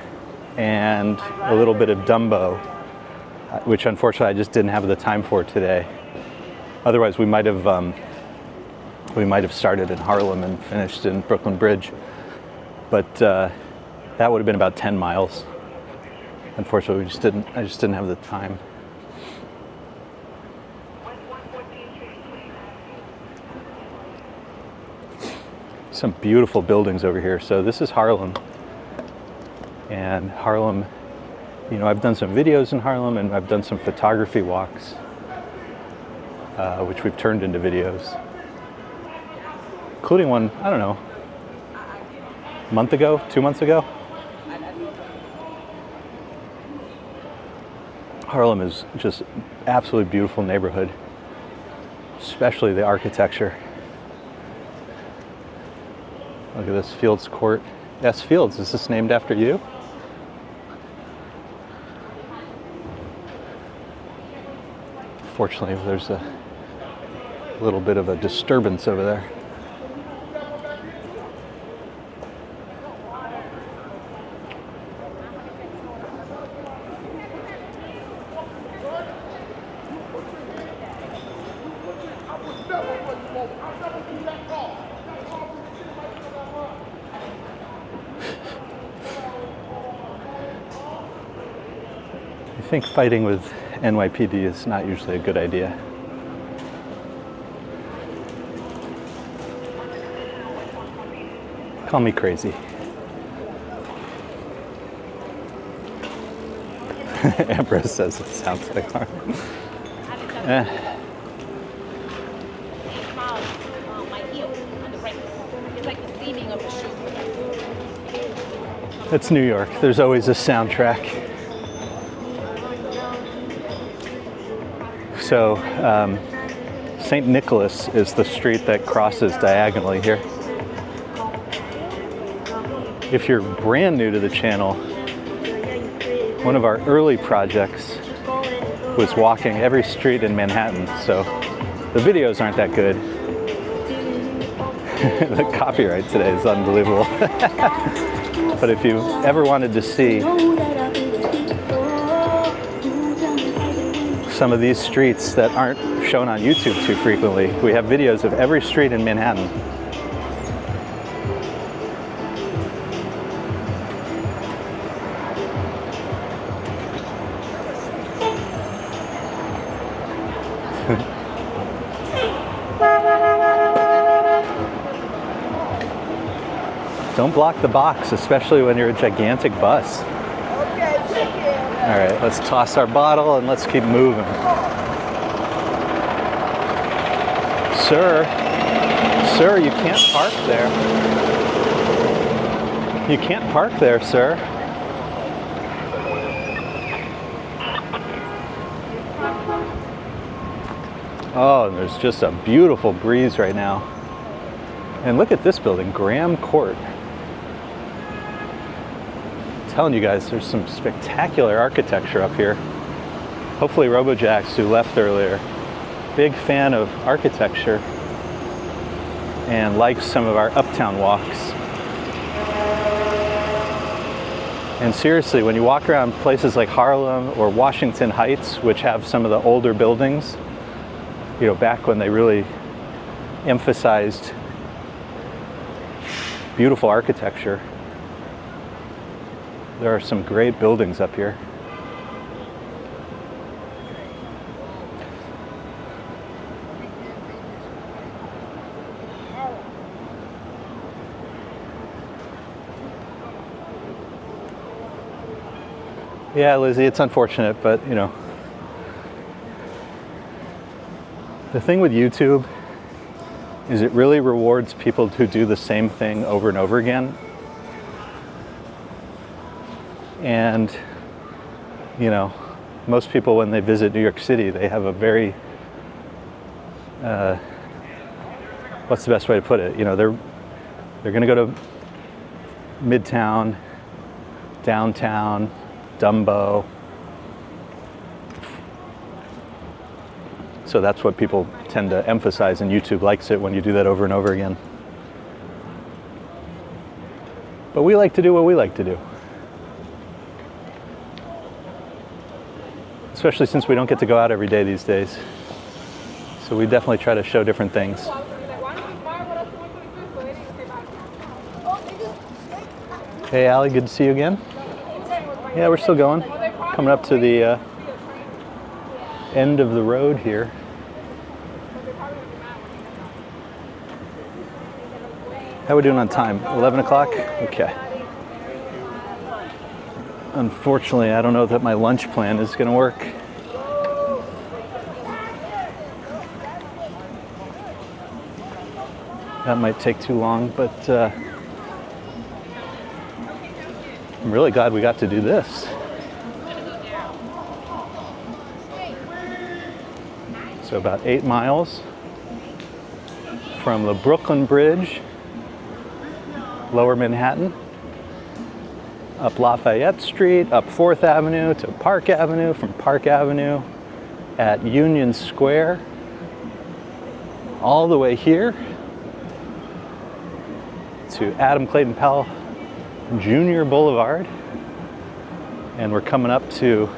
and a little bit of Dumbo, which unfortunately I just didn't have the time for today. Otherwise we might have started in Harlem and finished in Brooklyn Bridge. But that would have been about 10 miles. Unfortunately, I just didn't have the time. Some beautiful buildings over here. So this is Harlem. And Harlem, you know, I've done some videos in Harlem and I've done some photography walks, which we've turned into videos. Including one, I don't know, a month ago, 2 months ago. Harlem is just absolutely beautiful neighborhood, especially the architecture. Look at this Fields Court. S. Fields, is this named after you? Fortunately, there's a little bit of a disturbance over there. I think fighting with NYPD is not usually a good idea. Call me crazy. Ambrose says it sounds like Harlem. It's New York. There's always a soundtrack. So, St. Nicholas is the street that crosses diagonally here. If you're brand new to the channel, one of our early projects was walking every street in Manhattan, so the videos aren't that good. The copyright today is unbelievable. But if you ever wanted to see some of these streets that aren't shown on YouTube too frequently, we have videos of every street in Manhattan. Don't block the box, especially when you're a gigantic bus. Okay, take care. All right, let's toss our bottle and let's keep moving. Sir, you can't park there. You can't park there, sir. Oh, and there's just a beautiful breeze right now. And look at this building, Graham Court. I'm telling you guys, there's some spectacular architecture up here. Hopefully Robojax, who left earlier, big fan of architecture and likes some of our uptown walks. And seriously, when you walk around places like Harlem or Washington Heights, which have some of the older buildings, you know, back when they really emphasized beautiful architecture, there are some great buildings up here. Yeah, Lizzie, it's unfortunate, but you know, the thing with YouTube is it really rewards people who do the same thing over and over again. And, you know, most people, when they visit New York City, they have a very, what's the best way to put it? You know, they're going to go to Midtown, downtown, Dumbo. So that's what people tend to emphasize, and YouTube likes it when you do that over and over again. But we like to do what we like to do. Especially since we don't get to go out every day these days. So we definitely try to show different things. Hey Allie, good to see you again. Yeah, we're still going. Coming up to the end of the road here. How are we doing on time? 11 o'clock? Okay. Unfortunately, I don't know that my lunch plan is going to work. That might take too long, but I'm really glad we got to do this. So about 8 miles from the Brooklyn Bridge, Lower Manhattan, up Lafayette Street, up 4th Avenue to Park Avenue, from Park Avenue at Union Square, all the way here to Adam Clayton Powell Jr. Boulevard. And we're coming up to,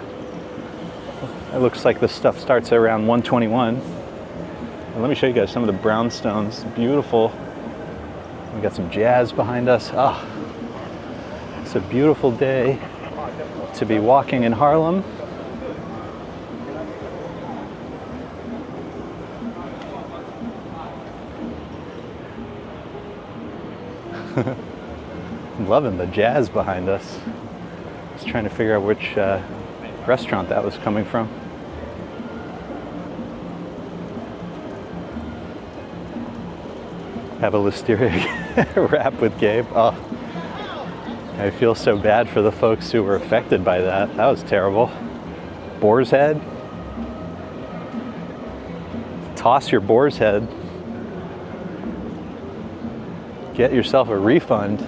it looks like this stuff starts at around 121. And let me show you guys some of the brownstones. Beautiful. We got some jazz behind us. Ah, it's a beautiful day to be walking in Harlem. I'm loving the jazz behind us. Just trying to figure out which restaurant that was coming from. Have a listeria wrap with Gabe. Oh, I feel so bad for the folks who were affected by that. That was terrible. Boar's Head. Toss your boar's head. Get yourself a refund.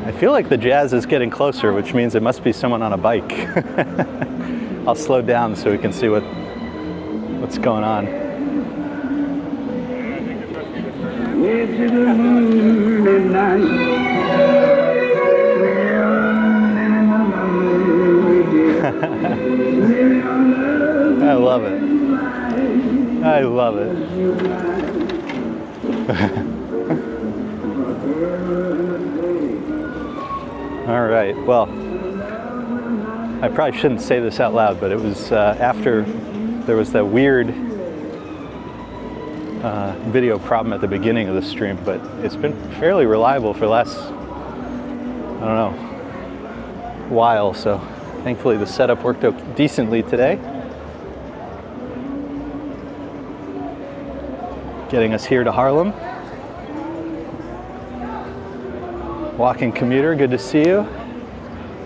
I feel like the jazz is getting closer, which means it must be someone on a bike. I'll slow down so we can see what's going on. I love it. I love it. All right, well, I probably shouldn't say this out loud, but it was after there was that weird video problem at the beginning of the stream, but it's been fairly reliable for the last, I don't know, while, so thankfully the setup worked out decently today. Getting us here to Harlem. Walking commuter, good to see you.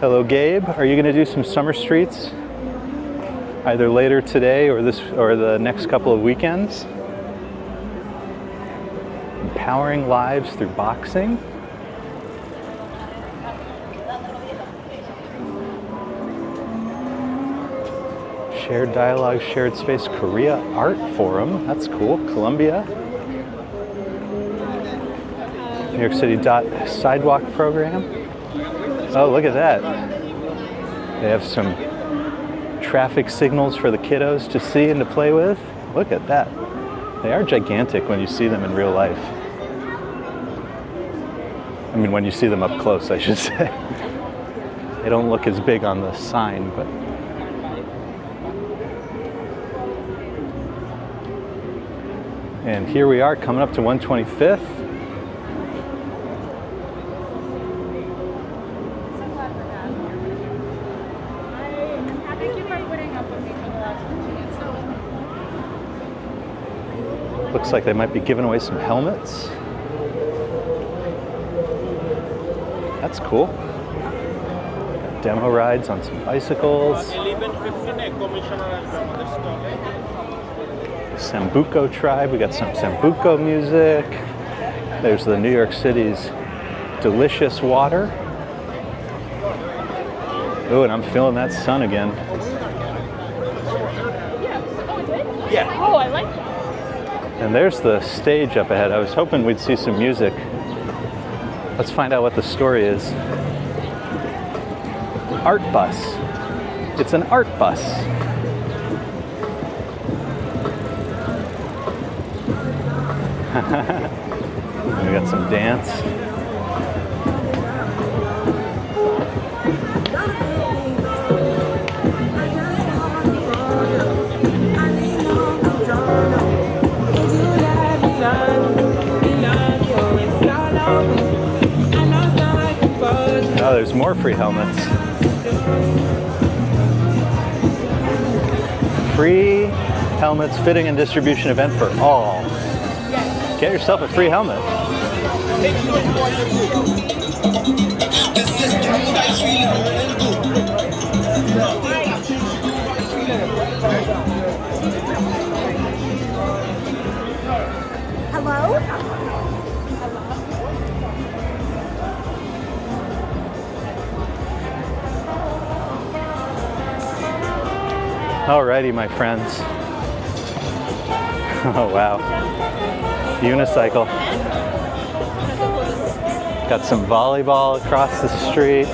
Hello, Gabe. Are you going to do some summer streets either later today or the next couple of weekends? Empowering lives through boxing. Shared Dialogue, Shared Space, Korea Art Forum. That's cool. Columbia. New York City Sidewalk Program. Oh, look at that. They have some traffic signals for the kiddos to see and to play with. Look at that. They are gigantic when you see them in real life. I mean, when you see them up close, I should say. They don't look as big on the sign, but and here we are coming up to 125th. Looks like they might be giving away some helmets. That's cool. demo rides on some bicycles. Sambuco tribe, we got some Sambuco music. There's the New York City's delicious water. Oh, and I'm feeling that sun again. Yeah. Oh, I like that. And there's the stage up ahead. I was hoping we'd see some music. Let's find out what the story is. Art bus. It's an art bus. We got some dance. Oh, there's more free helmets. Free helmets fitting and distribution event for all. Get yourself a free helmet. Hello? Alrighty, my friends. Oh, wow. Unicycle. Got some volleyball across the street.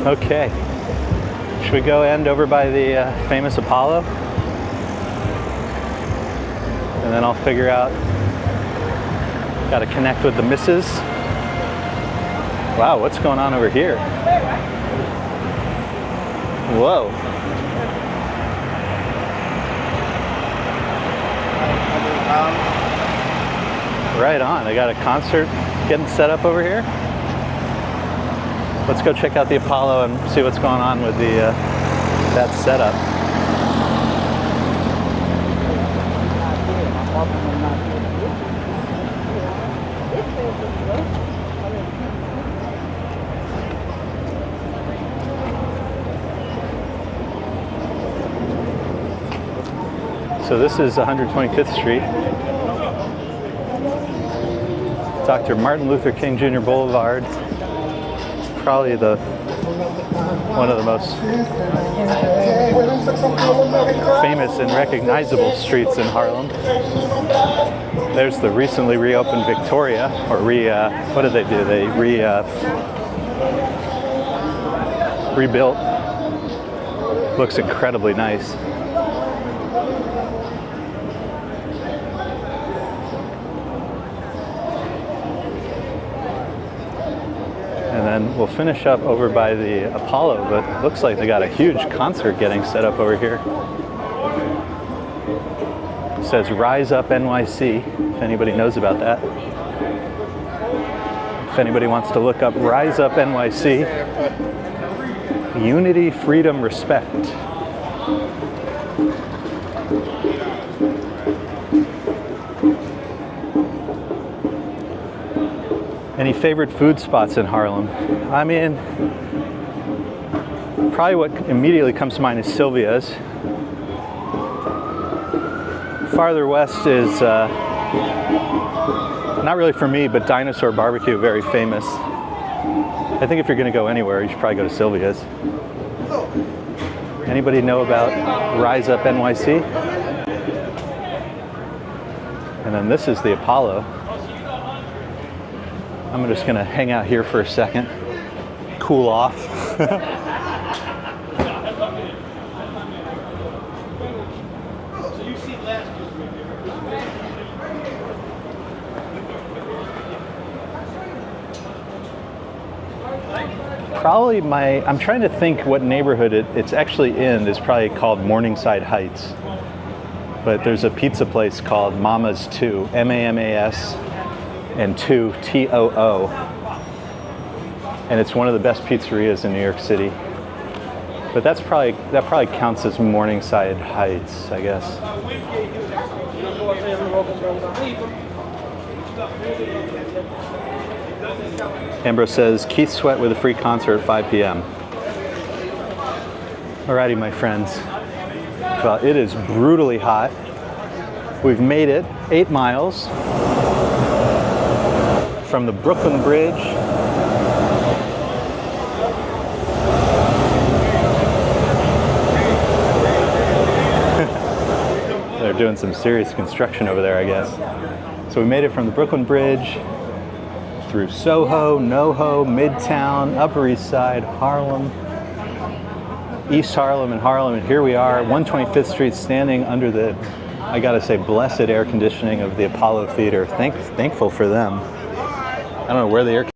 Okay, should we go end over by the famous Apollo? And then I'll figure out, gotta connect with the missus. Wow, what's going on over here? Whoa. Right on, I got a concert getting set up over here. Let's go check out the Apollo and see what's going on with the that setup. So this is 125th Street. Dr. Martin Luther King Jr. Boulevard. Probably one of the most famous and recognizable streets in Harlem. There's the recently reopened Victoria, or what did they do? They rebuilt. Looks incredibly nice. And then we'll finish up over by the Apollo, but it looks like they got a huge concert getting set up over here. It says Rise Up NYC, if anybody knows about that. If anybody wants to look up Rise Up NYC, Unity, Freedom, Respect. Any favorite food spots in Harlem? I mean, probably what immediately comes to mind is Sylvia's. Farther west is, not really for me, but Dinosaur Barbecue, very famous. I think if you're gonna go anywhere, you should probably go to Sylvia's. Anybody know about Rise Up NYC? And then this is the Apollo. I'm just gonna hang out here for a second, cool off. Probably I'm trying to think what neighborhood it's actually in. It's probably called Morningside Heights. But there's a pizza place called Mama's 2, M-A-M-A-S, and 2, T-O-O. And it's one of the best pizzerias in New York City. But that probably counts as Morningside Heights, I guess. Ambrose says, Keith Sweat with a free concert at 5 p.m. Alrighty, my friends. Well, it is brutally hot. We've made it 8 miles from the Brooklyn Bridge They're doing some serious construction over there, I guess. So we made it from the Brooklyn Bridge through Soho, NoHo, Midtown, Upper East Side, Harlem, East Harlem and Harlem, and here we are, 125th Street, standing under the, I gotta say, blessed air conditioning of the Apollo Theater. Thankful for them. I don't know where the air